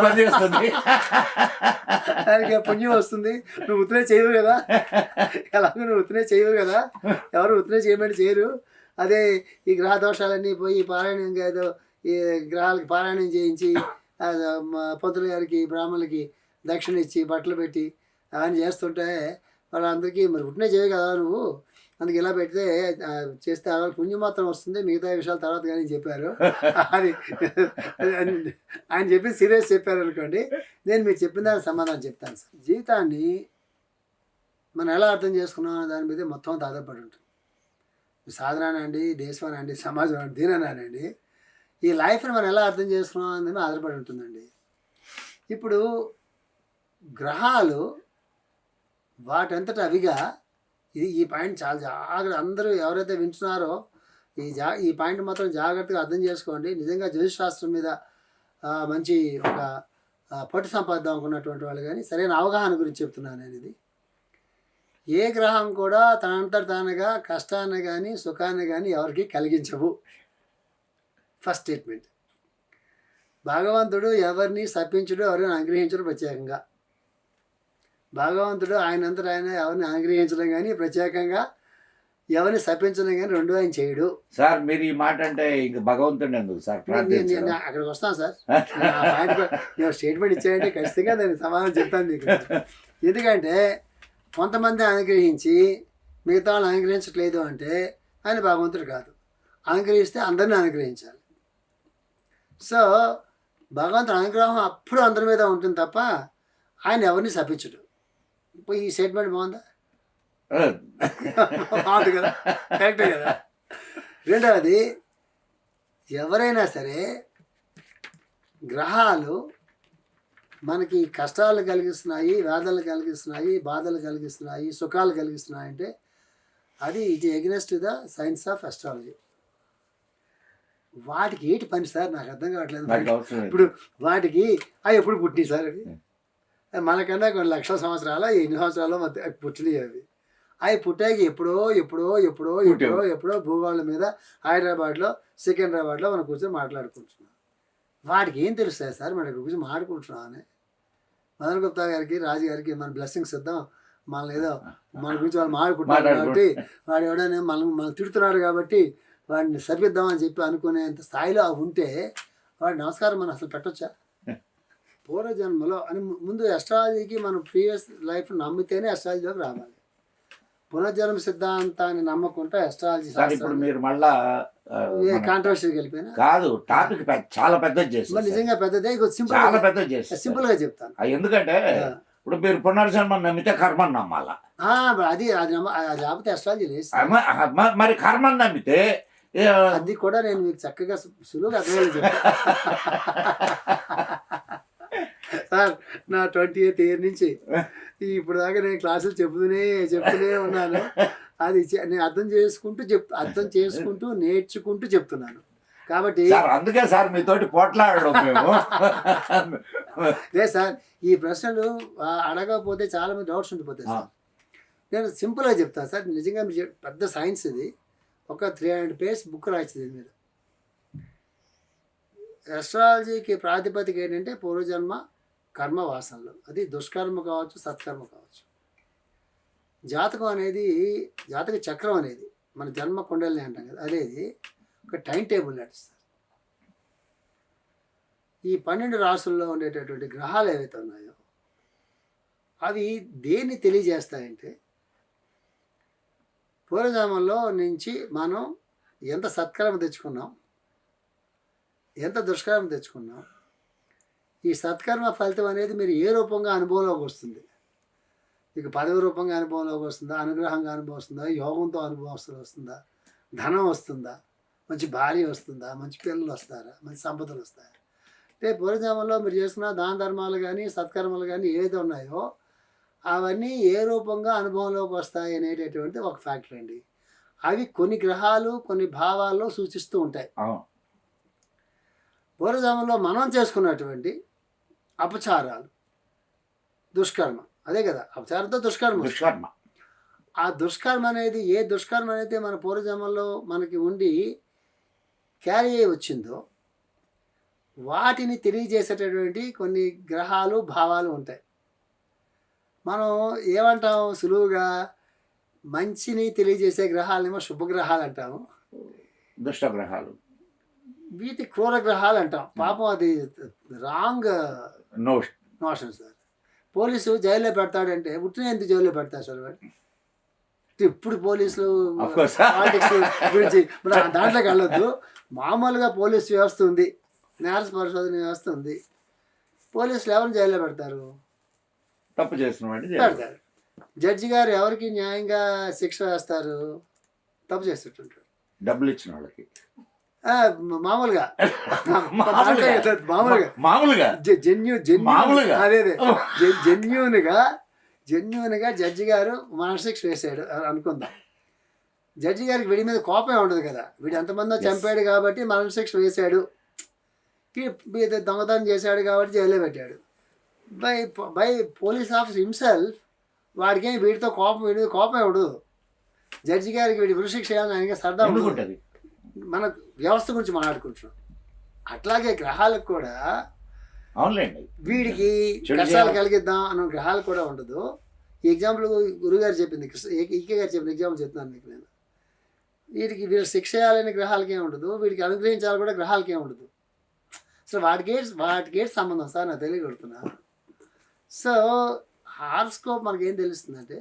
దానికి పుణ్యం వస్తుంది. నువ్వు ఉత్తరే చేయవు కదా, ఎలాగో నువ్వు ఉత్తరే చేయవు కదా, ఎవరు ఉత్తరే చేయమని చేయరు. అదే ఈ గ్రహ దోషాలన్నీ పోయి పారాయణం ఏదో ఈ గ్రహాలకి పారాయణం చేయించి పంతులు గారికి బ్రాహ్మణులకి దక్షిణ ఇచ్చి బట్టలు పెట్టి అవన్నీ చేస్తుంటే వాళ్ళందరికీ మరి ఉట్టినే చేయవు కదా నువ్వు, అందుకు ఇలా పెడితే చేస్తే అలా పుణ్యం మాత్రం వస్తుంది, మిగతా విషయాల తర్వాత కానీ చెప్పారు. అది ఆయన చెప్పి సీరియస్ చెప్పారు అనుకోండి. నేను మీరు చెప్పిన దానికి సమాధానం చెప్తాను సార్. జీవితాన్ని మనం ఎలా అర్థం చేసుకున్నాం అనే దాని మీద మొత్తం ఆధారపడి ఉంటుంది. సాధనానండి, దేశమనండి, సమాజం అండి, దీననండి, ఈ లైఫ్ని మనం ఎలా అర్థం చేసుకున్నాం అనేది ఆధారపడి ఉంటుందండి. ఇప్పుడు గ్రహాలు వాటంతట అవిగా ఈ పాయింట్ చాలా జాగ్రత్త, అందరూ ఎవరైతే వింటున్నారో ఈ పాయింట్ మాత్రం జాగ్రత్తగా అర్థం చేసుకోండి. నిజంగా జ్యోతిషశాస్త్రం మీద మంచి ఒక పట్టు సంపాదిద్దాం అనుకున్నటువంటి వాళ్ళు కానీ సరైన అవగాహన గురించి చెప్తున్నాను నేను. ఇది ఏ గ్రహం కూడా తనంతట తానుగా కష్టాన్ని కానీ సుఖాన్ని కానీ ఎవరికి కలిగించవు. First statement. భగవంతుడు ఎవరిని శపించడు, ఎవరిని అనుగ్రహించడు ప్రత్యేకంగా. భగవంతుడు ఆయనంతట ఆయన ఎవరిని అనుగ్రహించడం కానీ ప్రత్యేకంగా ఎవరిని శపించడం కానీ రెండు ఆయన చేయడు. సార్ మీరు ఈ మాట అంటే ఇంక భగవంతుడు ఎందుకు సార్? నేను అక్కడికి వస్తాను సార్. నేను స్టేట్మెంట్ ఇచ్చానంటే ఖచ్చితంగా దానికి సమాధానం చెప్తాను మీకు. ఎందుకంటే కొంతమంది అనుగ్రహించి మిగతా వాళ్ళు అనుగ్రహించట్లేదు అంటే ఆయన భగవంతుడు కాదు. అనుగ్రహిస్తే అందరినీ అనుగ్రహించాలి. సో భగవంతుడు అనుగ్రహం అప్పుడు అందరి మీద ఉంటుంది తప్ప ఆయన ఎవరిని శపించడు. ఇప్పుడు ఈ స్టేట్మెంట్ బాగుందా? బాగుంది కదా, కరెక్టే కదా. రెండవది, ఎవరైనా సరే గ్రహాలు మనకి కష్టాలు కలిగిస్తున్నాయి, వేదనలు కలిగిస్తున్నాయి, బాధలు కలిగిస్తున్నాయి, సుఖాలు కలిగిస్తున్నాయి అంటే అది it against the science of astrology. వాటికి ఏంటి పని సార్? నాకు అర్థం కావట్లేదు. ఇప్పుడు వాటికి అవి ఎప్పుడు పుట్టినాయి సార్? అవి మనకన్నా కొన్ని లక్షల సంవత్సరాల ఎన్ని సంవత్సరాలు మధ్య పుట్టినాయి. అవి పుట్టాకి ఎప్పుడో ఎప్పుడో ఎప్పుడో ఎప్పుడో ఎప్పుడో భూగోళం మీద హైదరాబాద్లో సికింద్రాబాద్లో మనం కూర్చొని మాట్లాడుకుంటున్నాం. వాటికి ఏం తెలుస్తాయి సార్? మనకి కూర్చొని మాట్లాడుకుంటున్నాం అని మదన్ గుప్తా గారికి, రాజు గారికి మన బ్లెస్సింగ్స్ ఇద్దాం, మనల్ని ఏదో మన గురించి వాళ్ళు మాట్లాడుకుంటున్నారు కాబట్టి, వాడు ఎవడైనా మనం తిడుతున్నాడు కాబట్టి వాడిని సరిపిద్దామని చెప్పి అనుకునేంత స్థాయిలో ఉంటే వాడి నమస్కారం మనం అసలు పెట్టొచ్చా? పూర్వజన్మలో అని ముందు అస్ట్రాలజీకి మనం ప్రీవియస్ లైఫ్ నమ్మితేనే అస్ట్రాలజీలోకి రావాలి. పునర్జన్మ సిద్ధాంతాన్ని నమ్మకుంటే అస్ట్రాలజీ ఇప్పుడు మీరు మళ్ళా కాంట్రవర్సీకి వెళ్ళిపోయినా కాదు. టాపిక్ చాలా పెద్దది చేస్తారు. నిజంగా పెద్దదే, చాలా పెద్దది చేస్తారు. సింపుల్ గా చెప్తాను. ఎందుకంటే ఇప్పుడు మీరు పునర్జన్మ నమ్మితే కర్మని నమ్మాలా? అది లేకపోతే అస్ట్రాలజీ లేదు. మరి కర్మని నమ్మితే అది కూడా నేను మీకు చక్కగా సులువుగా అర్థమయ్యేది చెప్తాను సార్. నా 28th ఇయర్ నుంచి ఇప్పుడు దాకా నేను క్లాసులు చెప్తూనే ఉన్నాను. అది నేను అర్థం చేసుకుంటూ నేర్చుకుంటూ చెప్తున్నాను కాబట్టి. అందుకే సార్ మీతోటి పోట్లాడడం మేము. లేదు సార్, ఈ ప్రశ్నలు అడగకపోతే చాలా మంది డౌట్స్ ఉండిపోతాయి సార్. నేను సింపుల్గా చెప్తాను సార్. నిజంగా మీరు పెద్ద సైన్స్ ఇది. ఒక 300 పేజ్ బుక్ రాయించింది దీని మీద. అస్ట్రాలజీకి ప్రాతిపదిక ఏంటంటే పూర్వజన్మ కర్మ వాసనలు. అది దుష్కర్మ కావచ్చు, సత్కర్మ కావచ్చు. జాతకం అనేది, జాతక చక్రం అనేది మన జన్మ కుండలిని అంటాం కదా, అనేది ఒక టైం టేబుల్ నడుస్తారు. ఈ 12 రాసుల్లో ఉండేటటువంటి గ్రహాలు ఏవైతే ఉన్నాయో అవి దేన్ని తెలియజేస్తాయంటే పూర్వజన్మలో నుంచి మనం ఎంత సత్కర్మ తెచ్చుకున్నాం, ఎంత దుష్కర్మ తెచ్చుకున్నాం, ఈ సత్కర్మ ఫలితం అనేది మీరు ఏ రూపంగా అనుభవంలోకి వస్తుంది? మీకు పదవి రూపంగా అనుభవంలోకి వస్తుందా, అనుగ్రహంగా అనుభవం వస్తుందా, యోగంతో అనుభవం వస్తుందా, ధనం వస్తుందా, మంచి భార్య వస్తుందా, మంచి పిల్లలు వస్తారా, మంచి సంపదలు వస్తాయా? అంటే పూర్వజన్మలో మీరు చేసుకున్న దాన ధర్మాలు కానీ సత్కర్మలు కానీ ఏవైతే ఉన్నాయో అవన్నీ ఏ రూపంగా అనుభవంలోకి వస్తాయి అనేటటువంటి ఒక ఫ్యాక్టర్ అండి. అవి కొన్ని గ్రహాలు కొన్ని భావాల్లో సూచిస్తూ ఉంటాయి. అవును. పూర్వజన్మలో మనం చేసుకున్నటువంటి అపచారాలు, దుష్కర్మ, అదే కదా అపచారంతో దుష్కర్మ. దుష్కర్మ. ఆ దుష్కర్మ అనేది ఏ దుష్కర్మ అయితే మన పూర్వజన్మలో మనకి ఉండి క్యారీ అయ్యి వచ్చిందో వాటిని తెలియజేసేటటువంటి కొన్ని గ్రహాలు భావాలు ఉంటాయి. మనం ఏమంటాం సులువుగా, మంచిని తెలియజేసే గ్రహాలేమో శుభగ్రహాలు అంటాము, దుష్టగ్రహాలు వీటి క్రూర గ్రహాలు అంటాం. పాపం అది wrong no. Notion sir. Police జైల్లో పెడతాడంటే ఉట్టిన ఎందుకు జైల్లో పెడతారు సార్ వాడు? ఇప్పుడు పోలీసులు Of course. పాలిటిక్స్ గురించి మనం దాంట్లోకి వెళ్ళొద్దు. మామూలుగా పోలీస్ వ్యవస్థ ఉంది, నేర పరిశోధన వ్యవస్థ ఉంది. పోలీసులు ఎవరిని జైల్లో పెడతారు? తప్పు చేసిన వాడిని పెడతారు. జడ్జి గారు ఎవరికి న్యాయంగా శిక్ష వేస్తారు? తప్పు చేసేటుంటారు. డబ్బులు ఇచ్చిన వాళ్ళకి. మామూలుగా మామూలుగా మామూలుగా అదే జెన్యూన్గా జడ్జి గారు మరణశిక్ష వేసాడు అనుకుందాం. జడ్జి గారికి వీడి మీద కోపం ఉండదు కదా, వీడు ఎంతమందో చంపాడు కాబట్టి మరణశిక్ష వేశాడు, దొంగతనం చేశాడు కాబట్టి జైల్లో పెట్టాడు. బై పోలీస్ ఆఫీసర్ హిమ్సెల్ఫ్ వాడికి వీడితో వీడి మీద కోపం ఉండదు. జడ్జి గారికి వీడి ఉరిశిక్ష వేయాలని ఆయనకి సరదా ఉంటుంది. మన వ్యవస్థ గురించి మాట్లాడుకుంటున్నాం. అట్లాగే గ్రహాలకు కూడా అవునులేండి, వీడికి కష్టాలు కలిగిద్దాం అన్న గ్రహాలు కూడా ఉండదు. ఈ ఎగ్జాంపుల్ గురుగారు చెప్పింది, ఈకే గారు చెప్పిన ఎగ్జాంపుల్ చెప్తున్నాను మీకు నేను. వీడికి శిక్ష చేయాలనే గ్రహాలకి ఏమి ఉండదు, వీడికి అనుగ్రహించాలి కూడా గ్రహాలకి ఏమి ఉండదు. సో వాటికి సంబంధం సార్ నాకు తెలియగలుగుతున్నా. సో హార్స్కోప్ మనకి ఏం తెలుస్తుందంటే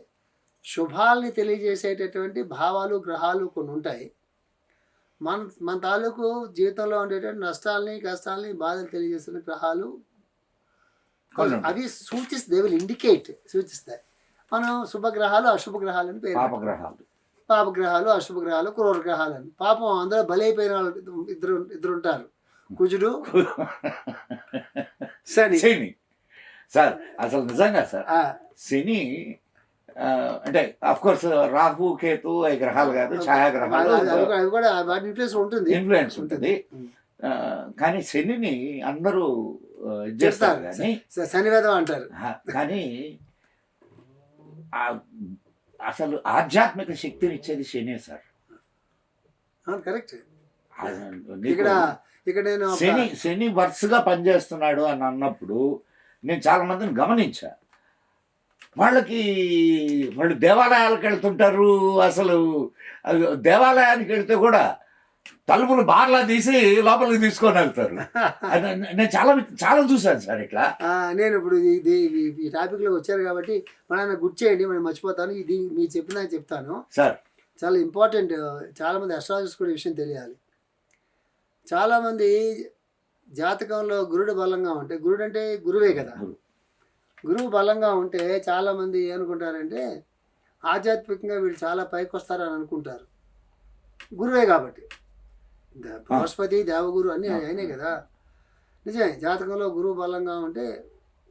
శుభాలని తెలియజేసేటటువంటి భావాలు గ్రహాలు కొన్ని ఉంటాయి. మన తాలూకు జీవితంలో ఉండేటువంటి నష్టాలని కష్టాలని బాధలు తెలియజేస్తున్న గ్రహాలు అవి దే విల్ ఇండికేట్, సూచిస్తాయి. మనం శుభగ్రహాలు అశుభగ్రహాలు అని పేరు, పాపగ్రహాలు అశుభగ్రహాలు క్రూర గ్రహాలు అని. పాపం అందరూ బలైపోయిన వాళ్ళు ఇద్దరు ఉంటారు, కుజుడు శని. సార్ అసలు నిజంగా సార్ శని అంటే అఫ్ కోర్స్ రాహు కేతు అవి గ్రహాలు కాదు, ఛాయాగ్రహాలు, అవి కూడా వాటి ఇన్ఫ్లుయెన్స్ ఉంటుంది. కానీ శనిని అందరూ చేస్తారు కానీ శనివేదం అంటారు. కానీ అసలు ఆధ్యాత్మిక శక్తిని ఇచ్చేది శనే సార్. కరెక్ట్. ఇక్కడ నేను శని వరుసగా పనిచేస్తున్నాడు అని అన్నప్పుడు నేను చాలా మందిని గమనించా. వాళ్ళు దేవాలయాలకు వెళ్తుంటారు. అసలు దేవాలయానికి వెళ్తే కూడా తలుపులు బార్లా తీసి లోపలికి తీసుకొని వెళ్తారు. నేను చాలా చూసాను సార్ ఇట్లా. నేను ఇప్పుడు ఈ టాపిక్లో వచ్చారు కాబట్టి మనం గుర్తు చేయండి, మనం మర్చిపోతాను. ఇది మీరు చెప్పినా చెప్తాను సార్. చాలా ఇంపార్టెంట్. చాలామంది అస్ట్రాలజర్స్ కూడా విషయం తెలియాలి. చాలామంది జాతకంలో గురుడు బలంగా ఉంటే, గురుడు అంటే గురువే కదా, గురువు బలంగా ఉంటే చాలామంది ఏమనుకుంటారంటే ఆధ్యాత్మికంగా వీళ్ళు చాలా పైకి వస్తారని అనుకుంటారు. గురువే కాబట్టి, బృహస్పతి దేవగురు అన్నీ అయినాయి కదా. నిజమే, జాతకంలో గురువు బలంగా ఉంటే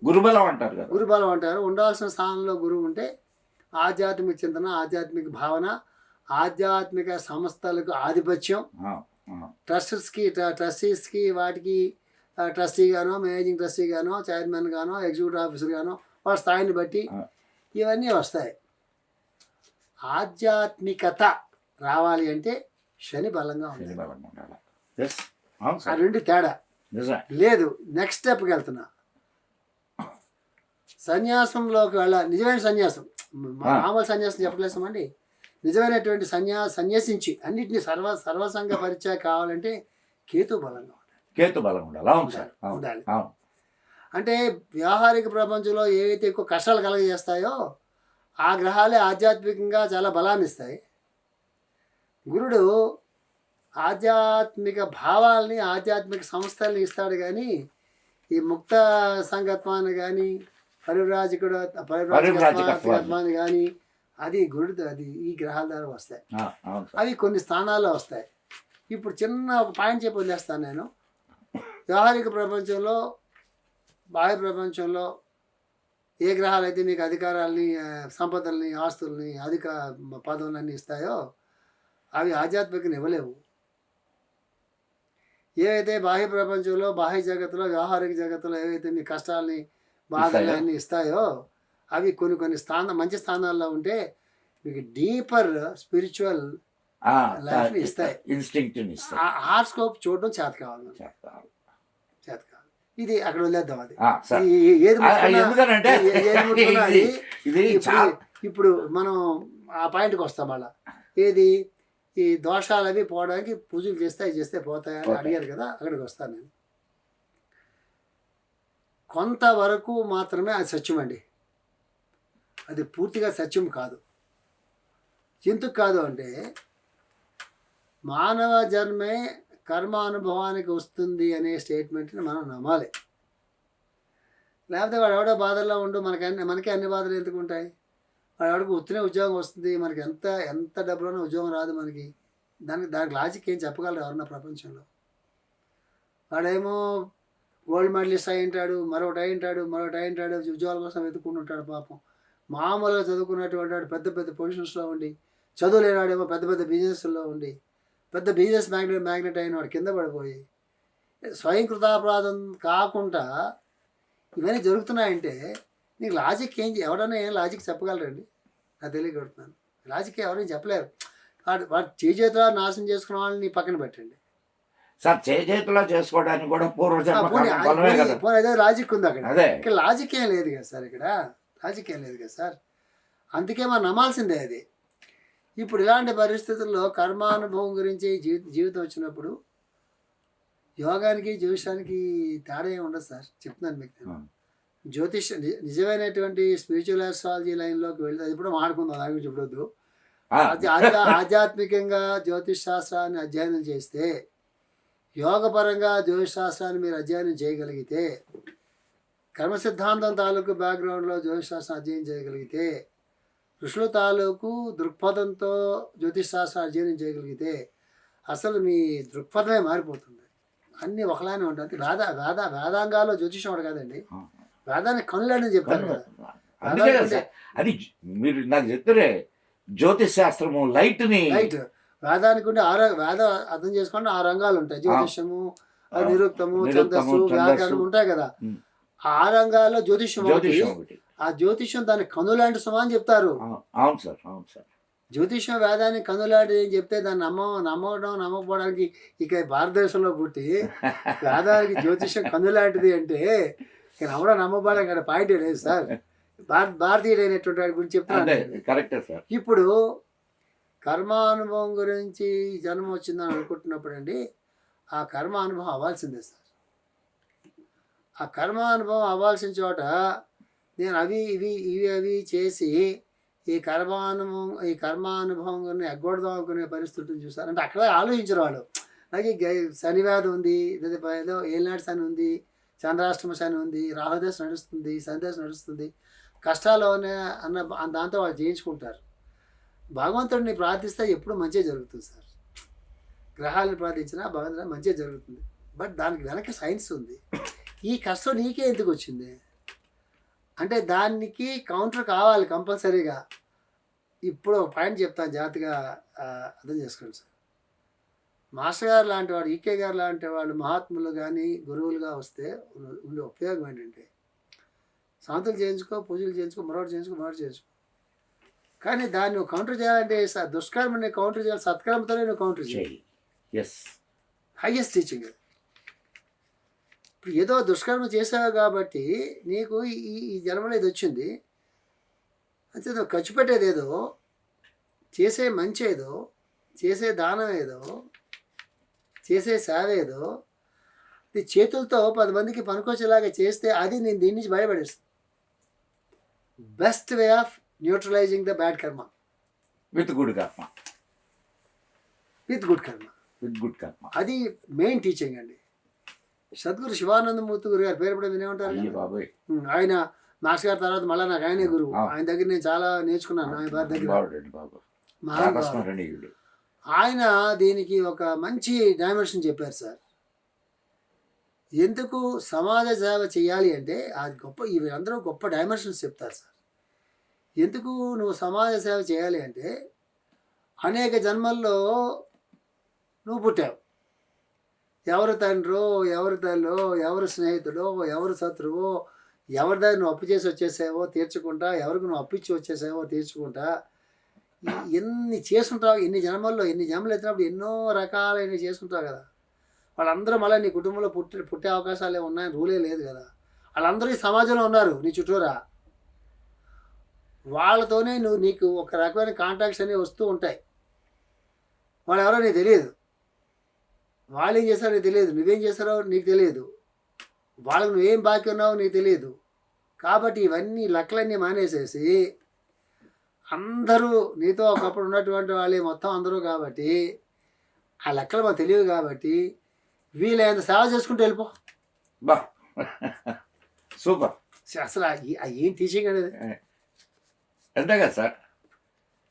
గురుబలం అంటారు కదా, గురుబలం అంటారు. ఉండాల్సిన స్థానంలో గురువు ఉంటే ఆధ్యాత్మిక చింతన, ఆధ్యాత్మిక భావన, ఆధ్యాత్మిక సంస్థలకు ఆధిపత్యం, ట్రస్టీస్కి వాటికి ట్రస్టీ గానో, మేనేజింగ్ ట్రస్టీ గానో, చైర్మన్ గానో, ఎగ్జిక్యూటివ్ ఆఫీసర్ గానో వాళ్ళ స్థాయిని బట్టి ఇవన్నీ వస్తాయి. ఆధ్యాత్మికత రావాలి అంటే శని బలంగా ఉండాలి. ఆ రెండు తేడా లేదు. నెక్స్ట్ స్టెప్కి వెళ్తున్నా, సన్యాసంలోకి వెళ్ళాలి. నిజమైన సన్యాసం, మామూలు సన్యాసం చెప్పలేసామండి. నిజమైనటువంటి సన్యాసించి అన్నింటినీ సర్వసంగ పరిచయం కావాలంటే కేతు బలంగా ఉండాలి. అంటే వ్యావహారిక ప్రపంచంలో ఏవైతే ఎక్కువ కష్టాలు కలగజేస్తాయో ఆ గ్రహాలే ఆధ్యాత్మికంగా చాలా బలాన్ని ఇస్తాయి. గురుడు ఆధ్యాత్మిక భావాల్ని, ఆధ్యాత్మిక సంస్థల్ని ఇస్తాడు. కానీ ఈ ముక్త సంగత్వాన్ని కానీ పరివ్రాజకత్వాన్ని. పరివ్రాజకత్వాన్ని కానీ అది గురుడు, అది ఈ గ్రహాల ద్వారా వస్తాయి. అవును సార్. అవి కొన్ని స్థానాల్లో వస్తాయి. ఇప్పుడు చిన్న ఒక పాయింట్ చెప్పి వదిలేస్తాను నేను. వ్యవహారిక ప్రపంచంలో, బాహ్య ప్రపంచంలో ఏ గ్రహాలు అయితే మీకు అధికారాలని, సంపదల్ని, ఆస్తుల్ని, అధిక పదవులన్నీ ఇస్తాయో అవి ఆధ్యాత్మికని ఇవ్వలేవు. ఏవైతే బాహ్య ప్రపంచంలో, బాహ్య జగత్తులో, వ్యవహారిక జగత్తులో ఏవైతే మీ కష్టాలని, బాధల్ని అన్నీ ఇస్తాయో అవి కొన్ని మంచి స్థానాల్లో ఉంటే మీకు డీపర్ స్పిరిచువల్ లైఫ్ని ఇస్తాయి. ఇన్స్టింక్ట్ని ఇస్తాయి. హార్స్కోప్ చూడడం చేత కావాలి. ఇది అక్కడ వదిలేద్దాం. అది సార్. ఏది ఎందుకనంటే ముట్టుకున్నా అది ఇది ఇప్పుడు మనం ఆ పాయింట్కి వస్తాం. అలా ఏది ఈ దోషాలు అవి పోవడానికి పూజలు చేస్తే పోతాయని అడిగారు కదా, అక్కడికి వస్తాను నేను. కొంతవరకు మాత్రమే అది సత్యం అండి, అది పూర్తిగా సత్యం కాదు. ఎందుకు కాదు అంటే మానవ జన్మే కర్మానుభవానికి వస్తుంది అనే స్టేట్మెంట్ని మనం నమ్మాలి. లేకపోతే వాడు ఎవడో బాధల్లో ఉండు, మనకే అన్ని బాధలు ఎందుకు ఉంటాయి? వాడు ఎవడికి ఉత్తనే ఉద్యోగం వస్తుంది, మనకి ఎంత డబ్బులోనే ఉద్యోగం రాదు మనకి. దానికి లాజిక్ ఏం చెప్పగలరు ఎవరన్నా ప్రపంచంలో? వాడేమో గోల్డ్ మెడలిస్ట్ అయి ఉంటాడు, మరొకటి అయి ఉంటాడు, ఉద్యోగాల కోసం వెతుక్కుంటూ ఉంటాడు. పాపం మామూలుగా చదువుకున్నటువంటి వాడు పెద్ద పెద్ద పొజిషన్స్లో ఉండి, చదువు లేనివాడేమో పెద్ద పెద్ద బిజినెస్లో ఉండి, పెద్ద బిజినెస్ మ్యాగ్నెట్ అయిన వాడు కింద పడిపోయి స్వయం కృతాపరాధం కాకుండా ఇవన్నీ జరుగుతున్నాయంటే నీకు లాజిక్ ఎవడన్నా ఏం లాజిక్ చెప్పగలరండి? నాకు తెలియగలుగుతున్నాను. లాజిక్ ఎవరైనా చెప్పలేరు. వాడు చేతిలో నాశనం చేసుకున్న వాళ్ళని నీ పక్కన పెట్టండి సార్. చేతిలో చేసుకోవడానికి కూడా అదే లాజిక్ ఉంది అక్కడ. ఇక్కడ లాజిక్ ఏం లేదు కదా సార్, ఇక్కడ లాజిక్ ఏం లేదు కదా సార్. అందుకే మనం నమ్మాల్సిందే అది. ఇప్పుడు ఇలాంటి పరిస్థితుల్లో కర్మానుభవం గురించి జీవితం వచ్చినప్పుడు యోగానికి జ్యోతిషానికి తేడా ఏమి ఉండదు సార్. చెప్తున్నాను మీకు నేను. నిజమైనటువంటి స్పిరిచువల్ ఆస్ట్రాలజీ లైన్లోకి వెళ్తే అది ఇప్పుడు మాట్లాడుకుందాం, దాని గురించి చెప్పొద్దు. ఆధ్యాత్మికంగా జ్యోతిష్ శాస్త్రాన్ని అధ్యయనం చేస్తే, యోగపరంగా జ్యోతిష్ శాస్త్రాన్ని మీరు అధ్యయనం చేయగలిగితే, కర్మ సిద్ధాంతం తాలూకు బ్యాక్గ్రౌండ్లో జ్యోతిష్ శాస్త్రం అధ్యయనం చేయగలిగితే, ఋషుల తాలూకు దృక్పథంతో జ్యోతిష్ శాస్త్రం అధ్యయనం చేయగలిగితే అసలు మీ దృక్పథమే మారిపోతుంది. అన్నీ ఒకలానే ఉంటుంది. వేదాంగాల్లో జ్యోతిషం ఒకటి కాదండి, వేదాన్ని కనులని చెప్తారు కదా. అది మీరు నాకు చెప్తారే జ్యోతిష్ శాస్త్రము లైట్ వేదానికి ఉంటే వేద అర్థం చేసుకోండి 6 రంగాలు ఉంటాయి. జ్యోతిషము, నిరుక్తము, ఛందస్సు, వ్యాకరణం ఉంటాయి కదా. ఆ రంగాల్లో జ్యోతిషం ఒకటి. ఆ జ్యోతిషం దాన్ని కనులాంటి సుమా అని చెప్తారు. అవును సార్, అవును సార్. జ్యోతిషం వేదాన్ని కనులాంటి అని చెప్తే దాన్ని నమ్మకపోవడానికి ఇక భారతదేశంలో పుట్టి వేదానికి జ్యోతిషం కనులాంటిది అంటే ఇక నమ్మబడడం కదా పాయింట్ లేదు సార్. భారతీయుడైనటువంటి వాడి గురించి చెప్తాను. ఇప్పుడు కర్మానుభవం గురించి జన్మ వచ్చిందని అనుకుంటున్నప్పుడు అండి, ఆ కర్మ అనుభవం అవ్వాల్సిందే సార్. ఆ కర్మానుభవం అవ్వాల్సిన చోట నేను అవి చేసి ఈ కర్మానుభవం గురించి ఎగ్గొడదాం అనుకునే పరిస్థితులను చూస్తారు. అంటే అక్కడే ఆలోచించరు వాళ్ళు. అలాగే శనివేదం ఉంది, లేదా ఏదో ఏలినాటి శని ఉంది, చంద్రాష్టమ శని ఉంది, రాహుదశ నడుస్తుంది, శనిదశ నడుస్తుంది, కష్టాలు అన్న దాంతో వాళ్ళు చేయించుకుంటారు. భగవంతుడిని ప్రార్థిస్తే ఎప్పుడు మంచిగా జరుగుతుంది సార్. గ్రహాలను ప్రార్థించినా భగవంతుడు మంచిగా జరుగుతుంది. బట్ దానికి వెనక సైన్స్ ఉంది. ఈ కష్టం నీకే ఎందుకు వచ్చింది అంటే దానికి కౌంటర్ కావాలి కంపల్సరీగా. ఇప్పుడు ఒక పాయింట్ చెప్తాను, జాగ్రత్తగా అర్థం చేసుకోండి సార్. మాస్టర్ గారు లాంటి వాడు, ఈకే గారు లాంటి వాళ్ళు మహాత్ములు కానీ గురువులుగా వస్తే ఉండే ఉపయోగం ఏంటంటే, శాంతులు చేయించుకో, పూజలు చేయించుకో, మరొకటి చేయించుకో. కానీ దాన్ని నువ్వు కౌంటర్ చేయాలంటే దుష్కర్మని కౌంటర్ చేయాలి, సత్కర్మతోనే నువ్వు కౌంటర్ చేయాలి. Highest teaching. ఇప్పుడు ఏదో దుష్కర్మ చేసావు కాబట్టి నీకు ఈ జన్మలో ఇది వచ్చింది. అంటే నువ్వు ఖర్చు పెట్టేది ఏదో, చేసే మంచి ఏదో, చేసే దానం ఏదో, చేసే సేవ ఏదో, ఇది చేతులతో 10 మందికి పనికొచ్చేలాగా చేస్తే అది నేను దీని నుంచి బయటపడేస్తాను. Best way of neutralizing the bad karma with good karma. అది మెయిన్ టీచింగ్ అండి. సద్గురు శివానందమూర్తి గురు గారి పేరు కూడా వినే ఉంటారు అయ్యి కదా. బాబోయ్, ఆయన మాస్టర్ గారి తర్వాత మళ్ళీ నాకు ఆయనే గురువు. ఆ. ఆయన దగ్గర నేను చాలా నేర్చుకున్నాను. ఆయన వారి దగ్గర బాగుండండి బాబు, మహానుభావుడు. ప్రాతస్మరణీయుడు. ఆయన దీనికి ఒక మంచి డైమెన్షన్ చెప్పారు సార్. ఎందుకు సమాజ సేవ చేయాలి అంటే అది గొప్ప, ఇవి అందరూ గొప్ప డైమెన్షన్స్ చెప్తారు సార్. ఎందుకు నువ్వు సమాజ సేవ చేయాలి అంటే అనేక జన్మల్లో నువ్వు పుట్టావు. ఎవరు తండ్రో, ఎవరి తల్లో, ఎవరు స్నేహితుడో, ఎవరు శత్రువో, ఎవరి దగ్గర నువ్వు అప్పు చేసి వచ్చేసావో తీర్చుకుంటా, ఎవరికి నువ్వు అప్పిచ్చి వచ్చేసావో తీర్చుకుంటా, ఎన్ని చేసుకుంటావు, ఎన్ని జన్మలు ఎత్తినప్పుడు ఎన్నో రకాలైనవి చేసుకుంటావు కదా. వాళ్ళందరూ మళ్ళీ నీ కుటుంబంలో పుట్టే అవకాశాలు ఉన్నాయని రూలే లేదు కదా. వాళ్ళందరూ ఈ సమాజంలో ఉన్నారు నీ చుట్టూరా. వాళ్ళతోనే నీకు ఒక రకమైన కాంటాక్ట్స్ అనేవి వస్తూ ఉంటాయి. వాళ్ళు ఎవరో నీకు తెలియదు, వాళ్ళు ఏం చేస్తారో నీకు తెలియదు, నువ్వేం చేస్తారో నీకు తెలియదు, వాళ్ళకు నువ్వేం బాకీ ఉన్నావో నీకు తెలియదు. కాబట్టి ఇవన్నీ లెక్కలన్నీ మానేసేసి అందరూ నీతో ఒకప్పుడు ఉన్నటువంటి వాళ్ళే మొత్తం అందరూ. కాబట్టి ఆ లెక్కలు మనకు తెలియదు. కాబట్టి వీలైనంత సేవ చేసుకుంటూ వెళ్ళిపో. బా సూపర్. అసలు ఏం టీచింగ్ అనేది అంతే కదా సార్.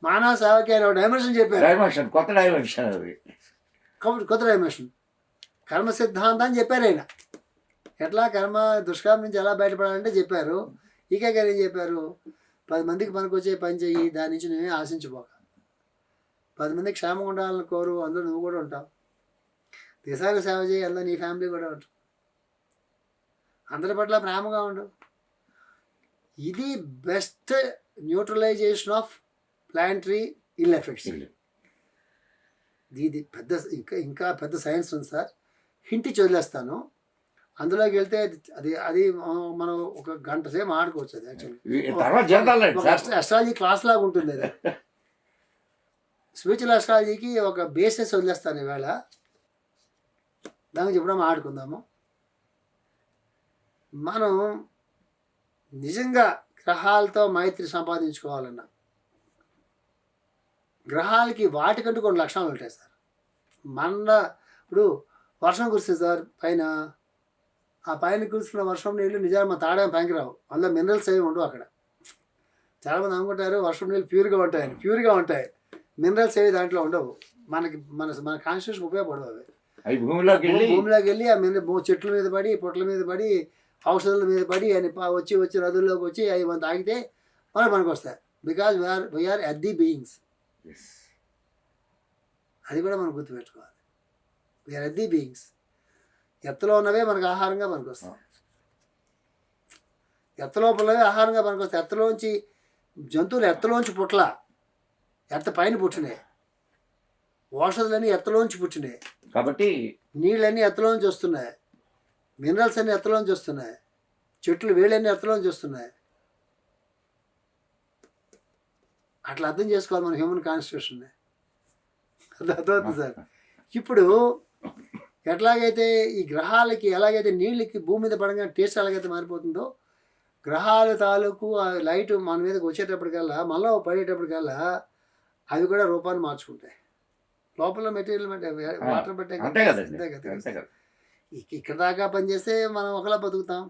మానవ సేవకి ఆయన డైమెన్షన్ చెప్పారు. డైమెన్షన్, కొత్త డైమెన్షన్ అది. కాబట్టి కొత్త డైమెన్షన్ కర్మ సిద్ధాంతాన్ని చెప్పారు ఆయన. ఎట్లా కర్మ దుష్కర్మ నుంచి ఎలా బయటపడాలంటే చెప్పారు. ఇక ఏం చెప్పారు, 10 మందికి పనికొచ్చే పని చెయ్యి, దాని నుంచి నువ్వే ఆశించిపోక. 10 మందికి క్షేమం ఉండాలని కోరు, అందులో నువ్వు కూడా ఉంటావు. దేశానికి సేవ చేయి, అందులో నీ ఫ్యామిలీ కూడా ఉంటుంది. అందరి పట్ల ప్రేమగా ఉండు. ఇది best neutralisation of planetary ill effects. ఇది పెద్ద ఇంకా పెద్ద సైన్స్ ఉంది సార్. హింట్ వదిలేస్తాను, అందులోకి వెళ్తే అది మనం ఒక గంట సేపు ఆడుకోవచ్చు. అది యాక్చువల్లీ అస్ట్రాలజీ క్లాస్ లాగా ఉంటుంది. అది స్పిరిచువల్ అస్ట్రాలజీకి ఒక బేసిస్ వదిలేస్తాను ఈవేళ. దానికి చెప్పడం ఆడుకుందాము. మనం నిజంగా గ్రహాలతో మైత్రి సంపాదించుకోవాలన్నా గ్రహాలకి వాటికంటూ కొన్ని లక్షణాలు ఉంటాయి సార్. ఇప్పుడు వర్షం కురుస్తుంది సార్ పైన, ఆ పైన కురుస్తున్న వర్షం నీళ్ళు నిజాలు మన తాడేం పైకి రావు, అందులో మినరల్స్ ఏమి ఉండవు అక్కడ. చాలామంది అనుకుంటారు వర్షం నీళ్ళు ప్యూర్గా ఉంటాయి, మినరల్స్ ఏవి దాంట్లో ఉండవు. మన కాన్స్టిట్యూషన్ ఉపయోగపడవు అవి. భూమిలోకి వెళ్ళి ఆ చెట్ల మీద పడి, పొట్ల మీద పడి, ఔషధాల మీద పడి అని వచ్చి నదుల్లోకి వచ్చి అవి మనం తాగితే మనకు వస్తాయి. Because we are earthy beings. అది కూడా మనం గుర్తుపెట్టుకోవాలి. We are earthy beings. ఎత్తలో ఉన్నవే మనకు ఆహారంగా పనికొస్తాయి. ఎత్తలోపలవే ఆహారంగా పనికొస్తాయి. ఎత్తలోంచి జంతువులు ఎత్తలోంచి పుట్ల, ఎత్త పైన పుట్టినాయి. ఔషధాలన్నీ ఎత్తలోంచి పుట్టినాయి. కాబట్టి నీళ్ళన్నీ ఎత్తలోంచి వస్తున్నాయి, మినరల్స్ అన్నీ ఎత్తలోంచి వస్తున్నాయి, చెట్లు వేళ్ళన్నీ ఎత్తలోంచి వస్తున్నాయి. అట్లా అర్థం చేసుకోవాలి మన హ్యూమన్ కాన్స్టిట్యూషన్. అది అర్థమవుతుంది సార్. ఇప్పుడు ఎట్లాగైతే ఈ గ్రహాలకి ఎలాగైతే నీళ్ళకి భూమి మీద పడగానే టేస్ట్ ఎలాగైతే మారిపోతుందో, గ్రహాల తాలూకు ఆ లైట్ మన మీదకి వచ్చేటప్పటికల్లా, మళ్ళీ పడేటప్పటికల్లా అవి కూడా రూపాన్ని మార్చుకుంటాయి. లోపల మెటీరియల్ వాటర్ పెట్టే అంతే కదా. ఇక్కడ దాకా పనిచేస్తే మనం ఒకలా బతుకుతాం,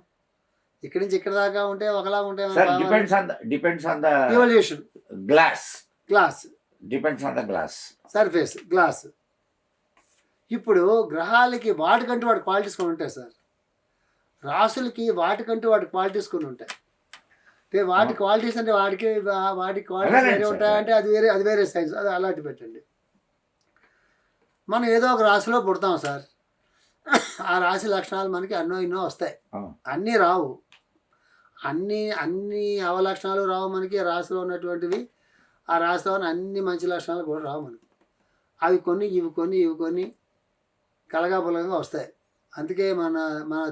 ఇక్కడి నుంచి ఇక్కడ దాకా ఉంటే ఒకలా ఉంటాయి. Evolution glass depends on the glass surface glass. ఇప్పుడు గ్రహాలకి వాటికంటూ వాటి క్వాలిటీస్ కొని ఉంటాయి సార్. రాసులకి వాటికంటూ వాటి క్వాలిటీస్ కొని ఉంటాయి. అంటే వాటి క్వాలిటీస్ అంటే వాటి క్వాలిటీస్ వేరే ఉంటాయంటే అది వేరే సైన్స్. అది అలాంటి పెట్టండి. మనం ఏదో ఒక రాశిలో పుడతాం సార్. ఆ రాశి లక్షణాలు మనకి ఎన్నో వస్తాయి. అన్నీ రావు, అన్ని అవలక్షణాలు రావు మనకి. రాశిలో ఉన్నటువంటివి, ఆ రాశిలో ఉన్న అన్ని మంచి లక్షణాలు కూడా రావు మనకి. అవి ఇవి కొన్ని కలగాపులగా వస్తాయి. అందుకే మన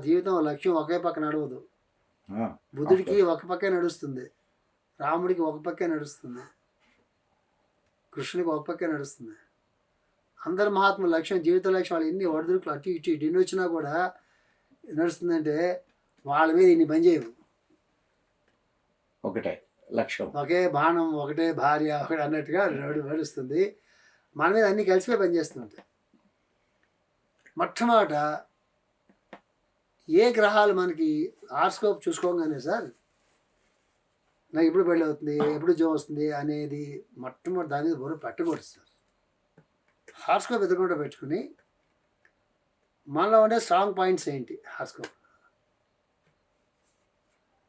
జీవితం లక్ష్యం ఒకే పక్క నడవదు. బుద్ధుడికి ఒక పక్కే నడుస్తుంది, రాముడికి ఒక పక్కే నడుస్తుంది, కృష్ణుడికి ఒక పక్కే నడుస్తుంది. అందరు మహాత్ముల లక్ష్యం, జీవిత లక్ష్యం, వాళ్ళు ఎన్ని ఒడిదుడుకులు అటు ఇటు ఎన్ని వచ్చినా కూడా నడుస్తుందంటే వాళ్ళ మీద ఇన్ని పని చేయవు. ఒకటే లక్ష్యం, ఒకే బాణం, ఒకటే భార్య, ఒకటి అన్నట్టుగా నడుస్తుంది. మన మీద అన్ని కలిసిపోయి పనిచేస్తుంటాయి. మొట్టమొదట ఏ గ్రహాలు మనకి హార్స్కోప్ చూసుకోగానే సార్ నాకు ఎప్పుడు పెళ్ళి అవుతుంది, ఎప్పుడు జో వస్తుంది అనేది మొట్టమొదటి దాని మీద బరువు పెట్టకూడదు సార్. హార్స్కోప్ ఎదురుకుండా పెట్టుకుని మనలో ఉండే స్ట్రాంగ్ పాయింట్స్ ఏంటి, హార్స్కోప్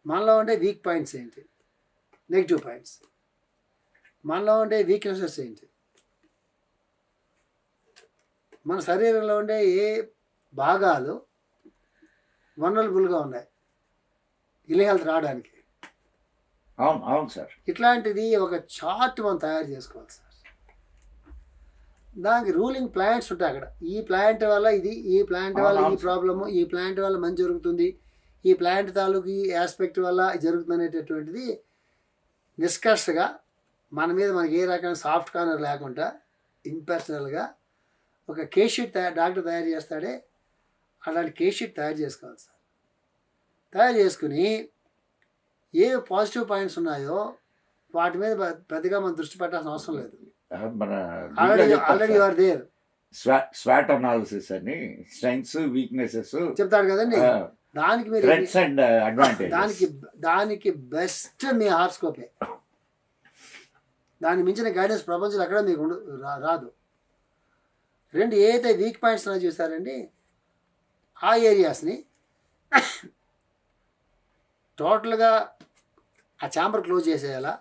మనలో ఉండే వీక్ పాయింట్స్ ఏంటి, నెగిటివ్ పాయింట్స్, మనలో ఉండే వీక్నెసెస్ ఏంటి, మన శరీరంలో ఉండే ఏ భాగాలు వనరబుల్గా ఉన్నాయి ఇల్ హెల్త్ రావడానికి. అవును అవును సార్. ఇట్లాంటిది ఒక చార్ట్ మనం తయారు చేసుకోవాలి సార్. దానికి రూలింగ్ ప్లాంట్స్ ఉంటాయి అక్కడ. ఈ ప్లాంట్ వల్ల ఇది, ఈ ప్లాంట్ వల్ల ఈ ప్రాబ్లము, ఈ ప్లాంట్ వల్ల మంచి జరుగుతుంది, ఈ ప్లాంట్ తాలూకు ఈ ఆస్పెక్ట్ వల్ల జరుగుతుంది అనేటటువంటిది నిష్కర్షగా మన మీద మనకి ఏ రకమైన సాఫ్ట్ కార్నర్ లేకుండా ఇంపర్సనల్గా ఒక కేస్ షీట్ డాక్టర్ తయారు చేస్తాడే అలాంటి కేస్ షీట్ తయారు చేసుకోవాలి సార్. తయారు చేసుకుని ఏ పాజిటివ్ పాయింట్స్ ఉన్నాయో వాటి మీద పెద్దగా మనం దృష్టి పెట్టాల్సిన అవసరం లేదు. మన ఆల్రెడీ యు ఆర్ దేర్. స్వాట్ అనాలిసిస్ అని స్ట్రెంగ్త్స్ వీక్నెసెస్ చెప్తాడు కదండి. దానికి మీరు థ్రెట్స్ అండ్ అడ్వాంటేజెస్, దానికి బెస్ట్ మీ హార్స్కోపే. దాన్ని మించిన గైడెన్స్ ప్రపంచంలో ఎక్కడ మీకు రాదు. రెండు ఏదైతే వీక్ పాయింట్స్ అలా చూసారండి ఆ ఏరియాస్ని టోటల్గా ఆ ఛాంబర్ క్లోజ్ చేసేయాలా,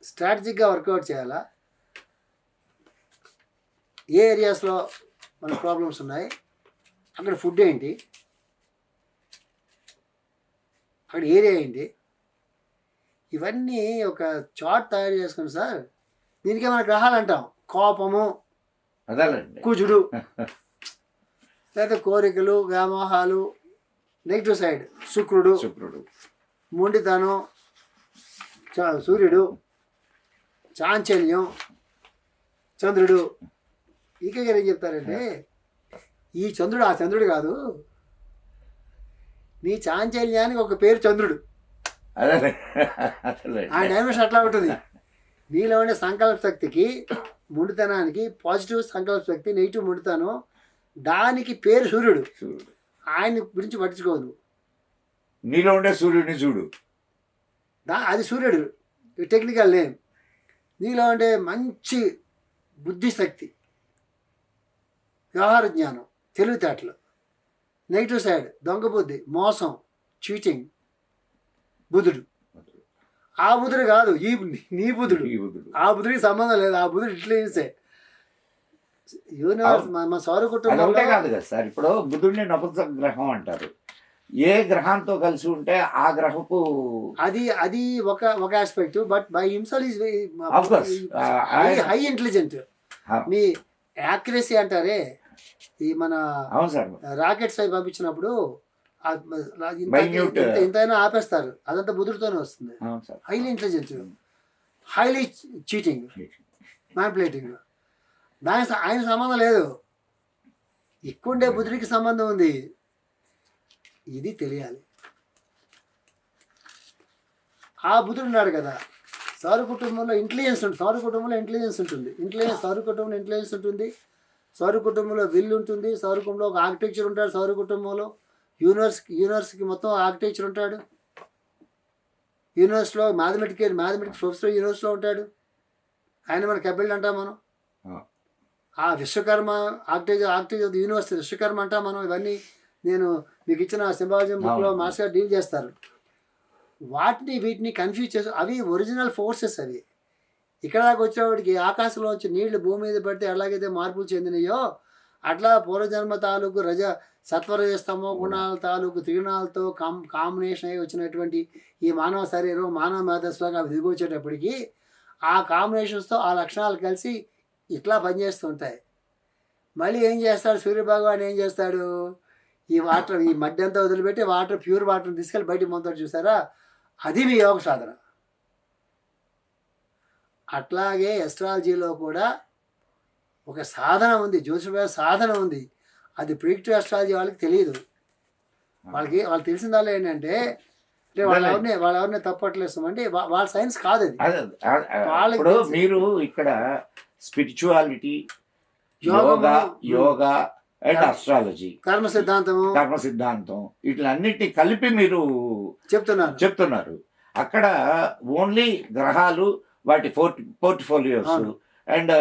స్ట్రాటజిక్గా వర్కౌట్ చేయాలా, ఏ ఏరియాస్లో మన ప్రాబ్లమ్స్ ఉన్నాయి, అక్కడ ఫుడ్ ఏంటి, అక్కడ ఏరియా ఏంటి, ఇవన్నీ ఒక చార్ట్ తయారు చేసుకుని సార్. దీనికే మన గ్రహాలు అంటాం. కోపము, కుజుడు, లేదా కోరికలు, వ్యామోహాలు, నెగిటివ్ సైడ్ శుక్రుడు, మొండితనం, సూర్యుడు, చాంచల్యం, చంద్రుడు. ఈక గారు ఏం చెప్తారంటే ఈ చంద్రుడు ఆ చంద్రుడు కాదు, నీ చాంచల్యానికి ఒక పేరు చంద్రుడు. ఆ డైమెన్షన్ అట్లా ఉంటుంది. నీలో ఉండే సంకల్ప శక్తికి, మొండితనానికి పాజిటివ్ సంకల్ప శక్తి, నెగిటివ్ మొండితనం, దానికి పేరు సూర్యుడు. ఆయన గురించి పట్టించుకోదు. నీలో ఉండే సూర్యుడిని చూడు, అది సూర్యుడు టెక్నికల్ నేమ్. నీలో ఉండే మంచి బుద్ధి శక్తి, వ్యవహార జ్ఞానం, తెలివితేటలు, నెగిటివ్ సైడ్ దొంగ బుద్ధి, మోసం, చీటింగ్, బుధుడు. ఆ బుధుడు కాదు, నీ బుధుడు. ఆ బుధుడికి సంబంధం లేదు. ఆ బుధుడు ఇట్లే యూనివర్స్ మన సౌర కుటుంబం కాదు కదా సార్. ఇప్పుడు బుధుడిని నపుంసక గ్రహం అంటారు. ఏ గ్రహంతో కలిసి ఉంటే ఆ గ్రహపు అది ఒక aspect. But by himself is high intelligent. Me accuracy అంటారే, ఈ మన రాకెట్స్ అవి పంపించినప్పుడు ఇంతైనా ఆపేస్తారు. అదంతా బుధుడితోనే వస్తుంది. Highly intelligent, highly cheating, manipulating. దానికి ఆయన సంబంధం లేదు. ఇక్కడే బుధుడికి సంబంధం ఉంది. ఇది తెలియాలి. ఆ బుధుడు ఉన్నాడు కదా, సౌర కుటుంబంలో ఇంటెలిజెన్స్ ఉంటుంది. సౌర కుటుంబంలో ఇంటెలిజెన్స్ ఉంటుంది. సౌర కుటుంబంలో ఇంటెలిజెన్స్ ఉంటుంది. సౌర కుటుంబంలో విల్ ఉంటుంది. సౌర కుటుంబంలో ఒక ఆర్కిటెక్చర్ ఉంటాడు. సౌర కుటుంబంలో యూనివర్స్కి మొత్తం ఆర్కిటెక్చర్ ఉంటాడు. యూనివర్స్లో మ్యాథమెటిక్స్ ప్రొఫెసర్ యూనివర్స్లో ఉంటాడు. ఆయన మన కెబిల్డ్ అంటాం మనం. ఆ విశ్వకర్మ ఆర్కిటెక్చర్ యూనివర్స్ విశ్వకర్మ అంటాం మనం. ఇవన్నీ నేను మీకు ఇచ్చిన సింబాలజీ బుక్లో మాస్టర్ గారు డీల్ చేస్తారు. వీటిని కన్ఫ్యూజ్ చేసి అవి ఒరిజినల్ ఫోర్సెస్. అవి ఇక్కడ దాకా వచ్చేవాడికి ఆకాశంలో వచ్చి నీళ్లు భూమి మీద పడితే ఎలాగైతే మార్పులు చెందినాయో అట్లా పూర్వజన్మ తాలూకు సత్వరజస్తమో గుణాల తాలూకు త్రిగుణాలతో కాంబినేషన్ అయ్యి వచ్చినటువంటి ఈ మానవ శరీరం, మానవ మేధస్సులోకి అవి దిగొచ్చేటప్పటికి ఆ కాంబినేషన్స్తో ఆ లక్షణాలు కలిసి ఇట్లా పనిచేస్తుంటాయి. మళ్ళీ ఏం చేస్తాడు సూర్యభగవాన్? ఏం చేస్తాడు? ఈ మడ్డి అంతా వదిలిపెట్టి ప్యూర్ వాటర్ని తీసుకెళ్ళి బయటికి మొంతాడు. చూసారా? అది మీ యోగ సాధన. అట్లాగే ఎస్ట్రాలజీలో కూడా ఒక సాధన ఉంది, జ్యోతిష సాధన ఉంది. అది ప్రిడిక్టివ్ ఎస్ట్రాలజీ వాళ్ళకి తెలియదు. వాళ్ళు తెలిసిందాలో ఏంటంటే వాళ్ళెవరిని తప్పట్లేస్తామంటే వాళ్ళ సైన్స్ కాదు అది. మీరు ఇక్కడ స్పిరిచువాలిటీ, యోగా అండ్ అస్ట్రాలజీ, కర్మ సిద్ధాంతము కర్మ సిద్ధాంతం, వీటిలన్నిటిని కలిపి మీరు చెప్తున్నారు. అక్కడ ఓన్లీ గ్రహాలు, వాటి పోర్ట్ఫోలియోస్, అవును. అండ్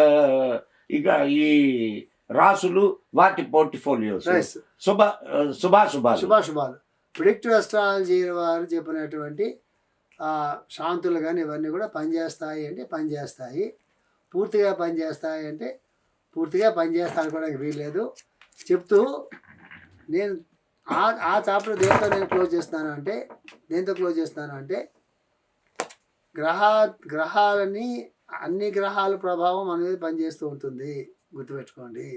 ఇక ఈ రాసులు, వాటి పోర్ట్ఫోలియోస్, Right. శుభాశుభాలు. ప్రిడిక్టివ్ అస్ట్రాలజీ వారు చెప్పినటువంటి శాంతులు కానీ ఇవన్నీ కూడా పనిచేస్తాయి అంటే పనిచేస్తాయి, పూర్తిగా పనిచేస్తాయి అంటే పూర్తిగా పనిచేస్తాను కూడా వీల్లేదు చెప్తూ, నేను ఆ చాప్టర్ దేంతో నేను క్లోజ్ చేస్తున్నాను అంటే గ్రహాలని అన్ని గ్రహాల ప్రభావం మన మీద పనిచేస్తూ ఉంటుంది, గుర్తుపెట్టుకోండి.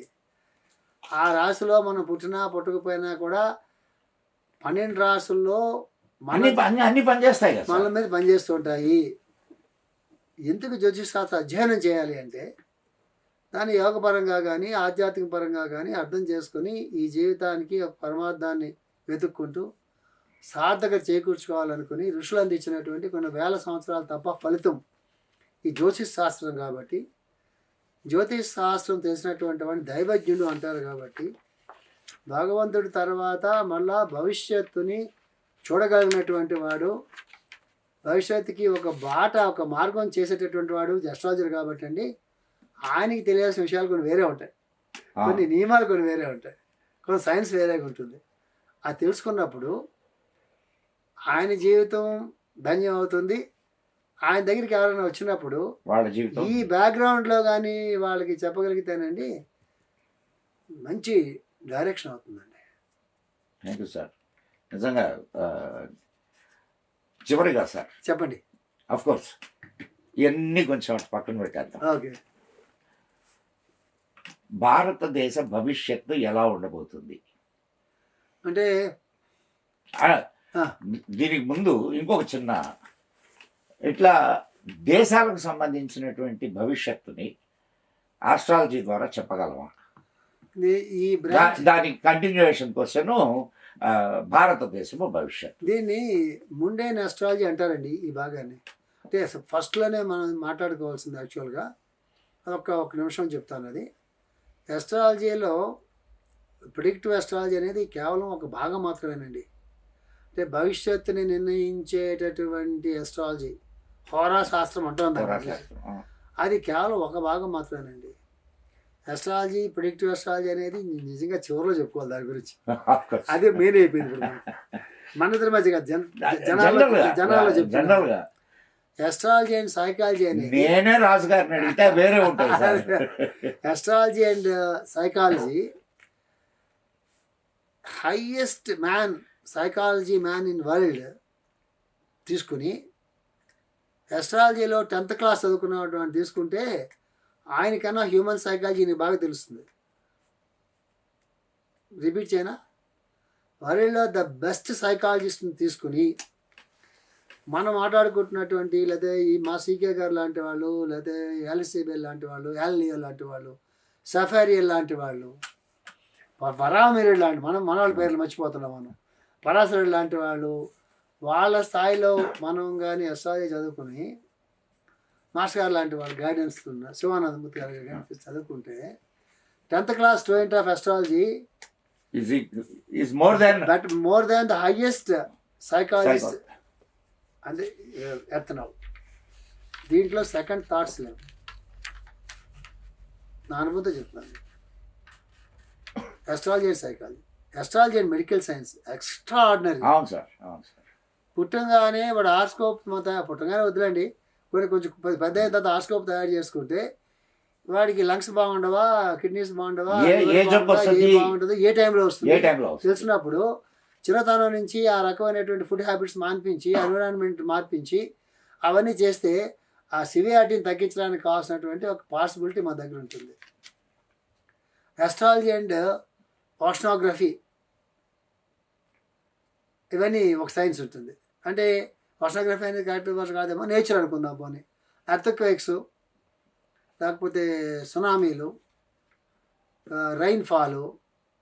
ఆ రాశిలో మనం పుట్టకపోయినా కూడా 12 రాసుల్లో అన్ని పనిచేస్తాయి కదా, మన మీద పనిచేస్తూ ఉంటాయి. ఎందుకు జ్యోతిష్ శాస్త్ర అధ్యయనం చేయాలి అంటే దాన్ని యోగపరంగా కానీ ఆధ్యాత్మిక పరంగా కానీ అర్థం చేసుకొని ఈ జీవితానికి ఒక పరమార్థాన్ని వెతుక్కుంటూ సార్థక చేకూర్చుకోవాలనుకుని ఋషులు అందించినటువంటి కొన్ని వేల సంవత్సరాలు తప్ప ఫలితం ఈ జ్యోతిష్ శాస్త్రం. కాబట్టి జ్యోతిష్ శాస్త్రం తెలిసినటువంటి వాడిని దైవజ్ఞుడు అంటారు. కాబట్టి భగవంతుడి తర్వాత మళ్ళా భవిష్యత్తుని చూడగలిగినటువంటి వాడు, భవిష్యత్తుకి ఒక మార్గం చేసేటటువంటి వాడు అస్ట్రాలజర్. కాబట్టి అండి ఆయనకి తెలియాల్సిన విషయాలు కొన్ని వేరే ఉంటాయి, కొన్ని నియమాలు కొన్ని వేరే ఉంటాయి, కొన్ని సైన్స్ వేరేగా ఉంటుంది. అది తెలుసుకున్నప్పుడు ఆయన జీవితం ధన్యం అవుతుంది. ఆయన దగ్గరికి ఎవరైనా వచ్చినప్పుడు వాళ్ళ జీవితం ఈ బ్యాక్గ్రౌండ్లో కానీ వాళ్ళకి చెప్పగలిగితేనండి మంచి డైరెక్షన్ అవుతుందండి. Thank you sir. నిజంగా చివరిగా సార్ చెప్పండి. అఫ్ కోర్స్ ఇవన్నీ కొంచెం పక్కన పెట్టేద్దాం. ఓకే. భారతదేశ భవిష్యత్తు ఎలా ఉండబోతుంది అంటే దీనికి ముందు ఇంకొక చిన్న, ఇట్లా దేశాలకు సంబంధించినటువంటి భవిష్యత్తుని ఆస్ట్రాలజీ ద్వారా చెప్పగలమా? ఈ దానికి కంటిన్యూయేషన్ క్వశ్చన్ భారతదేశము భవిష్యత్తు. దీన్ని ముండైన్ అస్ట్రాలజీ అంటారండి ఈ భాగాన్ని. అంటే ఫస్ట్లోనే మనం మాట్లాడుకోవాల్సింది యాక్చువల్గా ఒక నిమిషం చెప్తాను. అది అస్ట్రాలజీలో ప్రిడిక్టివ్ అస్ట్రాలజీ అనేది కేవలం ఒక భాగం మాత్రమేనండి. అంటే భవిష్యత్తుని నిర్ణయించేటటువంటి అస్ట్రాలజీ, హోరా శాస్త్రం అంటాం, అది కేవలం ఒక భాగం మాత్రమేనండి. అస్ట్రాలజీ, ప్రిడిక్టివ్ అస్ట్రాలజీ అనేది నిజంగా చివరిలో చెప్పుకోవాలి దాని గురించి. అదే మెయిన్ అయిపోయింది మన ఇద్దరి మధ్య జనాల్లో చెప్తున్నారు. అస్ట్రాలజీ అండ్ సైకాలజీ అనేది నేనే రాజుగారిని అడిగితే వేరే ఉంటుంది. Astrology and psychology highest psychology man in world తీసుకుని అస్ట్రాలజీలో 10th క్లాస్ చదువుకున్నటువంటి తీసుకుంటే ఆయనకన్నా హ్యూమన్ సైకాలజీని బాగా తెలుస్తుంది. రిపీట్ చేయనా? వరల్డ్లో ద బెస్ట్ సైకాలజిస్ట్ని తీసుకుని మనం మాట్లాడుకుంటున్నటువంటి, లేదా ఈ మా సీకే గారు లాంటి వాళ్ళు, లేదా ఎల్సిబెల్ లాంటి వాళ్ళు, ఎల్నియో లాంటి వాళ్ళు, సఫారియల్ లాంటి వాళ్ళు, పరామిరుడు లాంటి మన వాళ్ళ పేర్లు మర్చిపోతున్నాం మనం, పరాశరుడు లాంటి వాళ్ళు, వాళ్ళ స్థాయిలో మనం కానీ అస్ట్రాలజీ చదువుకుని మాస్టర్ గారు లాంటి వాళ్ళు గైడెన్స్ ఉన్న శివానందమూర్తి గారి గైడెన్స్ చదువుకుంటే 10th class student of astrology is more than the highest psychologist అంటే ఎర్త్ నౌ. దీంట్లో సెకండ్ థాట్స్ లేవు, నా అనుభూతి చెప్తున్నాను. Astrology and psychology, astrology and medical science extraordinary. పుట్టంగానే వాడు హార్స్కోప్ పుట్టంగానే వద్దులండి, కొంచెం పెద్ద అయిన తర్వాత హార్స్కోప్ తయారు చేసుకుంటే వాడికి లంగ్స్ బాగుండవా, కిడ్నీస్ బాగుండవా, బాగుంటుంది, ఏ టైంలో వస్తుంది తెలిసినప్పుడు చిన్నతనం నుంచి ఆ రకమైనటువంటి ఫుడ్ హ్యాబిట్స్ మాన్పించి, ఎన్విరాన్మెంట్ మార్పించి అవన్నీ చేస్తే ఆ సివియారిటీని తగ్గించడానికి కావాల్సినటువంటి ఒక పాసిబిలిటీ మా దగ్గర ఉంటుంది. అస్ట్రాలజీ అండ్ ఓషనోగ్రఫీ ఇవన్నీ ఒక సైన్స్ ఉంటుంది. అంటే ఓషనోగ్రఫీ అనేది కరెక్ట్ వర్షం కాదేమో, నేచర్ అనుకుందాం. పోనీ ఎర్త్క్వేక్స్, లేకపోతే సునామీలు, రైన్ఫాలు,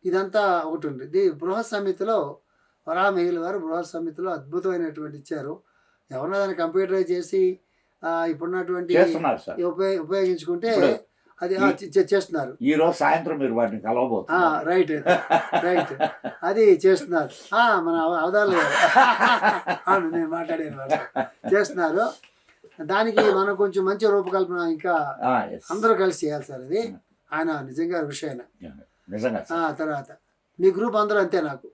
ఇదంతా ఒకటి ఉంది. ఇది బృహత్ సమితిలో వరాహమిహిల్ వారు బృహత్ సమితిలో అద్భుతమైనటువంటి ఇచ్చారు. ఎవరన్నా దాన్ని కంప్యూటరైజ్ చేసి ఇప్పుడున్నటువంటి ఉపయోగించుకుంటే అది చేస్తున్నారు. ఈ రోజు సాయంత్రం మీరు వారిని కలవబోతున్నారు. రైట్ రైట్, అది చేస్తున్నారు. మన అవదాలు అవును, నేను మాట్లాడాను, చేస్తున్నారు. దానికి మనం కొంచెం మంచి రూపకల్పన ఇంకా అందరూ కలిసి చేయాలి సార్. అది ఆయన నిజంగా విషయం. నిజంగా తర్వాత మీ గ్రూప్ అందరూ అంతే. నాకు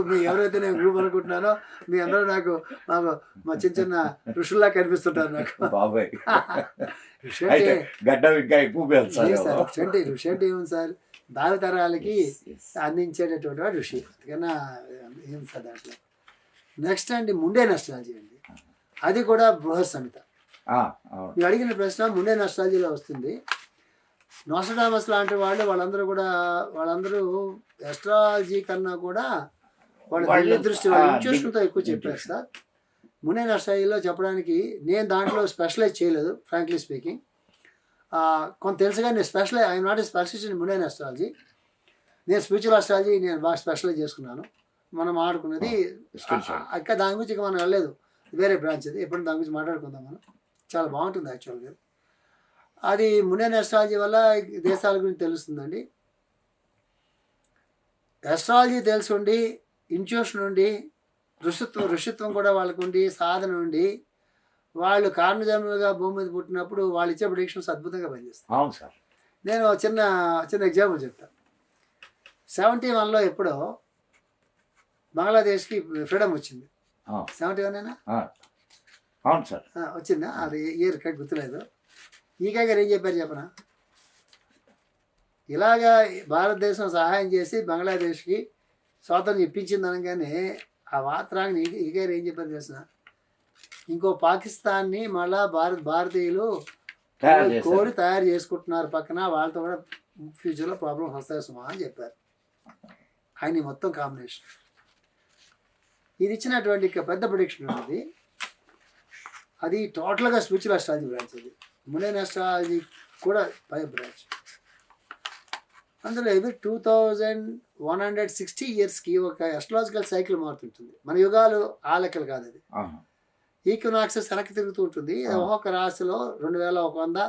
మీ ఎవరైతే నేను గ్రూప్ అనుకుంటున్నానో మీ అందరూ నాకు మా చిన్న చిన్న ఋషుల్లా కనిపిస్తుంటారు నాకు. బాబాయ్ ఋషి అంటే ఋషి అంటే ఏముంది సార్, భావితరాలకి అందించేటటువంటి వాడు ఋషి. అందుకన్నా ఏం సార్ దాంట్లో. నెక్స్ట్ అండి ముండేన్ అస్ట్రాలజీ అండి. అది కూడా బృహత్ సంహిత. మీరు అడిగిన ప్రశ్న ముండేన్ అస్ట్రాలజీలో వస్తుంది. నోస్ట్రాడమస్ లాంటి వాళ్ళందరూ ఎస్ట్రాలజీ కన్నా కూడా వాళ్ళ దృష్టి వాళ్ళ ఇంట్యూషన్తో ఎక్కువ చెప్పారు సార్. ముండేన్ అస్ట్రాలజీలో చెప్పడానికి నేను దాంట్లో స్పెషలైజ్ చేయలేదు, ఫ్రాంక్లీ స్పీకింగ్. కొంత తెలుసుగా నేను I'm not a specialist in mundane astrology. నేను స్పిరిచువల్ అస్ట్రాలజీ నేను బాగా స్పెషలైజ్ చేసుకున్నాను. మనం ఆడుకున్నది అక్క, దాని గురించి ఇక మనం వెళ్ళలేదు, వేరే బ్రాంచ్ అది. ఎప్పుడు దాని గురించి మాట్లాడుకుందాం మనం. చాలా బాగుంటుంది యాక్చువల్గా. అది ముండేన్ అస్ట్రాలజీ వల్ల దేశాల గురించి తెలుస్తుందండి. అస్ట్రాలజీ తెలుసుండి, ఇంట్యూషన్ ఉండి, ఋషిత్వం కూడా వాళ్ళకు ఉండి, సాధన ఉండి, వాళ్ళు కారణజన్మలుగా భూమి మీద పుట్టినప్పుడు వాళ్ళు ఇచ్చే ప్రిడిక్షన్స్ అద్భుతంగా పనిచేస్తాయి. అవును సార్. నేను చిన్న ఎగ్జాంపుల్ చెప్తాను. 71లో ఎప్పుడో బంగ్లాదేశ్కి ఫ్రీడమ్ వచ్చింది. 71 అవును సార్, వచ్చిందా? అది ఇయర్ కట్ గుర్తులేదు. ఈకే గారు ఏం చెప్పారు చెప్పనా, ఇలాగా భారతదేశం సహాయం చేసి బంగ్లాదేశ్కి స్వాతంత్రం ఇప్పించింది అనగానే ఆ మాత్రాన్ని ఈకే గారు ఏం చెప్పారు చేసిన, ఇంకో పాకిస్తాన్ని మళ్ళా భారతీయులు కోరి తయారు చేసుకుంటున్నారు పక్కన, వాళ్ళతో కూడా ఫ్యూచర్లో ప్రాబ్లమ్స్ వస్తాయి సుమా అని చెప్పారు. ఆయన మొత్తం కాంబినేషన్ ఇది ఇచ్చినటువంటి పెద్ద ప్రిడిక్షన్ ఉంది. అది టోటల్గా స్పిరిచువల్ అస్ట్రాలజీ బ్రాంచ్. అది ముండేన్ అస్ట్రాలజీ కూడా పై బ్రాంచ్. అందులో ఎవ్రీ 2160 yearsకి ఒక అస్ట్రాలజికల్ సైకిల్ మారుతుంటుంది. మన యుగాలు ఆ లెక్కలు కాదు. అది ఈక్వినాక్సెస్ వెనక్కి తిరుగుతూ ఉంటుంది. ఒక్కొక్క రాశిలో 2100,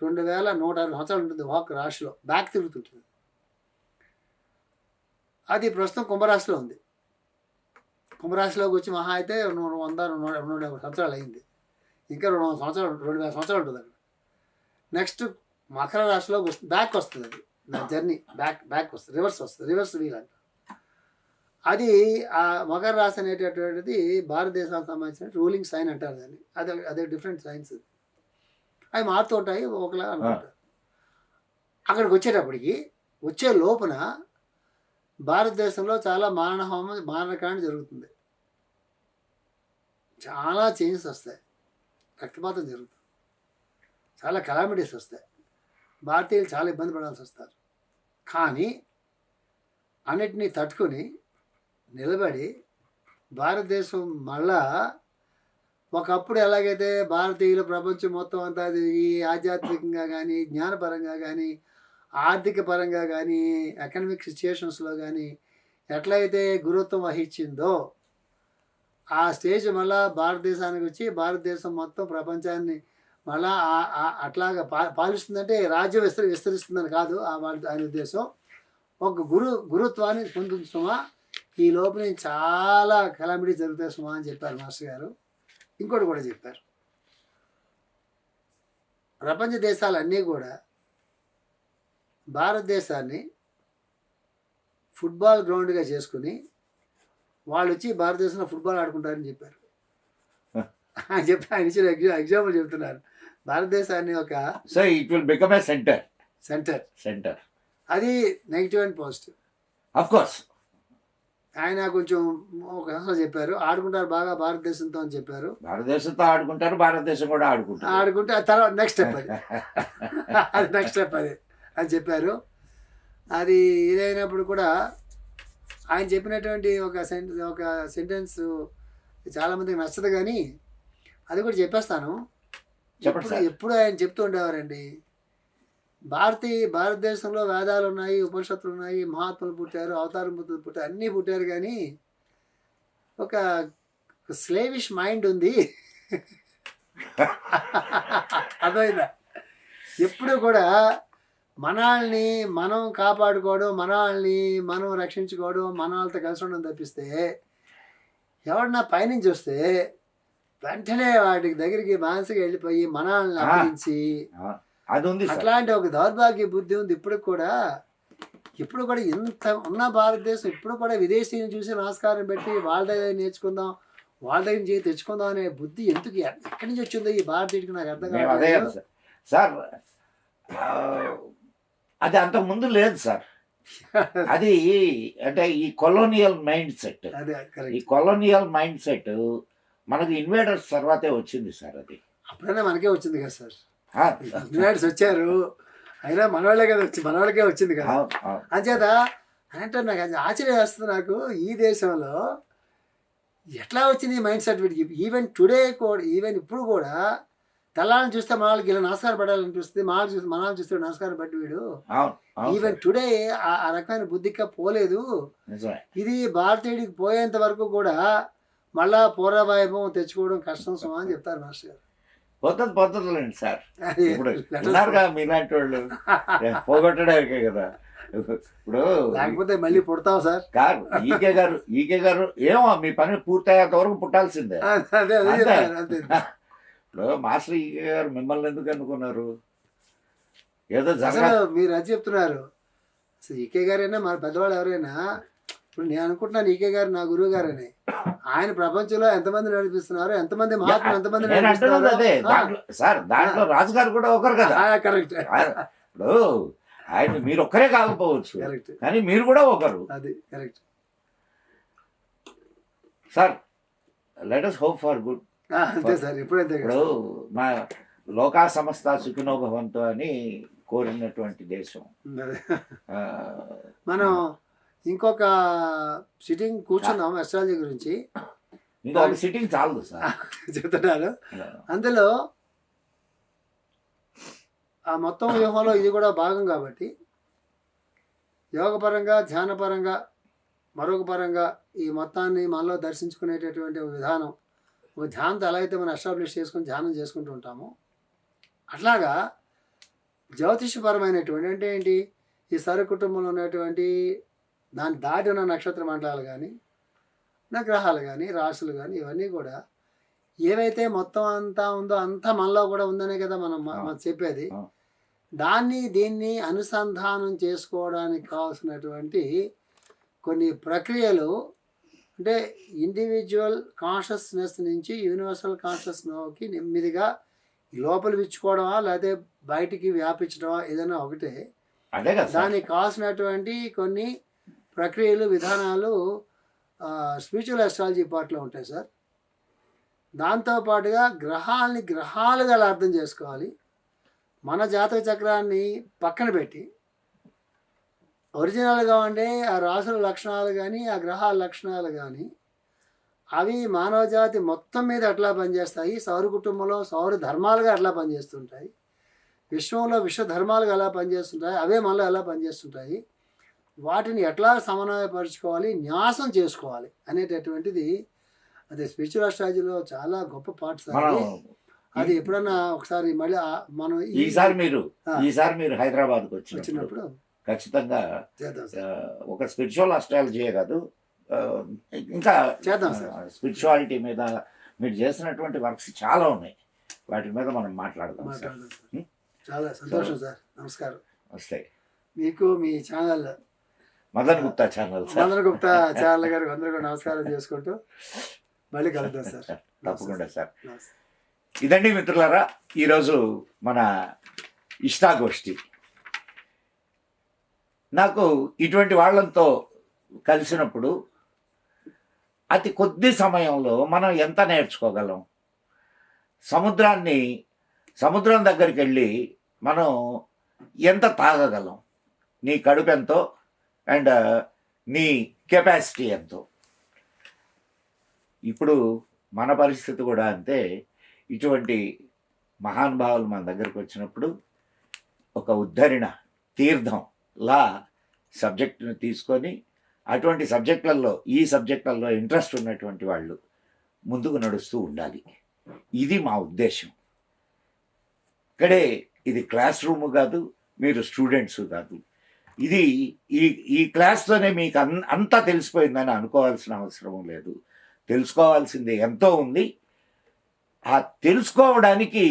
2160 సంవత్సరాలు ఉంటుంది. ఒక్కొక్క రాశిలో బ్యాక్ తిరుగుతుంటుంది. అది ప్రస్తుతం కుంభరాశిలో ఉంది. కుంభరాశిలోకి వచ్చి మహా అయితే 100-150 సంవత్సరాలు అయింది. ఇంకా 200 సంవత్సరాలు 2000 సంవత్సరాలు ఉంటుంది అక్కడ. నెక్స్ట్ మకర రాశిలోకి వస్తుంది, బ్యాక్ వస్తుంది. అది నా జర్నీ బ్యాక్ వస్తుంది, రివర్స్ వీల్ అంట. అది ఆ మకర రాశి అనేటటువంటిది భారతదేశానికి సంబంధించిన రూలింగ్ సైన్ అంటారు దాన్ని. అదే డిఫరెంట్ సైన్స్. అవి మారుతూ ఉంటాయి ఒకలా అనుకుంటారు. అక్కడికి వచ్చేటప్పటికి వచ్చే లోపున భారతదేశంలో చాలా మారణకాండ జరుగుతుంది. చాలా చేంజెస్ వస్తాయి, రక్తపాతం జరుగుతుంది, చాలా కలామిటీస్ వస్తాయి. భారతీయులు చాలా ఇబ్బంది పడాల్సి వస్తారు. కానీ అన్నిటినీ తట్టుకొని నిలబడి భారతదేశం మళ్ళా ఒకప్పుడు ఎలాగైతే భారతీయులు ప్రపంచం మొత్తం అంతా ఈ ఆధ్యాత్మికంగా కానీ, జ్ఞానపరంగా కానీ, ఆర్థిక పరంగా కానీ, ఎకనామిక్ సిచ్యుయేషన్స్లో కానీ ఎట్లయితే గురుత్వం వహించిందో ఆ స్టేజ్ మళ్ళా భారతదేశానికి వచ్చి భారతదేశం మొత్తం ప్రపంచాన్ని మళ్ళా అట్లాగా పాలిస్తుందంటే రాజ్యం విస్తరిస్తుందని కాదు ఆయన ఉద్దేశం. ఒక గురుత్వాన్ని పొందుతుంది సుమా. ఈ లోపు నేను చాలా కలామిటీ జరుగుతాయి సుమా అని చెప్పారు మాస్టర్ గారు. ఇంకోటి కూడా చెప్పారు, ప్రపంచ దేశాలన్నీ కూడా భారతదేశాన్ని ఫుట్బాల్ గ్రౌండ్గా చేసుకుని వాళ్ళు వచ్చి భారతదేశంలో ఫుట్బాల్ ఆడుకుంటారని చెప్పారు. ఆయన ఇచ్చిన ఎగ్జాంపుల్ చెప్తున్నారు. భారతదేశాన్ని ఒక it will become a centre. అది negative and positive. Of course ఆయన కొంచెం ఒక చెప్పారు, ఆడుకుంటారు బాగా భారతదేశంతో అని చెప్పారు. భారతదేశంతో ఆడుకుంటారు, భారతదేశం కూడా ఆడుకుంటే తర్వాత నెక్స్ట్ స్టెప్ అది నెక్స్ట్ స్టెప్ అది అని చెప్పారు. అది ఇదైనప్పుడు కూడా ఆయన చెప్పినటువంటి ఒక సెంటెన్స్ చాలామందికి నచ్చదు, కానీ అది కూడా చెప్పేస్తాను. ఎప్పుడు ఆయన చెప్తూ ఉండేవారండి, భారతదేశంలో వేదాలు ఉన్నాయి, ఉపనిషత్తులు ఉన్నాయి, మహాత్ములు పుట్టారు, అవతారం పుట్టారు, అన్నీ పుట్టారు, కానీ ఒక స్లేవిష్ మైండ్ ఉంది. అర్థమైందా? ఎప్పుడు కూడా మనల్ని మనం కాపాడుకోవడం, మనల్ని మనం రక్షించుకోవడం, మన వాళ్ళతో కలిసి ఉండడం తప్పిస్తే ఎవరన్నా పైనుంచి వస్తే వెంటనే వాటికి దగ్గరికి మానసిక వెళ్ళిపోయి మనల్ని అప్పగించి అది ఉంది సార్. అట్లాంటి ఒక దౌర్భాగ్య బుద్ధి ఉంది ఇప్పుడు కూడా. ఇప్పుడు కూడా ఇంత ఉన్న భారతదేశం ఇప్పుడు కూడా విదేశీయులను చూసి నమస్కారం పెట్టి వాళ్ళ దగ్గర నేర్చుకుందాం, వాళ్ళ దగ్గర నుంచి తెచ్చుకుందాం అనే బుద్ధి ఎందుకు ఎక్కడి నుంచి వచ్చిందో ఈ భారతీయుడికి నాకు అర్థం మేము అదే కాదు. కదా సార్ అది అంతకు ముందు లేదు సార్. అది అంటే ఈ కొలోనియల్ మైండ్ సెట్, అదే ఈ కరెక్ట్. కొలోనియల్ మైండ్ సెట్ మనకు ఇన్వేడర్స్ తర్వాతే వచ్చింది సార్. అది అప్పుడైనా మనకే వచ్చింది కదా సార్. ఆ, యునైటెడ్స్ వచ్చారు అయినా మనవాళ్ళే కదా మనవాళ్ళకే వచ్చింది కదా. అవును, అవును. అంచేత అంటే నాకు అది ఆశ్చర్యం వేస్తుంది. నాకు ఈ దేశంలో ఎట్లా వచ్చింది ఈ మైండ్ సెట్ వీడికి. ఈవెన్ టుడే కూడా, ఈవెన్ ఇప్పుడు కూడా తెల్లాలని చూస్తే మన వాళ్ళకి ఇలా నమస్కారం పెట్టాలనిపిస్తుంది, మనల్ని చూస్తే నమస్కారం పెట్టి వీడు అవును, అవును ఈవెన్ సార్. టుడే ఆ రకమైన బుద్ధిగా పోలేదు. నిజమే. ఇది భారతీయుడికి పోయేంత వరకు కూడా మళ్ళా పూర్వవైభవం తెచ్చుకోవడం కష్టం సుమా అని చెప్తారు మాస్టర్ గారు. పద్ధతులండి సార్. అది ఇప్పుడు let us ఉన్నారుగా మీలాంటి వాళ్ళు పోగొట్టడానికే కదా. ఇప్పుడు లేకపోతే మళ్ళీ పుడతాం సార్. కాదు ఈకే గారు ఏమో మీ పని పూర్తయ్యేంత వరకు పుట్టాల్సిందే. అదే అదే అంతే. చెప్పారు, అంతే. ఇప్పుడు మాస్టర్ ఈకే గారు మిమ్మల్ని ఎందుకు అనుకున్నారు? ఏదో అసలు జరగాలి. మీరు అది చెప్తున్నారు. అసలు ఈకే గారైనా మన పెద్దవాళ్ళు ఎవరైనా, ఇప్పుడు నేను అనుకుంటున్నాను ఈకే గారు నా గురువు గారని. ఆయన ప్రపంచంలో ఎంతమంది నడిపిస్తున్నారు, ఎంతమంది మహాత్ములు ఎంతమంది నేను అంటున్నది అదే. నడిపిస్తున్నారు. దాంట్లో సార్ దాంట్లో రాజుగారు కూడా ఒకరు కదా. కరెక్ట్ ఇప్పుడు ఆయన మీరు ఒక్కరే కాకపోవచ్చు, కరెక్ట్, కానీ మీరు కూడా ఒకరు. అది correct sir let us hope for good. అంతే సార్. ఎప్పుడైతే ఇప్పుడు మా లోకా సమస్త సుఖినో భవంతు అని కోరినటువంటి దేశం. ఆ, మనం ఇంకొక సిట్టింగ్ కూర్చున్నాం అస్ట్రాలజీ గురించి ఇంకొక సిట్టింగ్ చాలదు సార్. చెప్తున్నారు. అందులో ఆ మొత్తం వ్యూహంలో ఇది కూడా భాగం కాబట్టి యోగపరంగా, ధ్యానపరంగా, మరొక పరంగా ఈ మొత్తాన్ని మనలో దర్శించుకునేటటువంటి ఒక విధానం, ఒక ధ్యానంతో ఎలా అయితే మనం ఎస్టాబ్లిష్ చేసుకుని ధ్యానం చేసుకుంటూ ఉంటామో అట్లాగా జ్యోతిషపరమైనటువంటి అంటే ఏంటి, ఈ సౌర కుటుంబంలో ఉన్నటువంటి దాన్ని దాటిన నక్షత్ర మండలాలు కానీ, గ్రహాలు కానీ, రాశులు కానీ, ఇవన్నీ కూడా ఏవైతే మొత్తం అంతా ఉందో అంతా మనలో కూడా ఉందనే కదా మనం చెప్పేది. దీన్ని అనుసంధానం చేసుకోవడానికి కావాల్సినటువంటి కొన్ని ప్రక్రియలు, అంటే ఇండివిజువల్ కాన్షియస్నెస్ నుంచి యూనివర్సల్ కాన్షియస్నెస్కి నెమ్మదిగా లోపల విచ్చుకోవడమా లేకపోతే బయటికి వ్యాపించడమా ఏదైనా ఒకటే. అదే కదా సార్. దానికి కావాల్సినటువంటి కొన్ని ప్రక్రియలు, విధానాలు స్పిరిచువల్ అస్ట్రాలజీ పార్ట్లో ఉంటాయి సార్. దాంతోపాటుగా గ్రహాలుగా అలా అర్థం చేసుకోవాలి. మన జాతక చక్రాన్ని పక్కన పెట్టి ఒరిజినల్గా ఉండే ఆ రాసుల లక్షణాలు కానీ, ఆ గ్రహాల లక్షణాలు కానీ, అవి మానవ జాతి మొత్తం మీద ఎట్లా పనిచేస్తాయి, సౌర కుటుంబంలో సౌర ధర్మాలుగా ఎట్లా పనిచేస్తుంటాయి, విశ్వంలో విశ్వ ధర్మాలుగా ఎలా పనిచేస్తుంటాయి, అవే మనలో ఎలా పనిచేస్తుంటాయి, వాటిని ఎట్లా సమన్వయపరుచుకోవాలి, న్యాసం చేసుకోవాలి అనేటటువంటిది అది స్పిరిచువల్ అస్ట్రాలజీలో చాలా గొప్ప పార్ట్ సార్. అది ఎప్పుడన్నా ఒకసారి మళ్ళీ మనం ఈసారి మీరు హైదరాబాద్కి వచ్చినప్పుడు ఖచ్చితంగా చేద్దాం సార్. ఒక స్పిరిచువల్ అస్ట్రాలజీయే కాదు, ఇంకా చేద్దాం సార్. స్పిరిచువాలిటీ మీద మీరు చేసినటువంటి వర్క్స్ చాలా ఉన్నాయి, వాటి మీద మనం మాట్లాడదాం సార్. సార్ చాలా సంతోషం సార్. నమస్కారం. వస్తాయి మీకు మీ channel Madan Gupta channel sir. Madan Gupta channel గారికి అందరూ నమస్కారం చేసుకుంటూ మళ్ళీ కలుద్దాం సార్. తప్పకుండా సార్. ఇదండి మిత్రులారా ఈరోజు మన ఇష్టాగోష్ఠి. నాకు ఇటువంటి వాళ్ళతో కలిసినప్పుడు అతి కొద్ది సమయంలో మనం ఎంత నేర్చుకోగలం. సముద్రం దగ్గరికి వెళ్ళి మనం ఎంత తాగగలం, నీ కడుపు ఎంతో అండ్ నీ కెపాసిటీ ఎంతో. ఇప్పుడు మన పరిస్థితి కూడా అంతే. ఇటువంటి మహానుభావులు మన దగ్గరికి వచ్చినప్పుడు ఒక ఉద్ధరణ తీర్థంలా సబ్జెక్టును తీసుకొని అటువంటి ఈ సబ్జెక్టులలో ఇంట్రెస్ట్ ఉన్నటువంటి వాళ్ళు ముందుకు నడుస్తూ ఉండాలి. ఇది మా ఉద్దేశం. ఇక్కడే ఇది క్లాస్ రూమ్ కాదు, మీరు స్టూడెంట్స్ కాదు. ఇది ఈ ఈ క్లాస్తోనే మీకు అంతా తెలిసిపోయిందని అనుకోవాల్సిన అవసరం లేదు. తెలుసుకోవాల్సింది ఎంతో ఉంది. ఆ తెలుసుకోవడానికి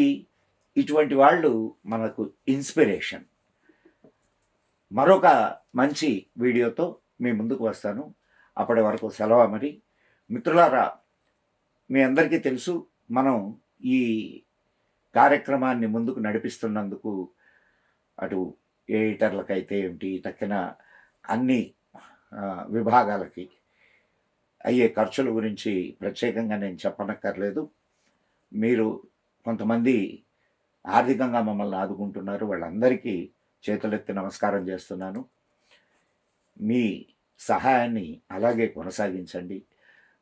ఇటువంటి వాళ్ళు మనకు ఇన్స్పిరేషన్. మరొక మంచి వీడియోతో మీ ముందుకు వస్తాను. అప్పటి వరకు సెలవు మరి. మిత్రులారా, మీ అందరికీ తెలుసు, మనం ఈ కార్యక్రమాన్ని ముందుకు నడిపిస్తున్నందుకు అటు ఎడిటర్లకైతే ఏమిటి, తక్కిన అన్ని విభాగాలకి అయ్యే ఖర్చుల గురించి ప్రత్యేకంగా నేను చెప్పనక్కర్లేదు. మీరు కొంతమంది ఆర్థికంగా మమ్మల్ని ఆదుకుంటున్నారు. వాళ్ళందరికీ చేతులెత్తి నమస్కారం చేస్తున్నాను. మీ సహాయాన్ని అలాగే కొనసాగించండి.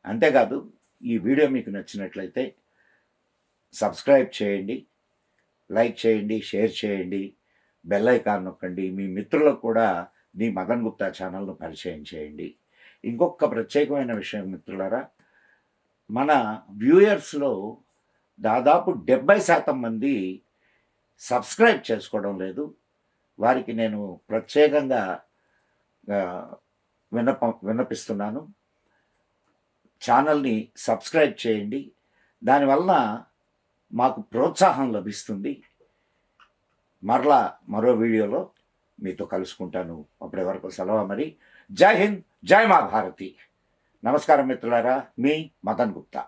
అంతేకాదు, ఈ వీడియో మీకు నచ్చినట్లయితే సబ్స్క్రైబ్ చేయండి, లైక్ చేయండి, షేర్ చేయండి, బెల్ ఐకాన్ నొక్కండి. మీ మిత్రులకు కూడా ది మదన్ గుప్తా ఛానల్ను పరిచయం చేయండి. ఇంకొక ప్రత్యేకమైన విషయం మిత్రులారా, మన వ్యూయర్స్లో దాదాపు 70% మంది సబ్స్క్రైబ్ చేసుకోవడం లేదు. వారికి నేను ప్రత్యేకంగా విన్నపిస్తున్నాను. ఛానల్ని సబ్స్క్రైబ్ చేయండి. దానివలన మాకు ప్రోత్సాహం లభిస్తుంది. మరలా మరో వీడియోలో మీతో కలుసుకుంటాను. అప్పటి వరకు సెలవు మరి. జై హింద్, జై మా భారతి. నమస్కారం మిత్రులారా, మీ మదన్ గుప్తా.